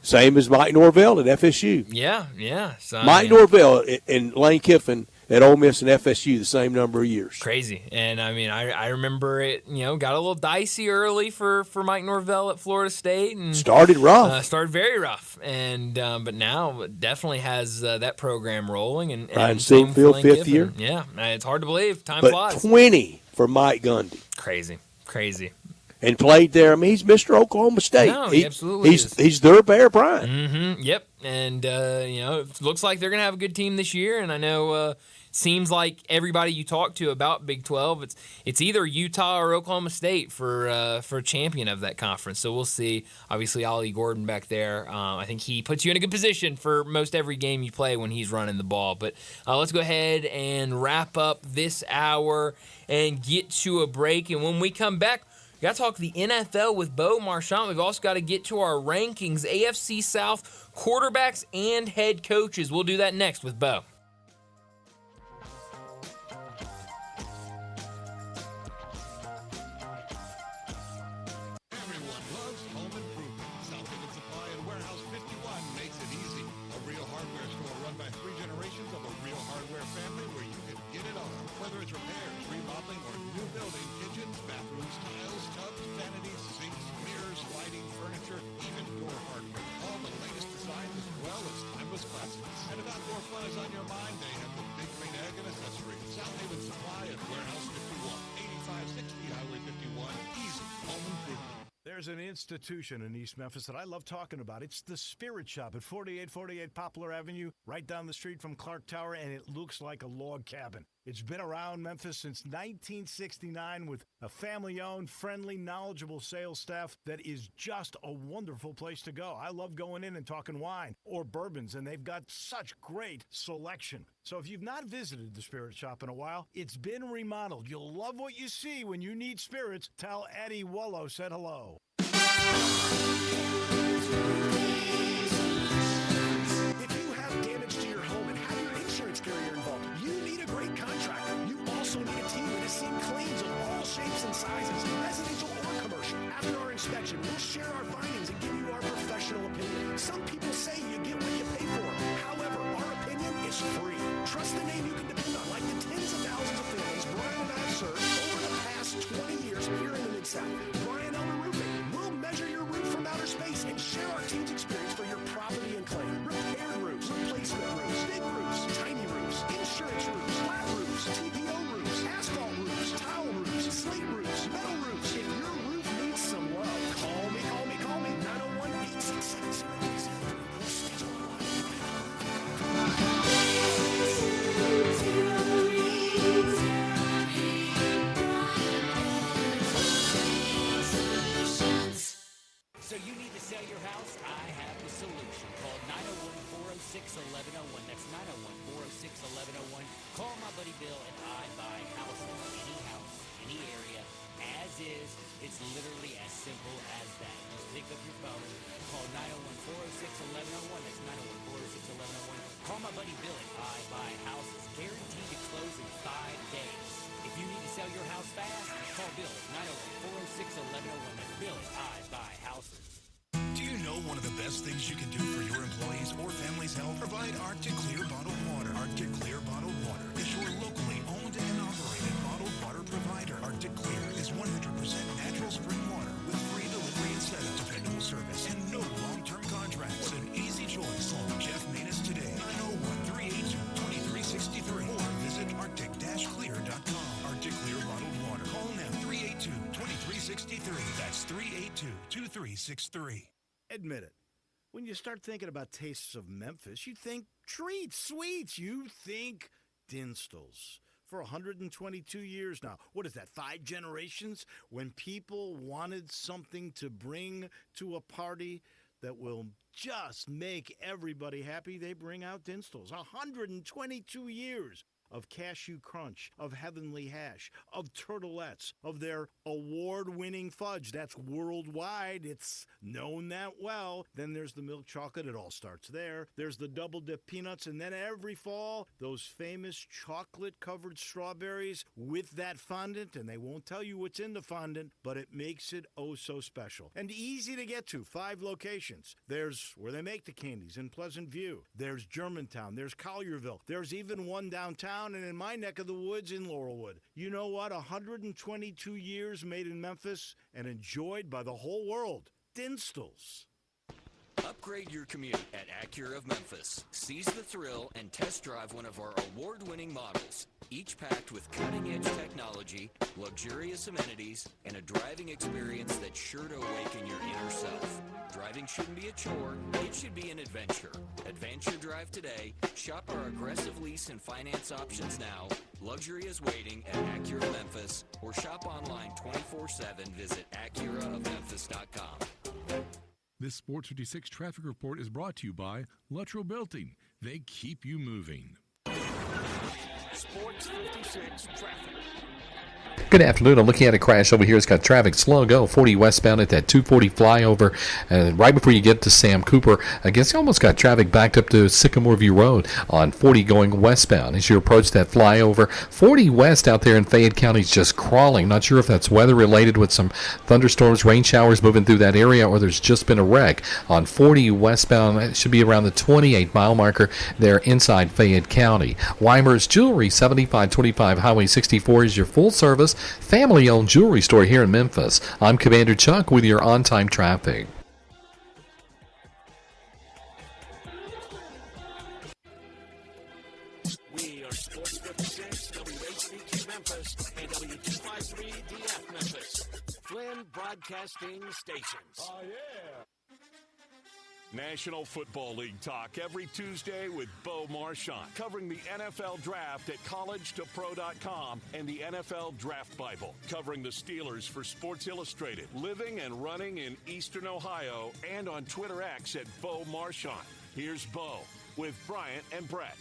same as Mike Norvell at FSU. Yeah. So, Mike Norvell and Lane Kiffin at Ole Miss and FSU the same number of years. Crazy. And, I remember it, got a little dicey early for Mike Norvell at Florida State. And started rough. Started very rough. And but now definitely has that program rolling. And Ryan Seafield, 5th year. Yeah, it's hard to believe. Time but flies. 20 for Mike Gundy. Crazy. And played there. I mean, he's Mr. Oklahoma State. No, he absolutely is. He's their Bear Bryant. Mm-hmm. Yep. And, it looks like they're going to have a good team this year. And I know seems like everybody you talk to about Big 12, it's either Utah or Oklahoma State for champion of that conference. So we'll see. Obviously, Ollie Gordon back there, I think he puts you in a good position for most every game you play when he's running the ball. But let's go ahead and wrap up this hour and get to a break. And when we come back, we got to talk the NFL with Bo Marchant. We've also got to get to our rankings, AFC South quarterbacks and head coaches. We'll do that next with Bo. There's an institution in East Memphis that I love talking about. It's the Spirit Shop at 4848 Poplar Avenue, right down the street from Clark Tower, and it looks like a log cabin. It's been around Memphis since 1969 with a family-owned, friendly, knowledgeable sales staff that is just a wonderful place to go. I love going in and talking wine or bourbons, and they've got such great selection. So if you've not visited the Spirit Shop in a while, it's been remodeled. You'll love what you see when you need spirits. Tell Eddie Wallow said hello. If you have damage to your home and have your insurance carrier involved, you need a great contractor. You also need a team that has seen claims of all shapes and sizes, residential or commercial. After our inspection, we'll share our findings and give you our professional opinion. Some people say you get what you pay for. However, our opinion is free. Trust the name you can depend on, like the tens of thousands of families Brian and I have served over the past 20 years here in the Mid-South. Brian Elmer Roofing. We'll measure your roof from outer space and share our team's experience for your property and claim. Repaired roofs, replacement roofs, big roofs, tiny roofs, insurance roofs, flat roofs, TPO roofs, asphalt roofs, tile roofs, slate roofs, metal roofs. If your roof needs some love, call me. your house? I have the solution. Call 901-406-1101. That's 901-406-1101. Call my buddy Bill and I buy houses. Any house, any area, as is. It's literally as simple as that. Just pick up your phone. Call 901-406-1101. That's 901-406-1101. Call my buddy Bill and I buy houses. Guaranteed to close in 5 days. If you need to sell your house fast, call Bill at 901-406-1101. That's Bill at I Buy Houses. Do you know one of the best things you can do for your employees or family's health? Provide Arctic Clear bottled water. Arctic Clear bottled water is your locally owned and operated bottled water provider. Arctic Clear is 100% natural spring water with free delivery and setup, dependable service, and no long-term contracts. What an easy choice. Call Jeff Manus today, 901-382-2363, or visit arctic-clear.com. Arctic Clear bottled water. Call now, 382-2363. That's 382-2363. Admit it. When you start thinking about tastes of Memphis, you think treats, sweets. You think Dinstall's. For 122 years now. What is that, 5 generations? When people wanted something to bring to a party that will just make everybody happy, they bring out Dinstall's. 122 years of cashew crunch, of heavenly hash, of turtlettes, of their award-winning fudge. That's worldwide. It's known that well. Then there's the milk chocolate. It all starts there. There's the double-dip peanuts. And then every fall, those famous chocolate-covered strawberries with that fondant. And they won't tell you what's in the fondant, but it makes it oh so special. And easy to get to. 5 locations. There's where they make the candies in Pleasant View. There's Germantown. There's Collierville. There's even one downtown and in my neck of the woods in Laurelwood. You know what? 122 years made in Memphis and enjoyed by the whole world. Dinstall's. Upgrade your commute at Acura of Memphis. Seize the thrill and test drive one of our award-winning models, each packed with cutting-edge technology, luxurious amenities, and a driving experience that's sure to awaken your inner self. Driving shouldn't be a chore, it should be an adventure. Advance your drive today. Shop our aggressive lease and finance options now. Luxury is waiting at Acura Memphis, or shop online 24/7. Visit AcuraofMemphis.com. This Sports 56 traffic report is brought to you by Luttrell Belting. They keep you moving. Sports 56 traffic. Good afternoon. I'm looking at a crash over here. It's got traffic slow go 40 westbound at that 240 flyover. Right before you get to Sam Cooper, I guess you almost got traffic backed up to Sycamore View Road on 40 going westbound. As you approach that flyover, 40 west out there in Fayette County is just crawling. Not sure if that's weather related with some thunderstorms, rain showers moving through that area, or there's just been a wreck on 40 westbound. It should be around the 28-mile marker there inside Fayette County. Weimer's Jewelry, 7525 Highway 64 is your full-service, family-owned jewelry store here in Memphis. I'm Commander Chuck with your on-time traffic. We are Sports 56, WHBQ Memphis, and W253DF Memphis. Flynn Broadcasting Stations. Oh, yeah. National Football League talk every Tuesday with Bo Marchant, covering the NFL Draft at collegetopro.com and the NFL Draft Bible, covering the Steelers for Sports Illustrated, living and running in Eastern Ohio, and on Twitter X at Bo Marchant. Here's Bo with Bryant and Brett.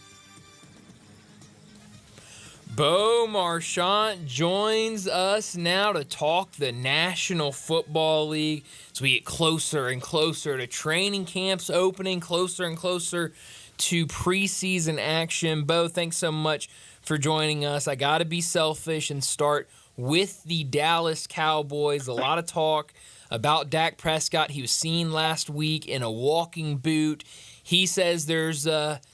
Bo Marchant joins us now to talk the National Football League as we get closer and closer to training camps opening, closer and closer to preseason action. Bo, thanks so much for joining us. I got to be selfish and start with the Dallas Cowboys. A lot of talk about Dak Prescott. He was seen last week in a walking boot. He says there's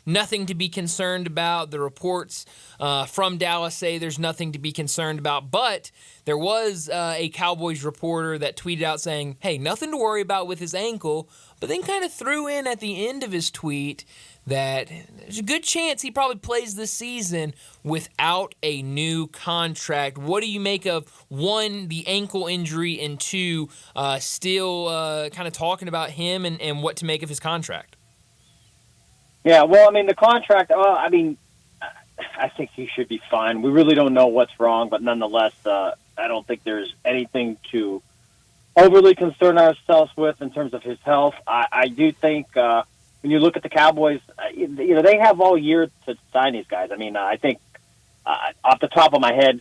nothing to be concerned about. The reports from Dallas say there's nothing to be concerned about. But there was a Cowboys reporter that tweeted out saying, hey, nothing to worry about with his ankle, but then kind of threw in at the end of his tweet that there's a good chance he probably plays this season without a new contract. What do you make of, one, the ankle injury, and two, still kind of talking about him and what to make of his contract? Yeah, well, I mean, the contract, I think he should be fine. We really don't know what's wrong, but nonetheless, I don't think there's anything to overly concern ourselves with in terms of his health. I do think when you look at the Cowboys, they have all year to sign these guys. I mean, I think off the top of my head,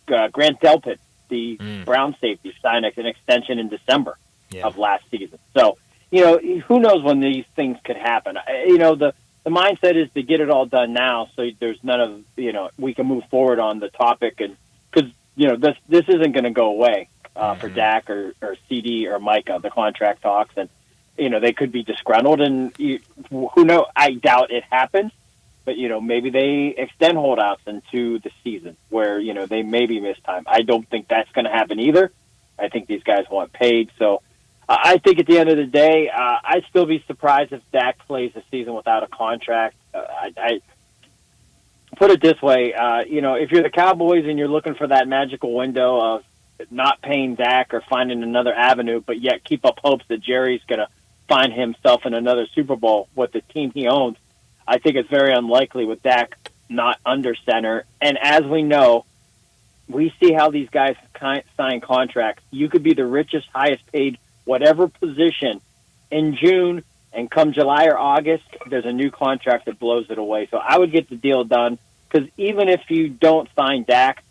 Grant Delpit, the Brown safety, signed an extension in December of last season. So, who knows when these things could happen. The mindset is to get it all done now, so there's none of, we can move forward on the topic, and because this isn't going to go away for Dak or CD or Micah, the contract talks, and they could be disgruntled, and who knows? I doubt it happens, but maybe they extend holdouts into the season where they maybe miss time. I don't think that's going to happen either. I think these guys want paid, so. I think at the end of the day, I'd still be surprised if Dak plays a season without a contract. I put it this way, if you're the Cowboys and you're looking for that magical window of not paying Dak or finding another avenue, but yet keep up hopes that Jerry's going to find himself in another Super Bowl with the team he owns, I think it's very unlikely with Dak not under center. And as we know, we see how these guys sign contracts. You could be the richest, highest paid whatever position in June, and come July or August, there's a new contract that blows it away. So I would get the deal done, because even if you don't sign Dak,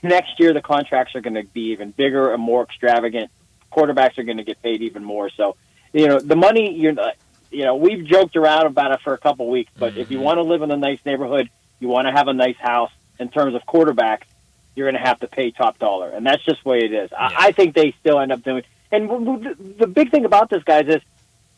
next year the contracts are going to be even bigger and more extravagant. Quarterbacks are going to get paid even more. So, the money, we've joked around about it for a couple weeks, but if you want to live in a nice neighborhood, you want to have a nice house, in terms of quarterbacks, you're going to have to pay top dollar. And that's just the way it is. Yeah. I think they still end up doing. And the big thing about this, guys, is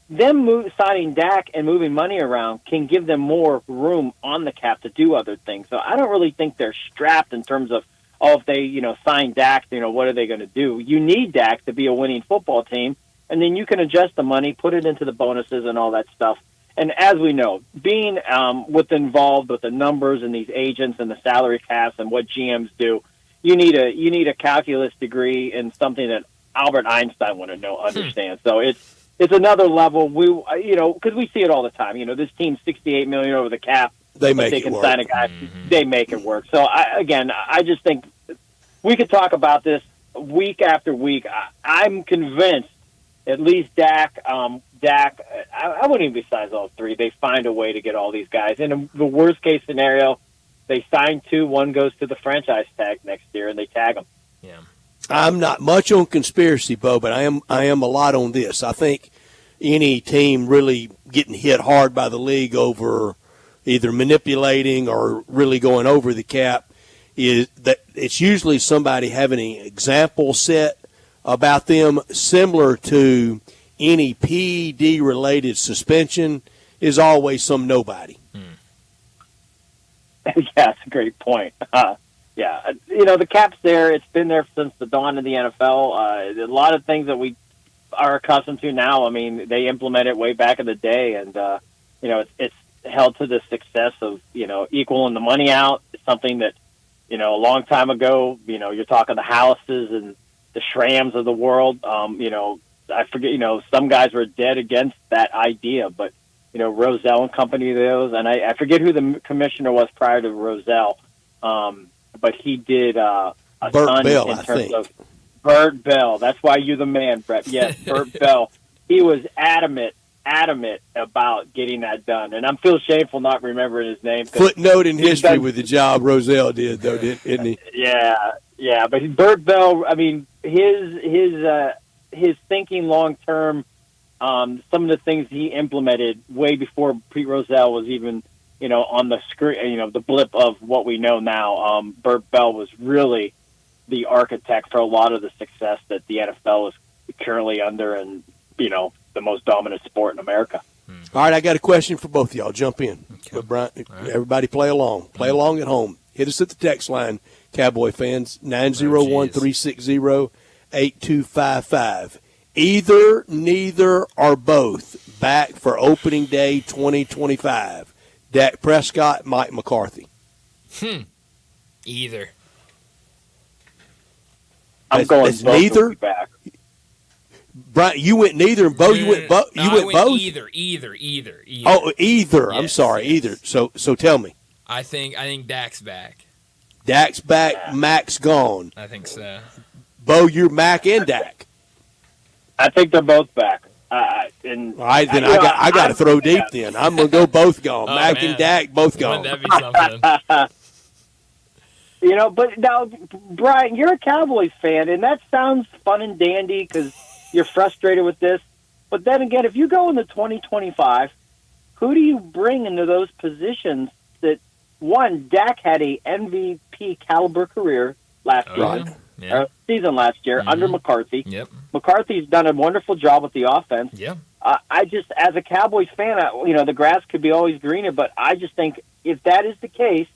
them signing Dak and moving money around can give them more room on the cap to do other things. So I don't really think they're strapped in terms of, if they, sign Dak, what are they going to do? You need Dak to be a winning football team, and then you can adjust the money, put it into the bonuses and all that stuff. And as we know, being involved with the numbers and these agents and the salary caps and what GMs do, you need a calculus degree in something that Albert Einstein would understand. So it's another level. Because we see it all the time. This team's $68 million over the cap. They can work. Sign a guy. They make it work. So I just think we could talk about this week after week. I'm convinced at least Dak. I wouldn't even be size all three. They find a way to get all these guys. In the worst case scenario, they sign two. One goes to the franchise tag next year, and they tag them. Yeah. I'm not much on conspiracy, Bo, but I am a lot on this. I think any team really getting hit hard by the league over either manipulating or really going over the cap is that it's usually somebody having an example set about them, similar to any PED-related suspension is always some nobody. Yeah, that's a great point. Yeah, the cap's there. It's been there since the dawn of the NFL. A lot of things that we are accustomed to now, I mean, they implemented way back in the day, and, it's held to the success of, equaling the money out. It's something that, a long time ago, you're talking the Houses and the Shrams of the world. I forget, some guys were dead against that idea, but, Rozelle and company, those, and I forget who the commissioner was prior to Rozelle. But he did a Burt Bell, in terms of Burt Bell. That's why you're the man, Brett. Yes, Burt Bell. He was adamant about getting that done. And I'm feel shameful not remembering his name. Footnote in history with the job Rozelle did, though, didn't he? Yeah. But Burt Bell, I mean, his thinking long term, some of the things he implemented way before Pete Rozelle was even on the screen, the blip of what we know now. Burt Bell was really the architect for a lot of the success that the NFL is currently under, and the most dominant sport in America. All right, I got a question for both of y'all. Jump in. Okay. Brian, everybody play along. Play along at home. Hit us at the text line, Cowboy fans, 901-360-8255. Either, neither, or both back for opening day 2025. Dak Prescott, Mike McCarthy. Either. I'm going both neither. Back. Brian, you went neither, and Bo, you went both. You went both. Either. Oh, either. Yes, I'm sorry, either. So tell me. I think Dak's back. Dak's back. Mac's gone. I think so. Bo, you're Mac and Dak. I think they're both back. All right, then I got to throw deep. Then I'm gonna go both gone. Mac man. and Dak both gone. Wouldn't that be something? But now, Brian, you're a Cowboys fan, and that sounds fun and dandy because you're frustrated with this. But then again, if you go into 2025, who do you bring into those positions that, one, Dak had a MVP caliber career last season last year under McCarthy. Yep. McCarthy's done a wonderful job with the offense. Yeah. I just, as a Cowboys fan, the grass could be always greener, but I just think if that is the case,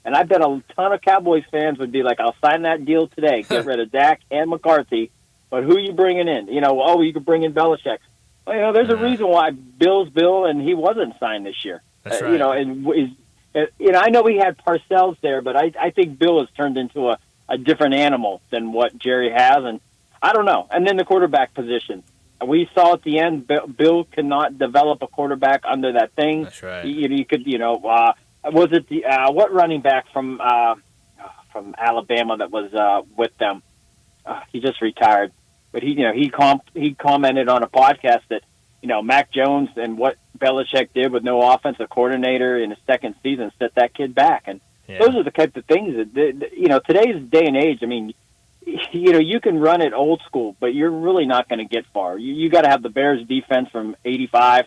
and I bet a ton of Cowboys fans would be like, I'll sign that deal today, get rid of Dak and McCarthy, but who are you bringing in? You could bring in Belichick. Well, there's a reason why Bill's Bill, and he wasn't signed this year. That's right. I know we had Parcells there, but I think Bill has turned into a different animal than what Jerry has, and I don't know. And then the quarterback position. We saw at the end, Bill cannot develop a quarterback under that thing. That's right. You could, was it the what running back from Alabama that was with them? He just retired, but he commented on a podcast that Mac Jones and what Belichick did with no offensive coordinator in his second season set that kid back, and those are the type of things that today's day and age. I mean, you can run it old school, but you're really not going to get far. You got to have the Bears defense from '85,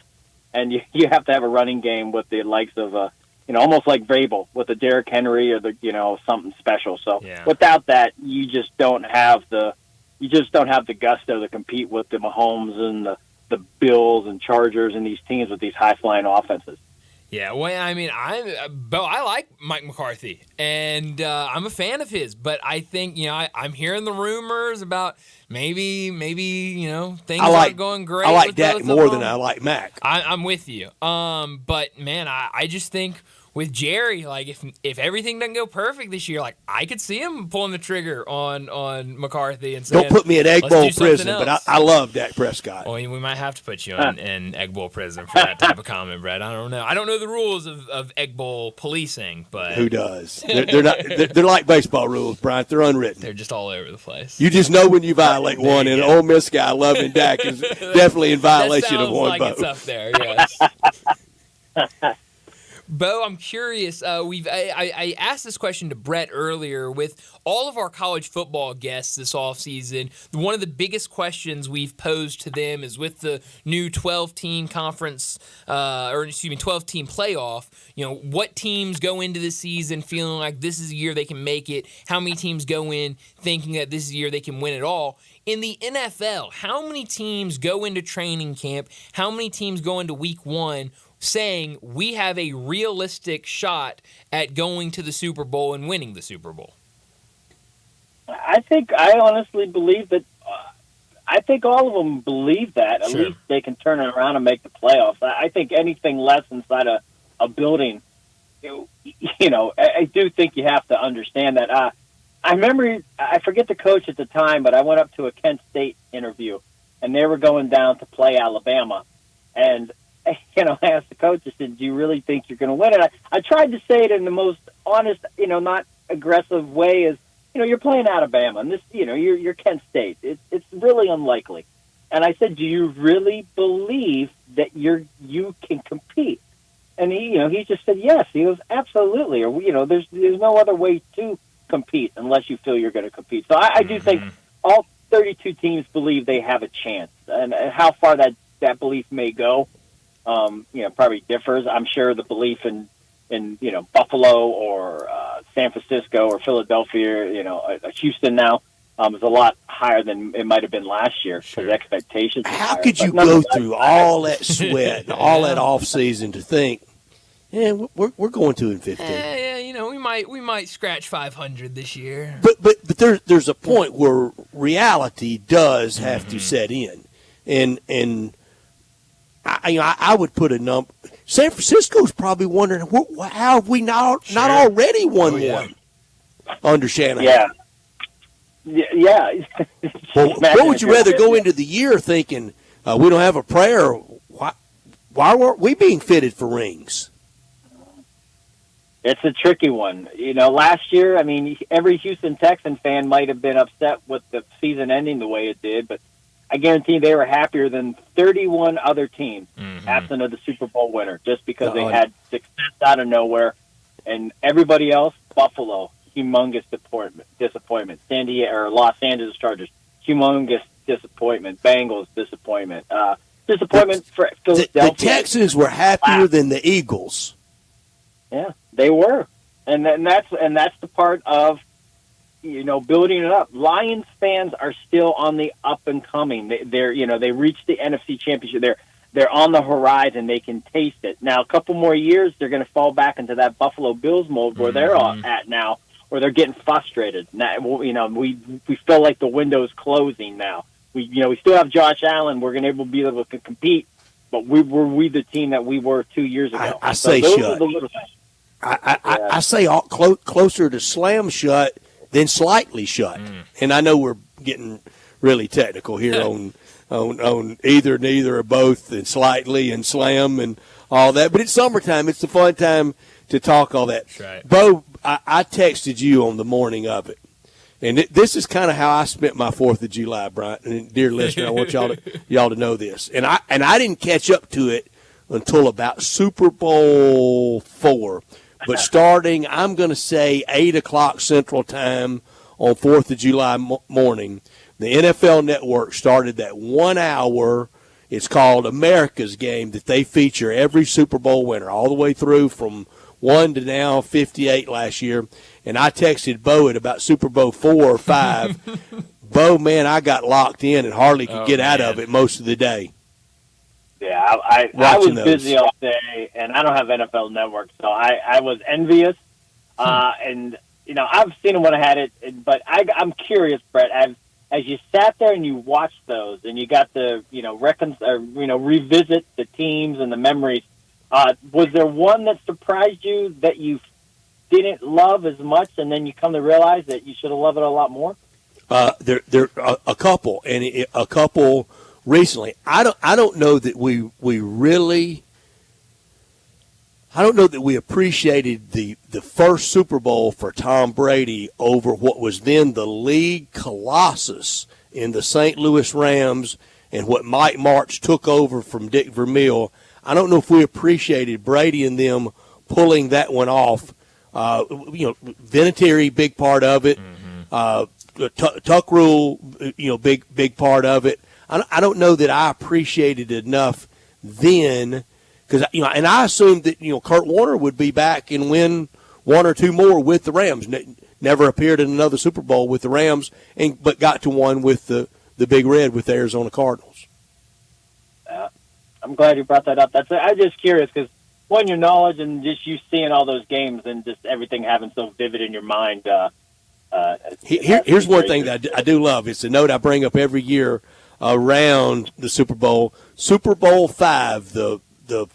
and you have to have a running game with the likes of almost like Vrabel with a Derrick Henry or something special. So without that, you just don't have the gusto to compete with the Mahomes and the Bills and Chargers and these teams with these high flying offenses. Yeah, well, I mean, I like Mike McCarthy, and I'm a fan of his. But I think I'm hearing the rumors about maybe things aren't going great. I like with Dak both more of than them. I like Mac. I'm with you. But man, I just think with Jerry, like if everything doesn't go perfect this year, like I could see him pulling the trigger on McCarthy and saying, Don't put me in Egg "Let's Bowl do something prison, else." but I love Dak Prescott. Well, we might have to put you in Egg Bowl prison for that type of comment, Brett. I don't know. I don't know the rules of Egg Bowl policing, but who does? They're not. They're like baseball rules, Brian. They're unwritten. They're just all over the place. You just know when you violate one, and an Ole Miss guy loving Dak is definitely in violation that of one like vote. It's up there, yes. Bo, I'm curious. I asked this question to Brett earlier. With all of our college football guests this offseason, one of the biggest questions we've posed to them is with the new 12-team conference, 12-team playoff. What teams go into the season feeling like this is a year they can make it? How many teams go in thinking that this is a year they can win it all? In the NFL, how many teams go into training camp? How many teams go into week one saying we have a realistic shot at going to the Super Bowl and winning the Super Bowl? I honestly believe that. I think all of them believe that. At least they can turn it around and make the playoffs. I think anything less inside a building, I do think you have to understand that. I remember, I forget the coach at the time, but I went up to a Kent State interview, and they were going down to play Alabama, and I asked the coach, I said, do you really think you're going to win it? I tried to say it in the most honest, not aggressive way as, you're playing Alabama, and this, you're Kent State. It's really unlikely. And I said, do you really believe that you can compete? And he just said, yes. He goes, absolutely. Or, there's no other way to compete unless you feel you're going to compete. So I do think all 32 teams believe they have a chance. And how far that belief may go, probably differs. I'm sure the belief in Buffalo or San Francisco or Philadelphia, Houston now is a lot higher than it might have been last year because expectations. How could you go through all that sweat and all that off season to think, we're going 2-15? We might scratch 500 this year. But there's a point where reality does have to set in, and I would put a number. San Francisco's probably wondering how have we not already won one under Shanahan. Yeah. Well, what would you rather go into the year thinking we don't have a prayer? Why weren't we being fitted for rings? It's a tricky one. Last year, I mean, every Houston Texan fan might have been upset with the season ending the way it did, but I guarantee they were happier than 31 other teams absent of the Super Bowl winner, just because they had success out of nowhere. And everybody else, Buffalo, humongous disappointment. San Diego or Los Angeles Chargers, humongous disappointment. Bengals, disappointment. Disappointment for Philadelphia. The Texans were happier than the Eagles. Yeah, they were, and that's the part of building it up. Lions fans are still on the up and coming. They reached the NFC Championship. They're on the horizon. They can taste it. Now, a couple more years, they're going to fall back into that Buffalo Bills mold where they're all at now, where they're getting frustrated. Now, we feel like the window's closing now. We still have Josh Allen. We're going to be able to compete, but we're the team that we were 2 years ago. I say shut. I say closer to slam shut than slightly shut. And I know we're getting really technical here on either, neither, or both, and slightly and slam and all that. But it's summertime. It's the fun time to talk all that. That's right. Bo, I texted you on the morning of it. And this is kind of how I spent my 4th of July, Brian. And dear listener, I want y'all to know this. And I didn't catch up to it until about Super Bowl 4. But starting, I'm going to say 8 o'clock Central Time on 4th of July morning, the NFL Network started that 1 hour. It's called America's Game that they feature every Super Bowl winner all the way through from 1 to now 58 last year. And I texted Bo at about Super Bowl 4 or 5. Bo, man, I got locked in and hardly could get out of it most of the day. Yeah, I was busy all day, and I don't have NFL Network, so I was envious. And, I've seen them when I had it, but I'm curious, Brett, as you sat there and you watched those and you got to, revisit the teams and the memories, was there one that surprised you that you didn't love as much, and then you come to realize that you should have loved it a lot more? There a couple, and a couple recently. I don't know that we really. I don't know that we appreciated the first Super Bowl for Tom Brady over what was then the league colossus in the St. Louis Rams and what Mike Martz took over from Dick Vermeil. I don't know if we appreciated Brady and them pulling that one off. Vinatieri, big part of it. Tuck Rule, big part of it. I don't know that I appreciated it enough then, because and I assumed that Kurt Warner would be back and win one or two more with the Rams. Never appeared in another Super Bowl with the Rams, but got to one with the Big Red with the Arizona Cardinals. I'm glad you brought that up. I'm just curious because your knowledge and just you seeing all those games and just everything having so vivid in your mind. Here's one thing that I do love. It's a note I bring up every year around the Super Bowl. Super Bowl 5, the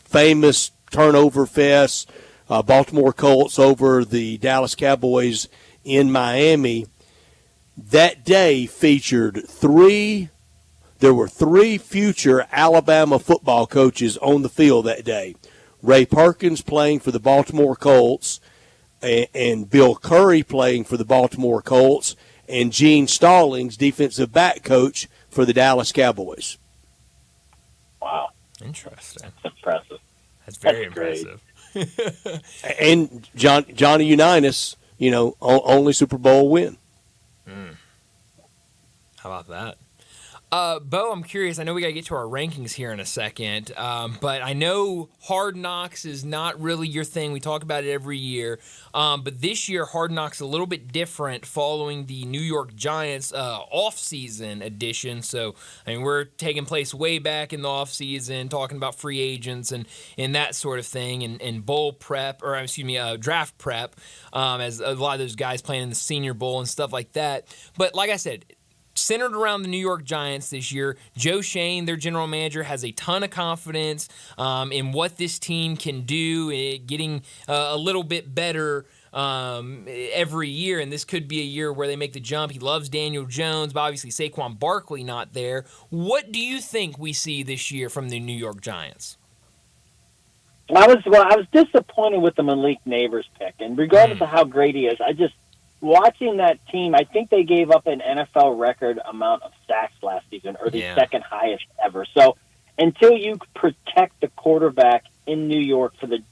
famous turnover fest, Baltimore Colts over the Dallas Cowboys in Miami. That day featured there were three future Alabama football coaches on the field that day. Ray Perkins playing for the Baltimore Colts, and Bill Curry playing for the Baltimore Colts, and Gene Stallings, defensive back coach for the Dallas Cowboys. Wow. Interesting. That's impressive. That's very impressive. And Johnny Unitas, only Super Bowl win. How about that? Bo, I'm curious. I know we got to get to our rankings here in a second, but I know Hard Knocks is not really your thing. We talk about it every year, but this year Hard Knocks is a little bit different following the New York Giants off-season edition. So, we're taking place way back in the off-season, talking about free agents and that sort of thing, and bowl prep, draft prep, as a lot of those guys playing in the Senior Bowl and stuff like that. But like I said, centered around the New York Giants this year. Joe Shane, their general manager, has a ton of confidence in what this team can do, getting a little bit better every year, and this could be a year where they make the jump. He loves Daniel Jones, but obviously Saquon Barkley not there. What do you think we see this year from the New York Giants? I was disappointed with the Malik Neighbors pick, and regardless of how great he is, I just watching that team. I think they gave up an NFL record amount of sacks last season, or the second highest ever. So until you protect the quarterback in New York for the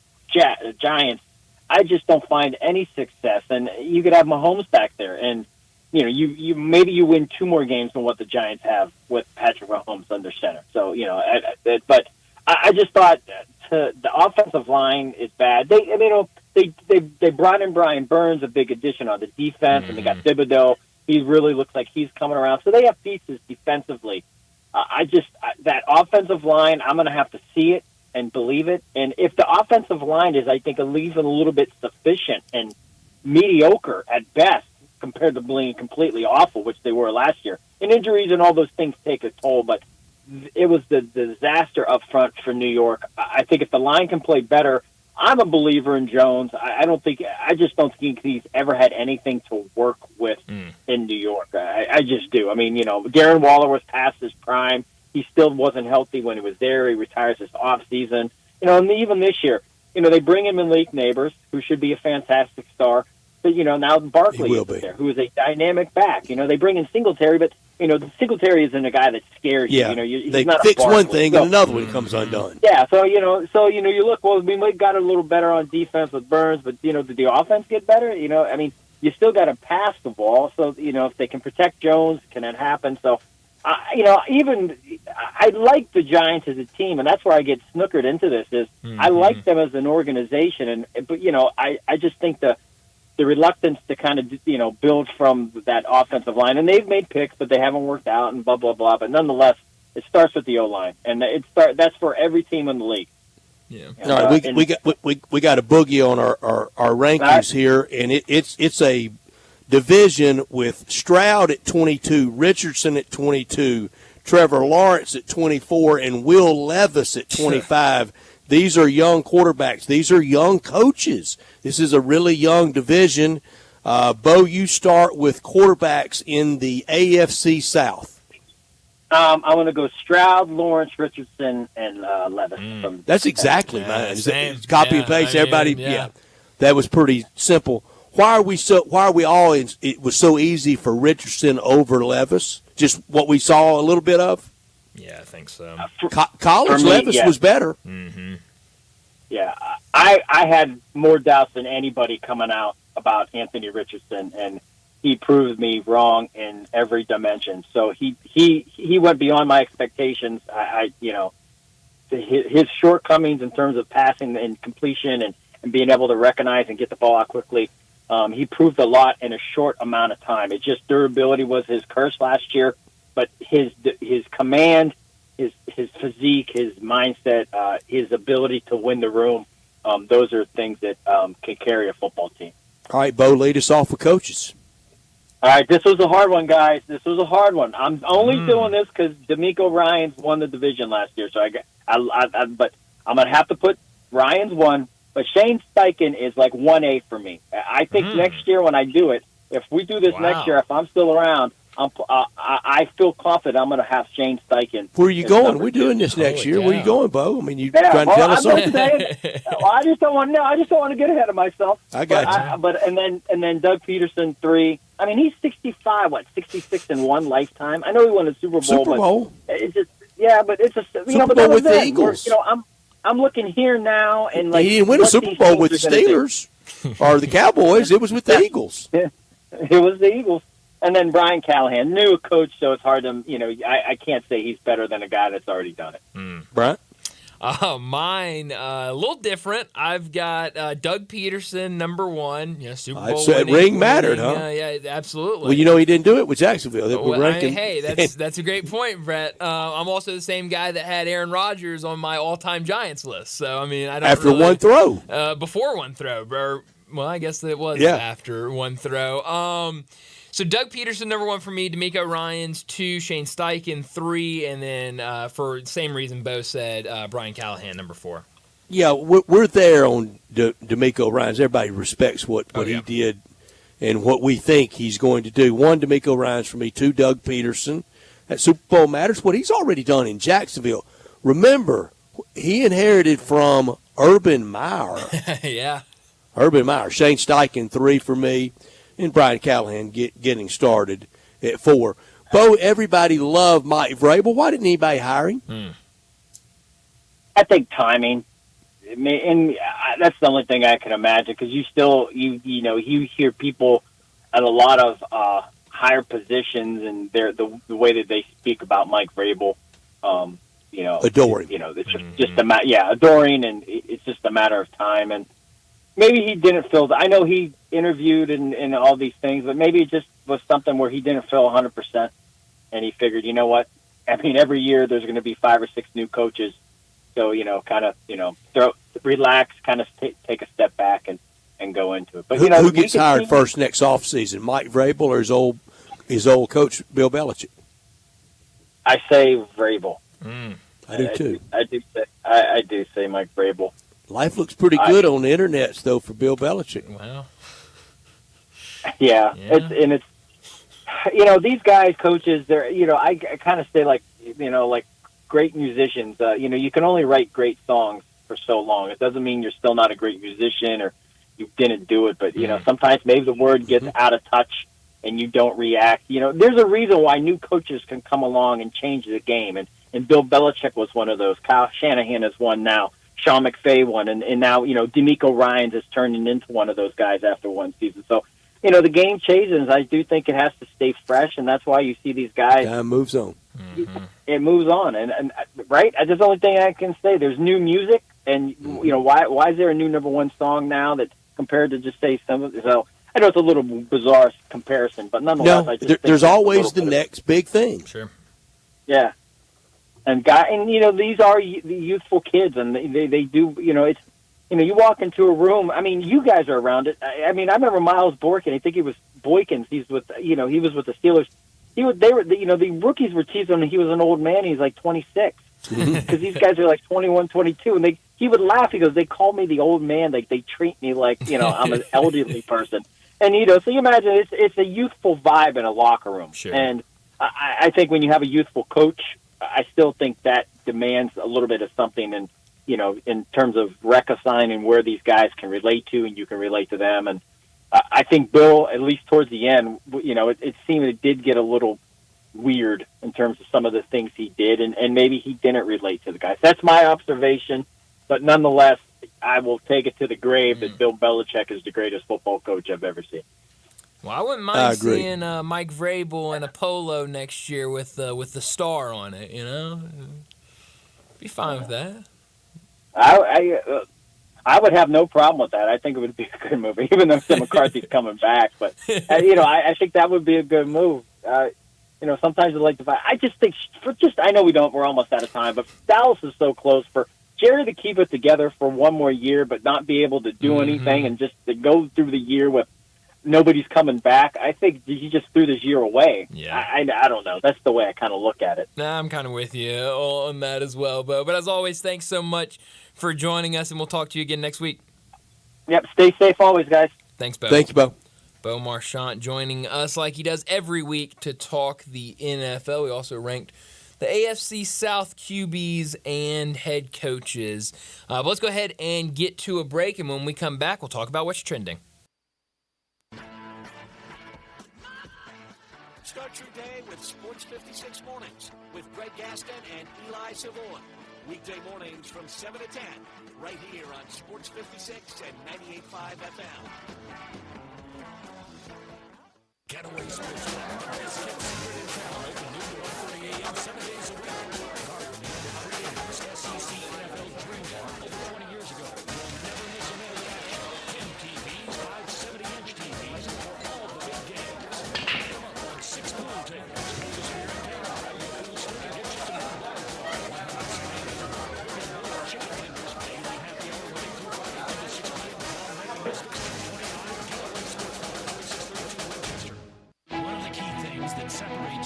Giants, I just don't find any success. And you could have Mahomes back there, and you maybe you win 2 more games than what the Giants have with Patrick Mahomes under center. So but I just thought the offensive line is bad. They brought in Brian Burns, a big addition on the defense, and they got Thibodeau. He really looks like he's coming around. So they have pieces defensively. That offensive line, I'm going to have to see it and believe it. And if the offensive line is, I think, even a little bit sufficient and mediocre at best compared to being completely awful, which they were last year, and injuries and all those things take a toll, but it was the disaster up front for New York. I think if the line can play better, I'm a believer in Jones. I just don't think he's ever had anything to work with in New York. I just do. I mean, Darren Waller was past his prime. He still wasn't healthy when he was there. He retires this off season. And even this year, they bring in Malik Neighbors, who should be a fantastic star. But, now Barkley is there, who is a dynamic back. They bring in Singletary, but, the Singletary isn't a guy that scares you. He's they not fix a one Barkley. thing and another one comes undone. Yeah, so you look. Well, we might got a little better on defense with Burns, but did the offense get better? You still got to pass the ball. So if they can protect Jones, can that happen? So, I like the Giants as a team, and that's where I get snookered into this. I like them as an organization, but I just think the reluctance to kind of build from that offensive line, and they've made picks, but they haven't worked out, and blah blah blah. But nonetheless, it starts with the O-line, and that's for every team in the league. Yeah. All right, we got a boogie on our rankings here, and it's a division with Stroud at 22, Richardson at 22, Trevor Lawrence at 24, and Will Levis at 25. These are young quarterbacks. These are young coaches. This is a really young division. Bo, you start with quarterbacks in the AFC South. I'm going to go Stroud, Lawrence, Richardson, and Levis. That's exactly mine. It's copy and paste. Everybody, that was pretty simple. Why are we all? It was so easy for Richardson over Levis. Just what we saw a little bit of. Yeah, I think so. College Levis was better. Mm-hmm. Yeah, I had more doubts than anybody coming out about Anthony Richardson, and he proved me wrong in every dimension. So he went beyond my expectations. His shortcomings in terms of passing and completion and being able to recognize and get the ball out quickly. He proved a lot in a short amount of time. It's just durability was his curse last year, but his command, his physique, his mindset, his ability to win the room, those are things that can carry a football team. All right, Bo, lead us off with coaches. All right, this was a hard one, guys. This was a hard one. I'm only doing this because D'Amico Ryans won the division last year, so but I'm gonna have to put Ryans one. But Shane Steichen is like 1A for me. I think next year when I do it, if we do this next year, if I'm still around, I feel confident I'm going to have Shane Steichen. Where are you going? We're doing this next year. Where are you going, Bo? I mean, you trying to tell us something? I just don't want to get ahead of myself. I got you. And then Doug Peterson 3. I mean, he's 65, 66 in one lifetime. I know he won a Super Bowl. But it's just but it's a Super Bowl with the Eagles. I'm looking here now, and he didn't win a Super Bowl with the Steelers or the Cowboys. It was with the Eagles. It was the Eagles. And then Brian Callahan, new coach, so it's hard to, I can't say he's better than a guy that's already done it. Brian? Mine, a little different. I've got Doug Peterson, number 1. Super Bowl so winning. Ring mattered, huh? Yeah, absolutely. Well, he didn't do it with Jacksonville. That's a great point, Brett. I'm also the same guy that had Aaron Rodgers on my all-time Giants list. So, I mean, I don't After one throw. Before one throw. Well, I guess it was after one throw. So Doug Peterson, number 1 for me. D'Amico Ryans, 2. Shane Steichen, 3. And then for the same reason Bo said, Brian Callahan, number 4. Yeah, we're there on D'Amico Ryans. Everybody respects what he did and what we think he's going to do. 1, D'Amico Ryans for me. 2, Doug Peterson. That Super Bowl matters. What he's already done in Jacksonville. Remember, he inherited from Urban Meyer. Yeah. Urban Meyer. Shane Steichen, 3 for me. And Brian Callahan getting started at 4. Bo, everybody loved Mike Vrabel. Why didn't anybody hire him? I think timing. I mean, and that's the only thing I can imagine, because you still you hear people at a lot of higher positions, and the way that they speak about Mike Vrabel, adoring. It's just adoring, and it's just a matter of time. And maybe he didn't feel. I know he interviewed and all these things, but maybe it just was something where he didn't feel 100%, and he figured, you know what? I mean, every year there's going to be 5 or 6 new coaches. So, relax, kind of take a step back and go into it. But who gets hired first next offseason, Mike Vrabel or his old coach Bill Belichick? I say Vrabel. I do too. I do say Mike Vrabel. Life looks pretty good on the internet, though, for Bill Belichick. Wow. Yeah. It's these guys, coaches, they're I kind of say like great musicians. You can only write great songs for so long. It doesn't mean you're still not a great musician or you didn't do it. But sometimes maybe the word gets out of touch and you don't react. There's a reason why new coaches can come along and change the game. And Bill Belichick was one of those. Kyle Shanahan is one now. Sean McVay won, and now DeMeco Ryans is turning into one of those guys after one season. So the game changes. I do think it has to stay fresh, and that's why you see these guys. Time moves on. It moves on, and right. That's the only thing I can say. There's new music, and why is there a new number 1 song now that compared to just say some of? So I know it's a little bizarre comparison, but nonetheless, I just think there's always the next big thing. Sure. Yeah. And these are the youthful kids, and they do. It's you walk into a room. I mean, you guys are around it. I remember Miles Boykin. I think he was Boykins. He's with he was with the Steelers. The rookies were teasing him. He was an old man. He's like 26 because these guys are like 21, 22, and he would laugh. He goes, "They call me the old man. Like they treat me like I'm an elderly person." And so you imagine it's a youthful vibe in a locker room. Sure. And I think when you have a youthful coach, I still think that demands a little bit of something, and in terms of reconciling where these guys can relate to, and you can relate to them. And I think Bill, at least towards the end, it seemed it did get a little weird in terms of some of the things he did, and maybe he didn't relate to the guys. That's my observation, but nonetheless, I will take it to the grave that Bill Belichick is the greatest football coach I've ever seen. Well, I wouldn't mind seeing Mike Vrabel in a polo next year with the star on it. Be fine with that. I would have no problem with that. I think it would be a good move, even though Tim McCarthy's coming back. But I think that would be a good move. Sometimes I like to. I just think I know we're almost out of time, but Dallas is so close for Jerry to keep it together for one more year, but not be able to do anything, and just to go through the year with nobody's coming back. I think he just threw this year away. Yeah. I don't know. That's the way I kind of look at it. Nah, I'm kind of with you on that as well, Bo. But as always, thanks so much for joining us, and we'll talk to you again next week. Yep. Stay safe always, guys. Thanks, Bo. Thank you, Bo. Bo Marchant joining us like he does every week to talk the NFL. We also ranked the AFC South QBs and head coaches. But let's go ahead and get to a break, and when we come back, we'll talk about what's trending. Start your day with Sports 56 Mornings with Greg Gaston and Eli Savoy. Weekday mornings from 7 to 10, right here on Sports 56 and 98.5 FM. Getaway Sports Bar, the best kept secret in town. Open noon to 1:30 a.m. 7 days a week. Garden named the creators, SEC NFL Dream Bar over 20 years ago. You'll never miss a minute of action. 10 TVs, 5 70-inch TVs for all the big games. Come up on 6 pool tables. Coolest beer in town. Grab your cool stick and get you some good ball. Chicken tenders, daily happy hour running through 5 to 6 p.m. on May 625 Getaway Sports Bar, 4632 Winchester. One of the key things that separates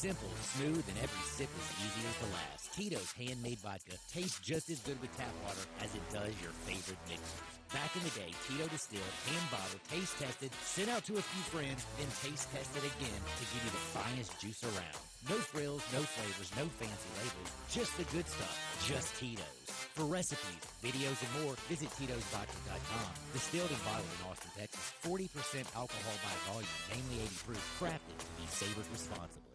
Simple, smooth, and every sip is easy as the last. Tito's handmade vodka tastes just as good with tap water as it does your favorite mixers. Back in the day, Tito distilled, hand-bottled, taste-tested, sent out to a few friends, then taste-tested again to give you the finest juice around. No frills, no flavors, no fancy labels, just the good stuff, just Tito's. For recipes, videos, and more, visit Tito'sVodka.com. Distilled and bottled in Austin, Texas. 40% alcohol by volume, namely 80 proof, crafted to be savored responsibly.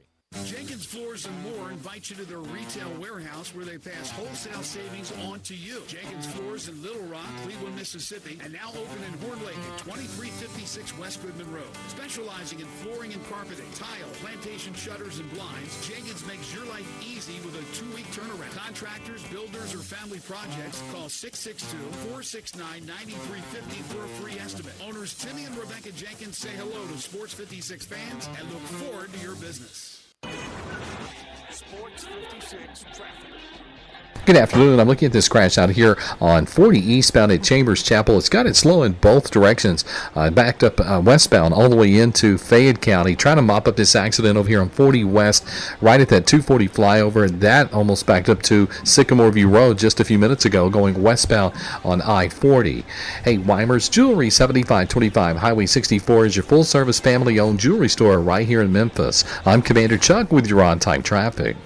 Jenkins Floors and More invites you to their retail warehouse where they pass wholesale savings on to you. Jenkins Floors in Little Rock, Cleveland, Mississippi, and now open in Horn Lake at 2356 West Goodman Road. Specializing in flooring and carpeting, tile, plantation shutters, and blinds, Jenkins makes your life easy with a 2-week turnaround. Contractors, builders, or family projects, call 662-469-9350 for a free estimate. Owners Timmy and Rebecca Jenkins say hello to Sports 56 fans and look forward to your business. Sports 56 traffic. Good afternoon. I'm looking at this crash out here on 40 eastbound at Chambers Chapel. It's got it slow in both directions. Backed up westbound all the way into Fayette County. Trying to mop up this accident over here on 40 West, right at that 240 flyover. That almost backed up to Sycamore View Road just a few minutes ago, going westbound on I-40. Hey, Weimer's Jewelry, 7525 Highway 64 is your full-service family-owned jewelry store right here in Memphis. I'm Commander Chuck with your on-time traffic.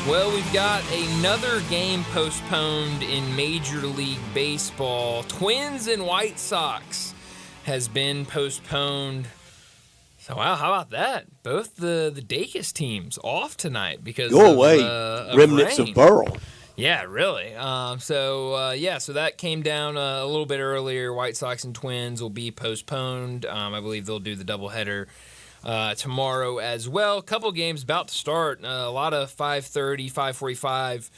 Well, we've got another game postponed in Major League Baseball. Twins and White Sox has been postponed. So, wow, how about that? Both the Dacus teams off tonight because Go of, away, remnants rain. of Burl. Yeah, really. So that came down a little bit earlier. White Sox and Twins will be postponed. I believe they'll do the doubleheader tomorrow as well. A couple games about to start. A lot of 5:30, 5:45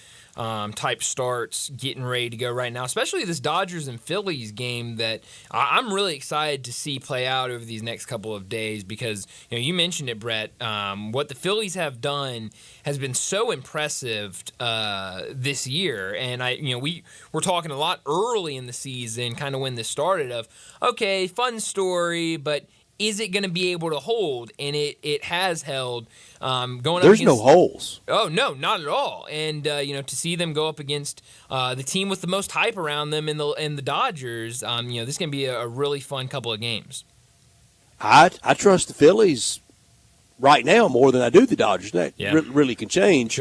type starts getting ready to go right now, especially this Dodgers and Phillies game that I'm really excited to see play out over these next couple of days because you mentioned it, Brett. What the Phillies have done has been so impressive this year, and we're talking a lot early in the season, kind of when this started, of okay, fun story, but is it going to be able to hold? And it has held. There's no holes. Oh, no, not at all. And, to see them go up against the team with the most hype around them in the Dodgers, this is going to be a really fun couple of games. I trust the Phillies right now more than I do the Dodgers. That really can change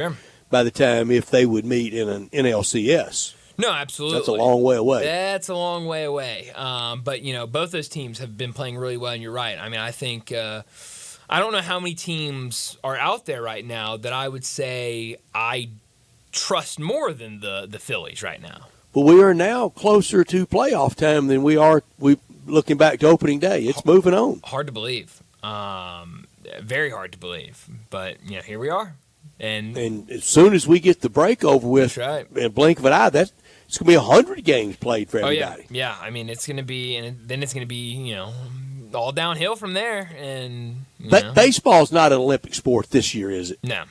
by the time if they would meet in an NLCS. No, absolutely. That's a long way away. That's a long way away. But, both those teams have been playing really well, and you're right. I mean, I think I don't know how many teams are out there right now that I would say I trust more than the Phillies right now. But we are now closer to playoff time than we are looking back to opening day. It's moving on. Hard to believe. Very hard to believe. But, here we are. And as soon as we get the break over with, that's right. In a blink of an eye, it's going to be 100 games played for everybody. Yeah. I mean, it's going to be, and then it's going to be, all downhill from there. And baseball's not an Olympic sport this year, is it? No.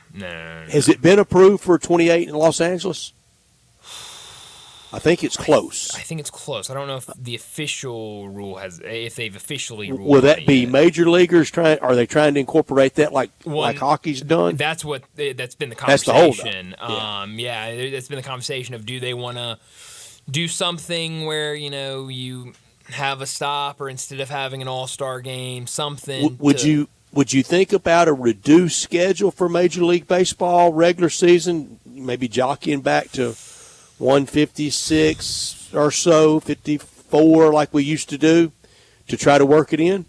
Has it been approved for 28 in Los Angeles? I think it's close. I think it's close. I don't know if the official rule if they've officially ruled. Will that be major leaguers are they trying to incorporate that like hockey's done? That's been the conversation. That's the holdup. That's been the conversation of do they want to do something where you have a stop, or instead of having an all-star game, something. Would you think about a reduced schedule for Major League Baseball regular season, maybe jockeying back to 156 or so, 54 like we used to do, to try to work it in?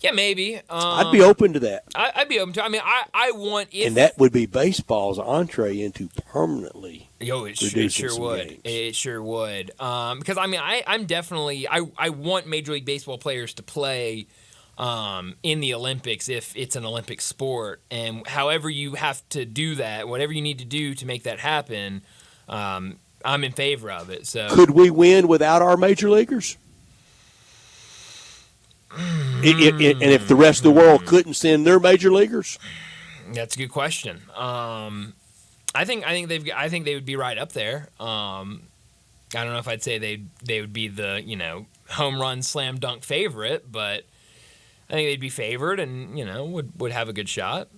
Yeah, maybe. I'd be open to that. I'd be open to it. I mean, I want if... And that would be baseball's entree into permanently reducing it sure some would. games. It sure would. Because, I mean, I'm definitely... I want Major League Baseball players to play in the Olympics if it's an Olympic sport. And however you have to do that, whatever you need to do to make that happen... I'm in favor of it. So could we win without our major leaguers? And if the rest of the world couldn't send their major leaguers? That's a good question. I think they would be right up there. I don't know if I'd say they would be the home run slam dunk favorite, but I think they'd be favored and would have a good shot.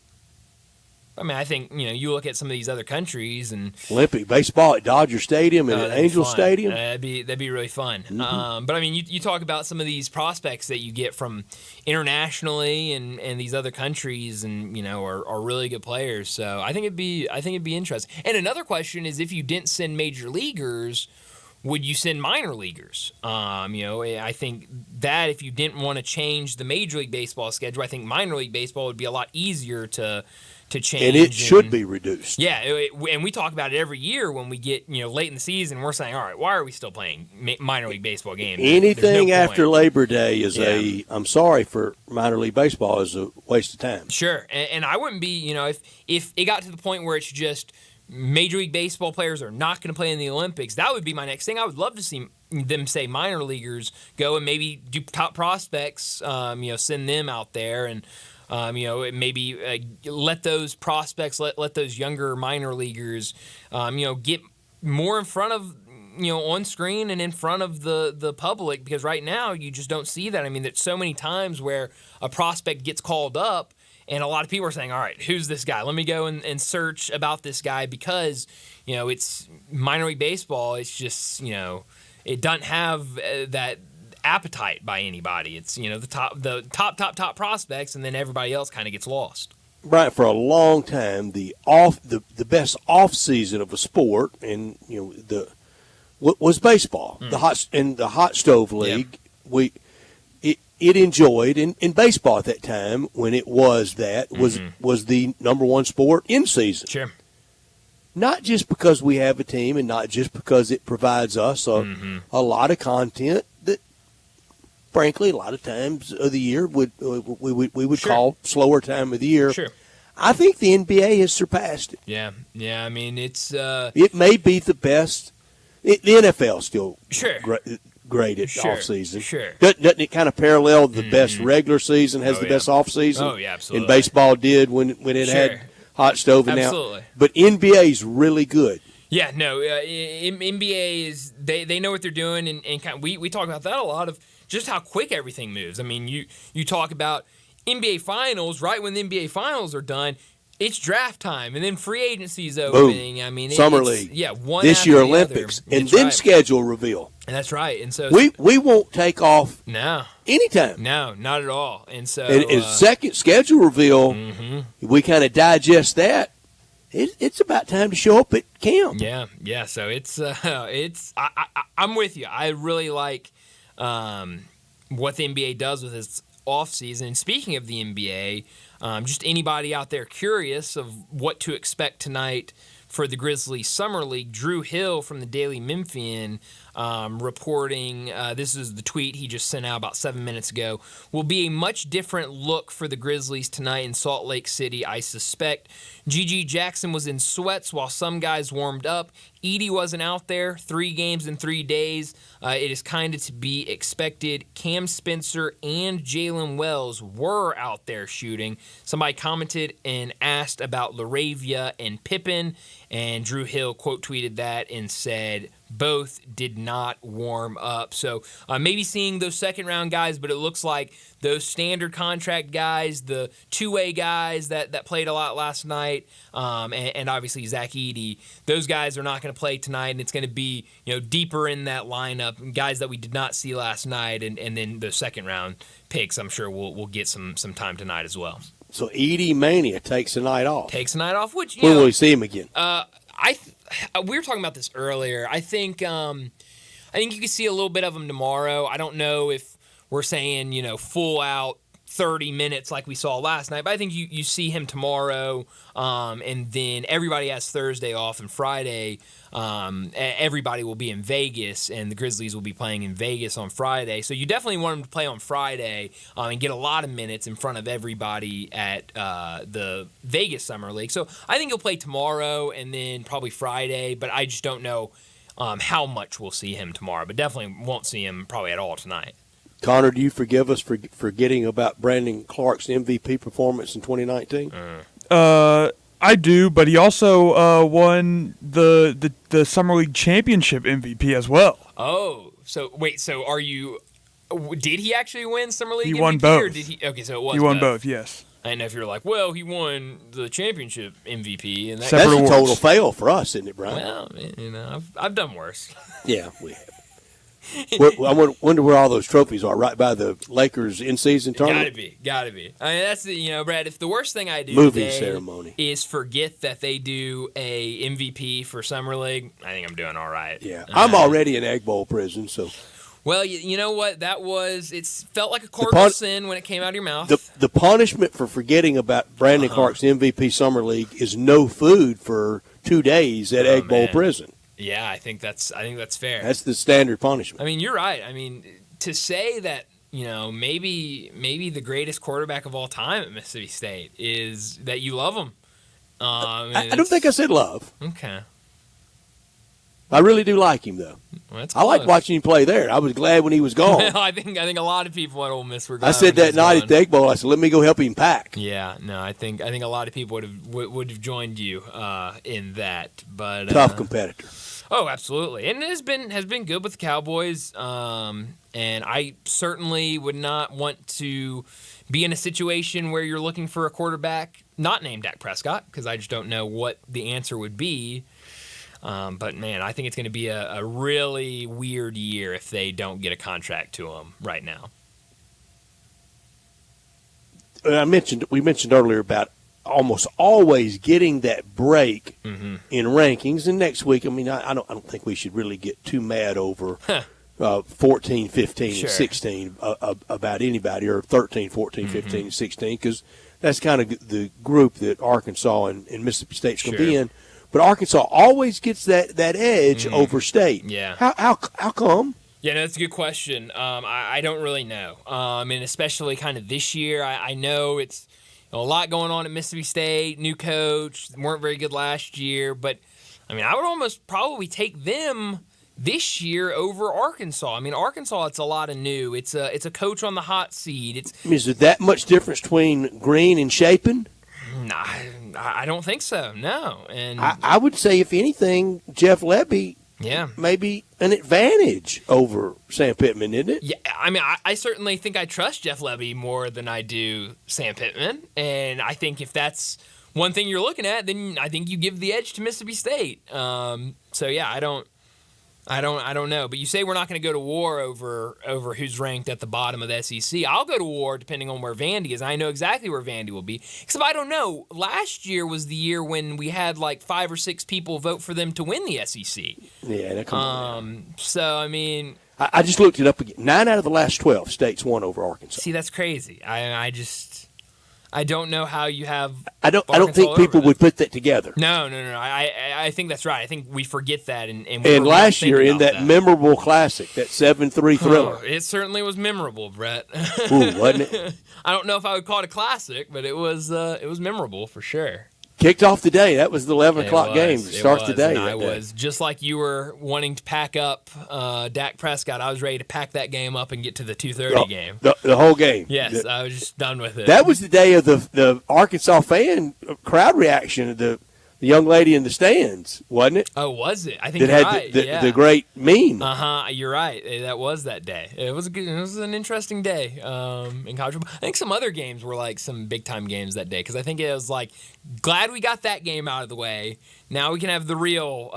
I mean, I think you look at some of these other countries and Olympic baseball at Dodger Stadium and at Angel Stadium. That'd be really fun. Mm-hmm. But I mean, you talk about some of these prospects that you get from internationally and these other countries, and are really good players. So I think it'd be interesting. And another question is, if you didn't send major leaguers, would you send minor leaguers? I think that if you didn't want to change the Major League Baseball schedule, I think minor league baseball would be a lot easier to change. And it should be reduced. Yeah, and we talk about it every year when we get late in the season. We're saying, all right, why are we still playing minor league baseball games? Anything no after point. Labor Day is I'm sorry for minor league baseball, is a waste of time. Sure, and I wouldn't be, if it got to the point where it's just Major League Baseball players are not going to play in the Olympics, that would be my next thing. I would love to see them say minor leaguers go and maybe do top prospects, send them out there and maybe let those prospects, let those younger minor leaguers, get more in front of, on screen and in front of the public, because right now you just don't see that. I mean, there's so many times where a prospect gets called up and a lot of people are saying, all right, who's this guy? Let me go and search about this guy, because, it's minor league baseball. It's just, it doesn't have that appetite by anybody. It's the top prospects, and then everybody else kind of gets lost. Right, for a long time, the best off season of a sport, and was baseball. The hot stove league. Yeah. It enjoyed in baseball at that time, when it was was the number one sport in season. Sure. Not just because we have a team, and not just because it provides us a lot of content that, frankly, a lot of times of the year we would call slower time of the year. Sure. I think the NBA has surpassed it. Yeah. I mean, it's it may be the best. The NFL still great at off season. Sure. Doesn't it kind of parallel the best regular season has the best off season? Oh yeah, absolutely. And baseball did when it had hot stove and absolutely. Now. But NBA's really good. Yeah, no, NBA is they know what they're doing, and kind of, we talk about that a lot, of just how quick everything moves. I mean, you talk about NBA Finals, right when the NBA Finals are done, it's draft time, and then free agency is opening. Boom. I mean, Summer League. Yeah, one this after year the Olympics, other. and That's then right. schedule reveal. And that's right. And so we won't take off anytime. No, not at all. And so and second schedule reveal, we kind of digest that. It's about time to show up at camp. Yeah. So it's I'm with you. I really like what the NBA does with its off season. And speaking of the NBA, just anybody out there curious of what to expect tonight for the Grizzlies Summer League, Drew Hill from the Daily Memphian reporting, this is the tweet he just sent out about 7 minutes ago, will be a much different look for the Grizzlies tonight in Salt Lake City, I suspect. G.G. Jackson was in sweats while some guys warmed up. Edey wasn't out there, 3 games in 3 days. It is kind of to be expected. Cam Spencer and Jalen Wells were out there shooting. Somebody commented and asked about LaRavia and Pippen, and Drew Hill quote tweeted that and said, both did not warm up. So maybe seeing those second-round guys, but it looks like those standard contract guys, the two-way guys that played a lot last night, and obviously Zach Edey, those guys are not going to play tonight, and it's going to be deeper in that lineup, guys that we did not see last night, and then the second-round picks, I'm sure we'll get some time tonight as well. So Edey Mania takes a night off. Which when will we see him again? We were talking about this earlier. I think you can see a little bit of him tomorrow. I don't know if we're saying full out 30 minutes like we saw last night, but I think you see him tomorrow, and then everybody has Thursday off, and Friday everybody will be in Vegas, and the Grizzlies will be playing in Vegas on Friday. So you definitely want him to play on Friday and get a lot of minutes in front of everybody at the Vegas Summer League. So I think he'll play tomorrow and then probably Friday, but I just don't know how much we'll see him tomorrow, but definitely won't see him probably at all tonight. Connor, do you forgive us for forgetting about Brandon Clark's MVP performance in 2019? I do, but he also won the Summer League Championship MVP as well. Oh, so wait, so did he actually win Summer League MVP? He won both. Or did he? Okay, so it was He won both, yes. I didn't know if you were like, well, he won the championship MVP, and that's a total fail for us, isn't it, Brian? Well, I've done worse. Yeah, we have. I wonder where all those trophies are. Right by the Lakers in-season tournament. Gotta be. I mean, that's Brad. If the worst thing I do movie today ceremony is forget that they do a MVP for Summer League, I think I'm doing all right. Yeah, I'm already in Egg Bowl prison, so. Well, you know what? It felt like a cardinal sin when it came out of your mouth. The punishment for forgetting about Brandon Clark's MVP Summer League is no food for 2 days at Egg Bowl prison. Yeah, I think that's fair. That's the standard punishment. I mean, you're right. I mean, to say that maybe the greatest quarterback of all time at Mississippi State is that you love him. I don't think I said love. Okay. I really do like him, though. Well, I like watching him play there. I was glad when he was gone. I think a lot of people at Ole Miss were glad. I said that night at the Egg Bowl, I said, let me go help him pack. Yeah, no, I think a lot of people would have joined you in that. But tough competitor. Oh, absolutely, and it has been good with the Cowboys. And I certainly would not want to be in a situation where you're looking for a quarterback not named Dak Prescott, because I just don't know what the answer would be. But, man, I think it's going to be a really weird year if they don't get a contract to him right now. We mentioned earlier about almost always getting that break in rankings. And next week, I mean, I don't think we should really get too mad over 14, 15, and 16 about anybody, or 13, 14, 15, and 16, because that's kind of the group that Arkansas and Mississippi State's going to be in. But Arkansas always gets that edge over State. Yeah. How come? Yeah, no, that's a good question. I don't really know. And especially kind of this year, I know it's a lot going on at Mississippi State, new coach, weren't very good last year. But, I mean, I would almost probably take them this year over Arkansas. I mean, Arkansas, it's a lot of new. It's a coach on the hot seat. Is there that much difference between Green and Shapen? Nah, I don't think so. No, and I would say, if anything, Jeff Lebby, maybe an advantage over Sam Pittman, isn't it? Yeah, I mean, I certainly think I trust Jeff Lebby more than I do Sam Pittman, and I think if that's one thing you're looking at, then I think you give the edge to Mississippi State. So yeah, I don't know. But you say we're not going to go to war over who's ranked at the bottom of the SEC. I'll go to war depending on where Vandy is. I know exactly where Vandy will be. Except I don't know. Last year was the year when we had like 5 or 6 people vote for them to win the SEC. Yeah, that comes on. So, I mean, I just looked it up again. 9 out of the last 12 states won over Arkansas. See, that's crazy. I don't know how you have. I don't think people would put that together. No. I think that's right. I think we forget that. And last year in that memorable classic, that 7-3 thriller, it certainly was memorable, Brett. Ooh, wasn't it? I don't know if I would call it a classic, but it was memorable for sure. Kicked off the day. That was the 11 o'clock game to start the day. I was just like you were wanting to pack up Dak Prescott. I was ready to pack that game up and get to the 2:30 game. The whole game. Yes, I was just done with it. That was the day of the Arkansas fan crowd reaction. The young lady in the stands, wasn't it? Oh, was it? I think that you're had right. the great meme. You're right. That was that day. It was an interesting day in college football. I think some other games were like some big time games that day, because I think it was like, glad we got that game out of the way. Now we can have the real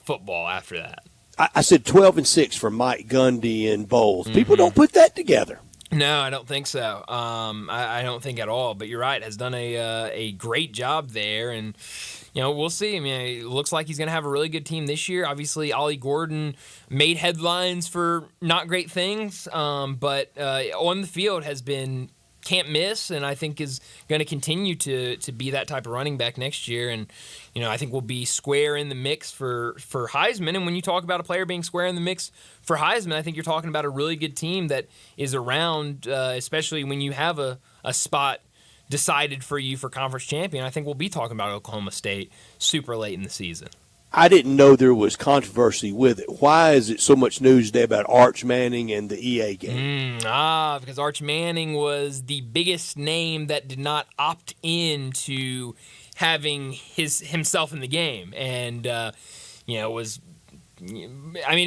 football after that. I said 12-6 for Mike Gundy and Bowles. People don't put that together. No, I don't think so. I don't think at all. But you're right. Has done a great job there, and we'll see. I mean, it looks like he's going to have a really good team this year. Obviously, Ollie Gordon made headlines for not great things, but on the field has been can't miss, and I think is going to continue to be that type of running back next year. And I think we'll be square in the mix for Heisman. And when you talk about a player being square in the mix for Heisman, I think you're talking about a really good team that is around, especially when you have a spot decided for you for conference champion. I think we'll be talking about Oklahoma State super late in the season. I didn't know there was controversy with it. Why is it so much news today about Arch Manning and the EA game? Because Arch Manning was the biggest name that did not opt in to having himself in the game. And, it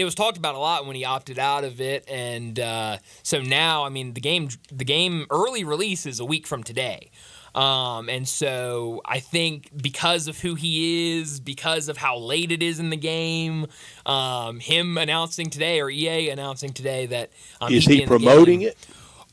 was talked about a lot when he opted out of it. And so now, the game early release is a week from today. And so I think because of who he is, because of how late it is in the game, him announcing today, or EA announcing today that is he promoting it?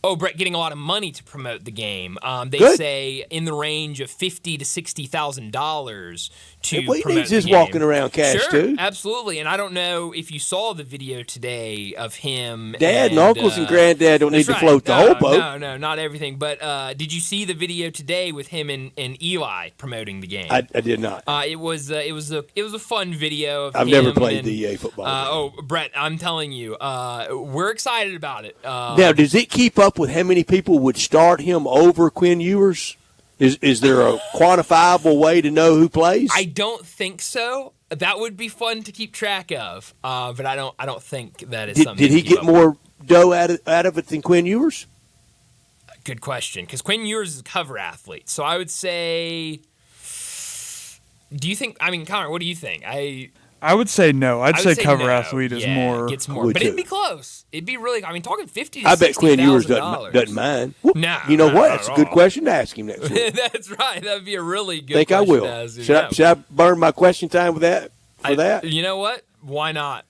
Oh, Brett, getting a lot of money to promote the game. They Good. say in the range of $50,000 to $60,000 to Well, he promote needs the his game. walking around cash, sure, too. Absolutely. And I don't know if you saw the video today of him. Dad and uncles and granddad don't need to float the whole boat. No, not everything. But did you see the video today with him and Eli promoting the game? I did not. It was a fun video of I've him never played and, the EA football game. Brett, I'm telling you, we're excited about it. Now, does it keep up with how many people would start him over Quinn Ewers? Is there a quantifiable way to know who plays? I don't think so. That would be fun to keep track of, but I don't think that is something. Did he get more dough out of it than Quinn Ewers? Good question, because Quinn Ewers is a cover athlete, so I would say. Do you think? Connor, what do you think? I would say no. I'd say cover no. athlete is more. Gets more, but it'd be close. It'd be really. Talking $50,000 to I bet Quinn Ewers $60,000. doesn't mind. No, you know not what? at That's a good all. question to ask him next week. That's right. That would be a really good. Think I question will. to ask him. Should I burn my question time with that? That? You know what? Why not?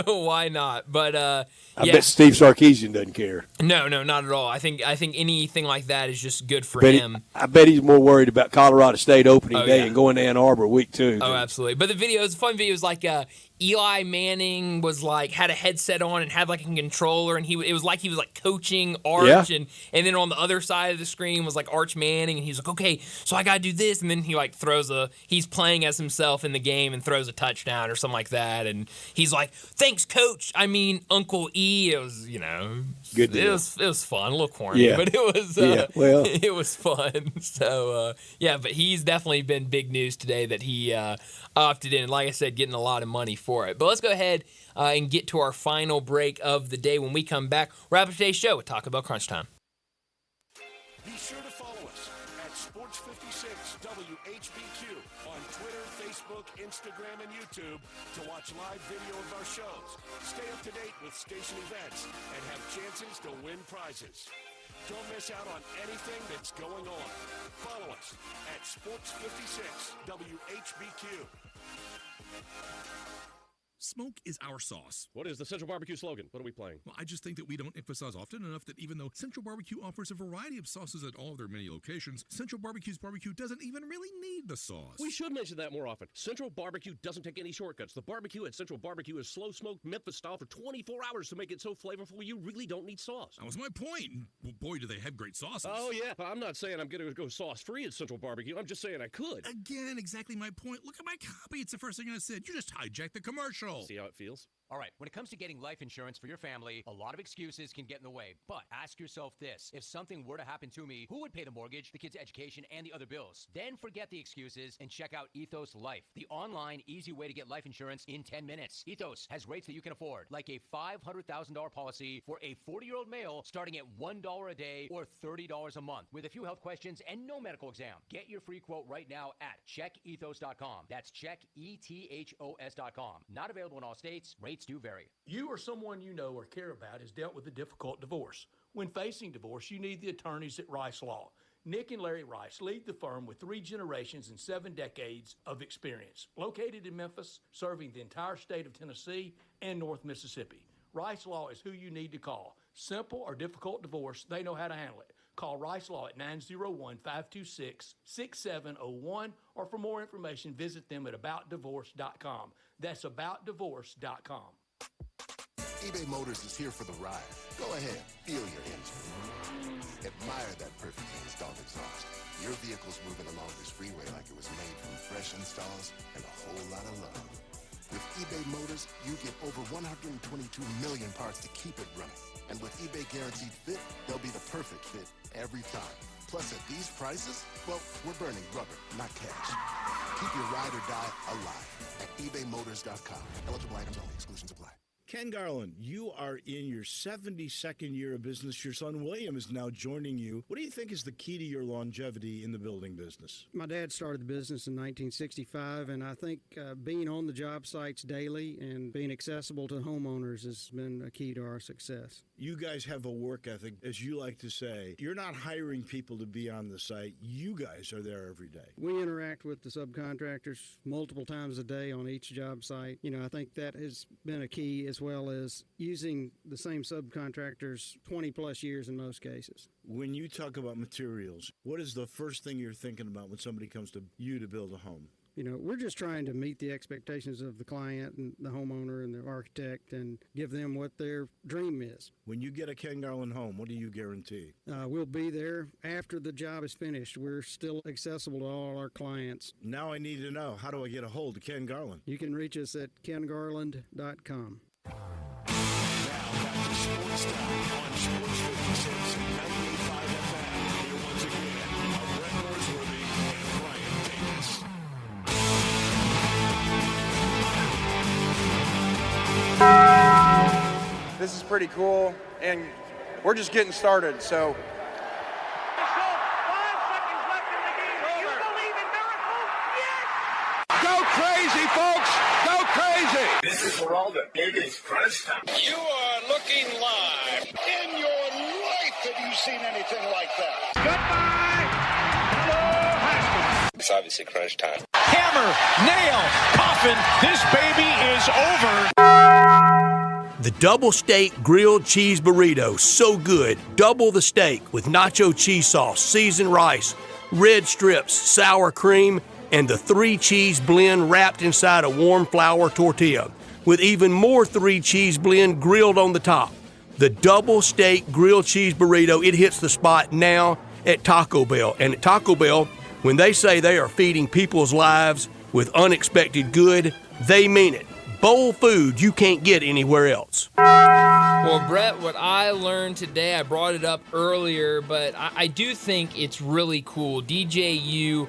Why not? But I bet Steve Sarkisian doesn't care. No, not at all. I think anything like that is just good for But him. I bet he's more worried about Colorado State opening day yeah. and going to Ann Arbor week 2. Oh, absolutely. But the video, it's a fun video. It was like Eli Manning was had a headset on and had a controller, and it was like he was coaching Arch, Yeah. and then on the other side of the screen was Arch Manning, and he's like, okay, so I gotta do this, and then he he's playing as himself in the game and throws a touchdown or something like that, and he's like, thanks, coach. Uncle E. It was good. It was fun, a little corny, but it was it was fun. So but he's definitely been big news today that he opted in. Like I said, getting a lot of money for it. But let's go ahead and get to our final break of the day. When we come back, wrap up today's show with Taco Bell Crunch Time. Be sure to follow us at Sports56 WHBQ on Twitter, Facebook, Instagram, and YouTube to watch live video of our shows. Stay up to date with station events and have chances to win prizes. Don't miss out on anything that's going on. Follow us at Sports56 WHBQ. Smoke is our sauce. What is the Central Barbecue slogan? What are we playing? Well, I just think that we don't emphasize often enough that even though Central Barbecue offers a variety of sauces at all of their many locations, Central Barbecue's barbecue doesn't even really need the sauce. We should mention that more often. Central Barbecue doesn't take any shortcuts. The barbecue at Central Barbecue is slow-smoked Memphis style for 24 hours to make it so flavorful you really don't need sauce. That was my point. Well, boy, do they have great sauces. Oh, yeah. I'm not saying I'm going to go sauce-free at Central Barbecue. I'm just saying I could. Again, exactly my point. Look at my copy. It's the first thing I said. You just hijacked the commercial. See how it feels? All right, when it comes to getting life insurance for your family, a lot of excuses can get in the way. But ask yourself this. If something were to happen to me, who would pay the mortgage, the kids' education, and the other bills? Then forget the excuses and check out Ethos Life, the online, easy way to get life insurance in 10 minutes. Ethos has rates that you can afford, like a $500,000 policy for a 40-year-old male starting at $1 a day or $30 a month, with a few health questions and no medical exam. Get your free quote right now at checkethos.com. That's checkethos.com. Not available in all states. Rates do vary. You or someone you know or care about has dealt with a difficult divorce. When facing divorce, you need the attorneys at Rice Law. Nick and Larry Rice lead the firm with 3 generations and 7 decades of experience. Located in Memphis, serving the entire state of Tennessee and North Mississippi. Rice Law is who you need to call. Simple or difficult divorce, they know how to handle it. Call Rice Law at 901-526-6701, or for more information, visit them at aboutdivorce.com. That's aboutdivorce.com. eBay Motors is here for the ride. Go ahead, feel your engine. Admire that perfectly installed exhaust. Your vehicle's moving along this freeway like it was made from fresh installs and a whole lot of love. With eBay Motors, you get over 122 million parts to keep it running. And with eBay Guaranteed Fit, they'll be the perfect fit every time. Plus, at these prices, well, we're burning rubber, not cash. Keep your ride or die alive at ebaymotors.com. Eligible items only. Exclusions apply. Ken Garland, you are in your 72nd year of business. Your son William is now joining you. What do you think is the key to your longevity in the building business? My dad started the business in 1965, and I think being on the job sites daily and being accessible to homeowners has been a key to our success. You guys have a work ethic, as you like to say. You're not hiring people to be on the site. You guys are there every day. We interact with the subcontractors multiple times a day on each job site. I think that has been a key, as well as using the same subcontractors 20-plus years in most cases. When you talk about materials, what is the first thing you're thinking about when somebody comes to you to build a home? We're just trying to meet the expectations of the client and the homeowner and the architect and give them what their dream is. When you get a Ken Garland home, what do you guarantee? We'll be there after the job is finished. We're still accessible to all our clients. Now I need to know, how do I get a hold of Ken Garland? You can reach us at kengarland.com. Now back to Sports Time on Sports 56 and 98.5 FM. Here once again are Brett Norsworthy and Brian Davis. This is pretty cool, and we're just getting started, so. Go crazy, folks! Go crazy! This is for all the biggest crunch time. You are looking live. In your life have you seen anything like that? Goodbye! Hello, Haskins. It's obviously crunch time. Hammer, nail, coffin, this baby is over. The double steak grilled cheese burrito, so good. Double the steak with nacho cheese sauce, seasoned rice, red strips, sour cream, and the 3-cheese blend wrapped inside a warm flour tortilla, with even more 3-cheese blend grilled on the top. The double steak grilled cheese burrito, it hits the spot now at Taco Bell. And at Taco Bell, when they say they are feeding people's lives with unexpected good, they mean it. Bowl food you can't get anywhere else. Well, Brett, what I learned today, I brought it up earlier, but I do think it's really cool. DJU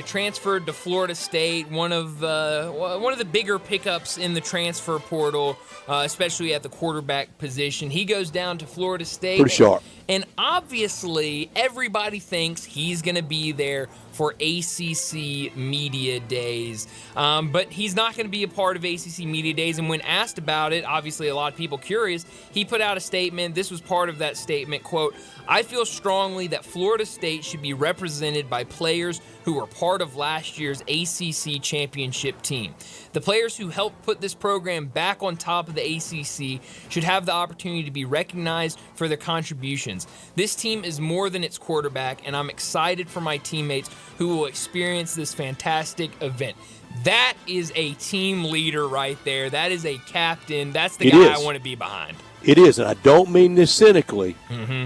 transferred to Florida State, one of the bigger pickups in the transfer portal, especially at the quarterback position. He goes down to Florida State. Pretty sharp. And obviously, everybody thinks he's going to be there for ACC Media Days. But he's not going to be a part of ACC Media Days. And when asked about it, obviously a lot of people curious, he put out a statement. This was part of that statement, quote, "I feel strongly that Florida State should be represented by players who were part of last year's ACC championship team. The players who helped put this program back on top of the ACC should have the opportunity to be recognized for their contributions. This team is more than its quarterback, and I'm excited for my teammates who will experience this fantastic event." That is a team leader right there. That is a captain. That's the guy I want to be behind. It is, and I don't mean this cynically,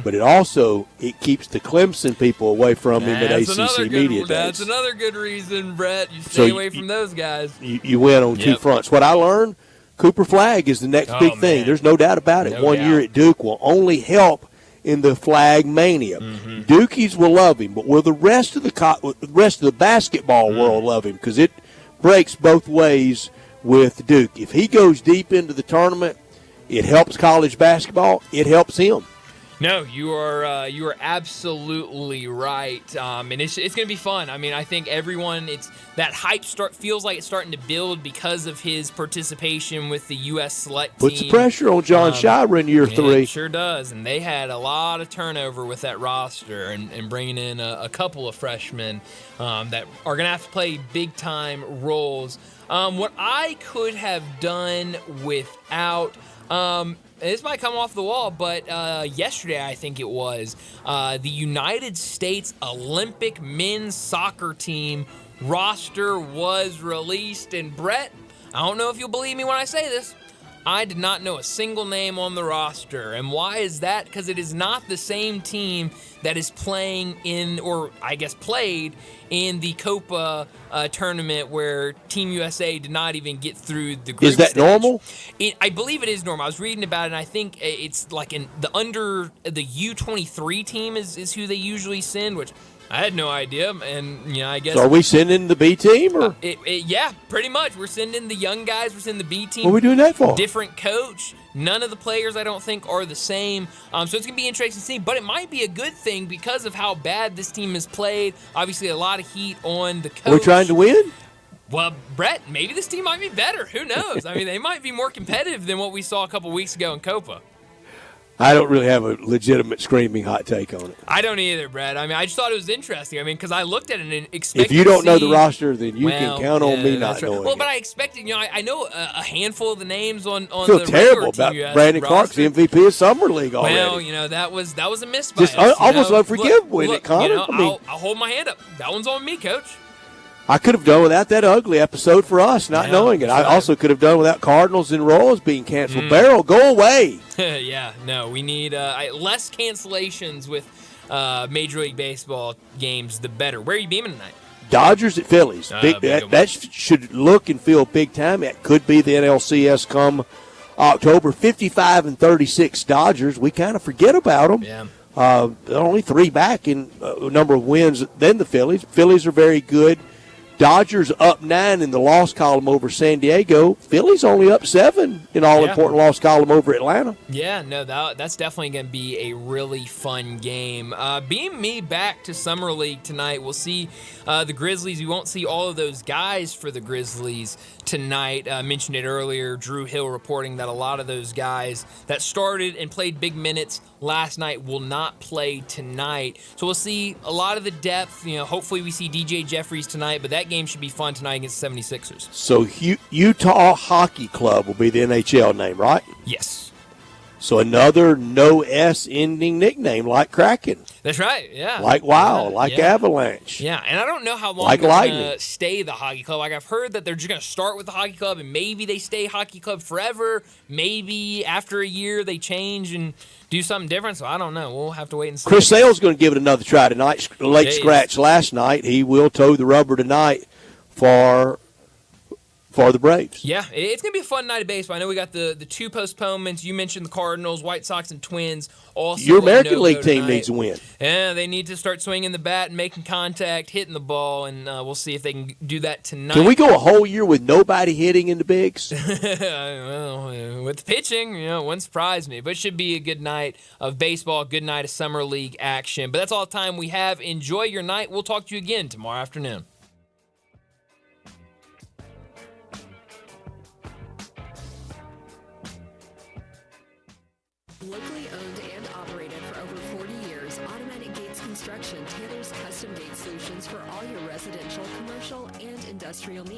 but it keeps the Clemson people away from him at ACC Media Days. That's another good reason, Brett. You stay away from those guys. You win on two fronts. What I learned, Cooper Flagg is the next big thing. There's no doubt about it. No One doubt. year at Duke will only help in the flag mania. Dukies will love him, but will the rest of the basketball world love him? Because it breaks both ways with Duke. If he goes deep into the tournament, it helps college basketball. It helps him. No, you are absolutely right, and it's going to be fun. I mean, I think everyone, that hype feels like it's starting to build because of his participation with the U.S. select team. Puts the pressure on John Shira in year 3. It sure does, and they had a lot of turnover with that roster, and bringing in a couple of freshmen that are going to have to play big-time roles. What I could have done without this might come off the wall, but yesterday I think it was, the United States Olympic men's soccer team roster was released. And Brett, I don't know if you'll believe me when I say this, I did not know a single name on the roster. And why is that? Because it is not the same team that is playing in, or I guess played in the Copa tournament where Team USA did not even get through the group Is that stage. normal? I believe it is normal. I was reading about it, and I think it's like in the U23 team is who they usually send, which I had no idea, and I guess. So are we sending the B team, or? Yeah, pretty much. We're sending the young guys. We're sending the B team. What are we doing that for? Different coach. None of the players, I don't think, are the same. So it's going to be interesting to see. But it might be a good thing because of how bad this team has played. Obviously, a lot of heat on the coach. We're trying to win? Well, Brett, maybe this team might be better. Who knows? I mean, they might be more competitive than what we saw a couple weeks ago in Copa. I don't really have a legitimate screaming hot take on it. I don't either, Brett. I mean, I just thought it was interesting. I mean, because I looked at it and expected. If you don't to know see, the roster, then you can count on me not knowing. Well, it. but I expected. I know a handful of the names on I feel the terrible about Brandon Clark's the MVP of Summer League already. Well, that was a miss by Just us, almost unforgivable, isn't it, Connor? I'll hold my hand up. That one's on me, Coach. I could have done without that ugly episode for us, not knowing it. I also could have done without Cardinals and Royals being canceled. Barrel, go away. Yeah, no, we need less cancellations with Major League Baseball games, the better. Where are you beaming tonight? Dodgers at Phillies. That should look and feel big time. It could be the NLCS come October. 55-36 Dodgers. We kind of forget about them. Yeah. Only 3 back in number of wins than the Phillies. Phillies are very good. Dodgers up 9 in the loss column over San Diego. Phillies only up 7 in all-important loss column over Atlanta. Yeah, no, that's definitely going to be a really fun game. Beam me back to Summer League tonight. We'll see the Grizzlies. We won't see all of those guys for the Grizzlies tonight. Mentioned it earlier. Drew Hill reporting that a lot of those guys that started and played big minutes last night will not play tonight. So we'll see a lot of the depth. Hopefully we see DJ Jeffries tonight, but that game should be fun tonight against the 76ers. So Utah Hockey Club will be the NHL name, right? Yes. So another no S ending nickname like Kraken. That's right, yeah. Like Wild, like Avalanche. Yeah, and I don't know how long like they're Lightning. going to stay the Hockey Club. Like, I've heard that they're just going to start with the Hockey Club, and maybe they stay Hockey Club forever. Maybe after a year they change and do something different. So I don't know. We'll have to wait and see. Chris Sale's going to give it another try tonight. Late scratch last night. He will toe the rubber tonight for the Braves. Yeah, it's going to be a fun night of baseball. I know we got the 2 postponements. You mentioned the Cardinals, White Sox, and Twins. Also, your American League team needs a win. Yeah, they need to start swinging the bat and making contact, hitting the ball, and we'll see if they can do that tonight. Can we go a whole year with nobody hitting in the bigs? Well, with pitching, it wouldn't surprise me. But it should be a good night of baseball, a good night of Summer League action. But that's all the time we have. Enjoy your night. We'll talk to you again tomorrow afternoon. Locally owned and operated for over 40 years, Automatic Gates Construction tailors custom gate solutions for all your residential, commercial, and industrial needs.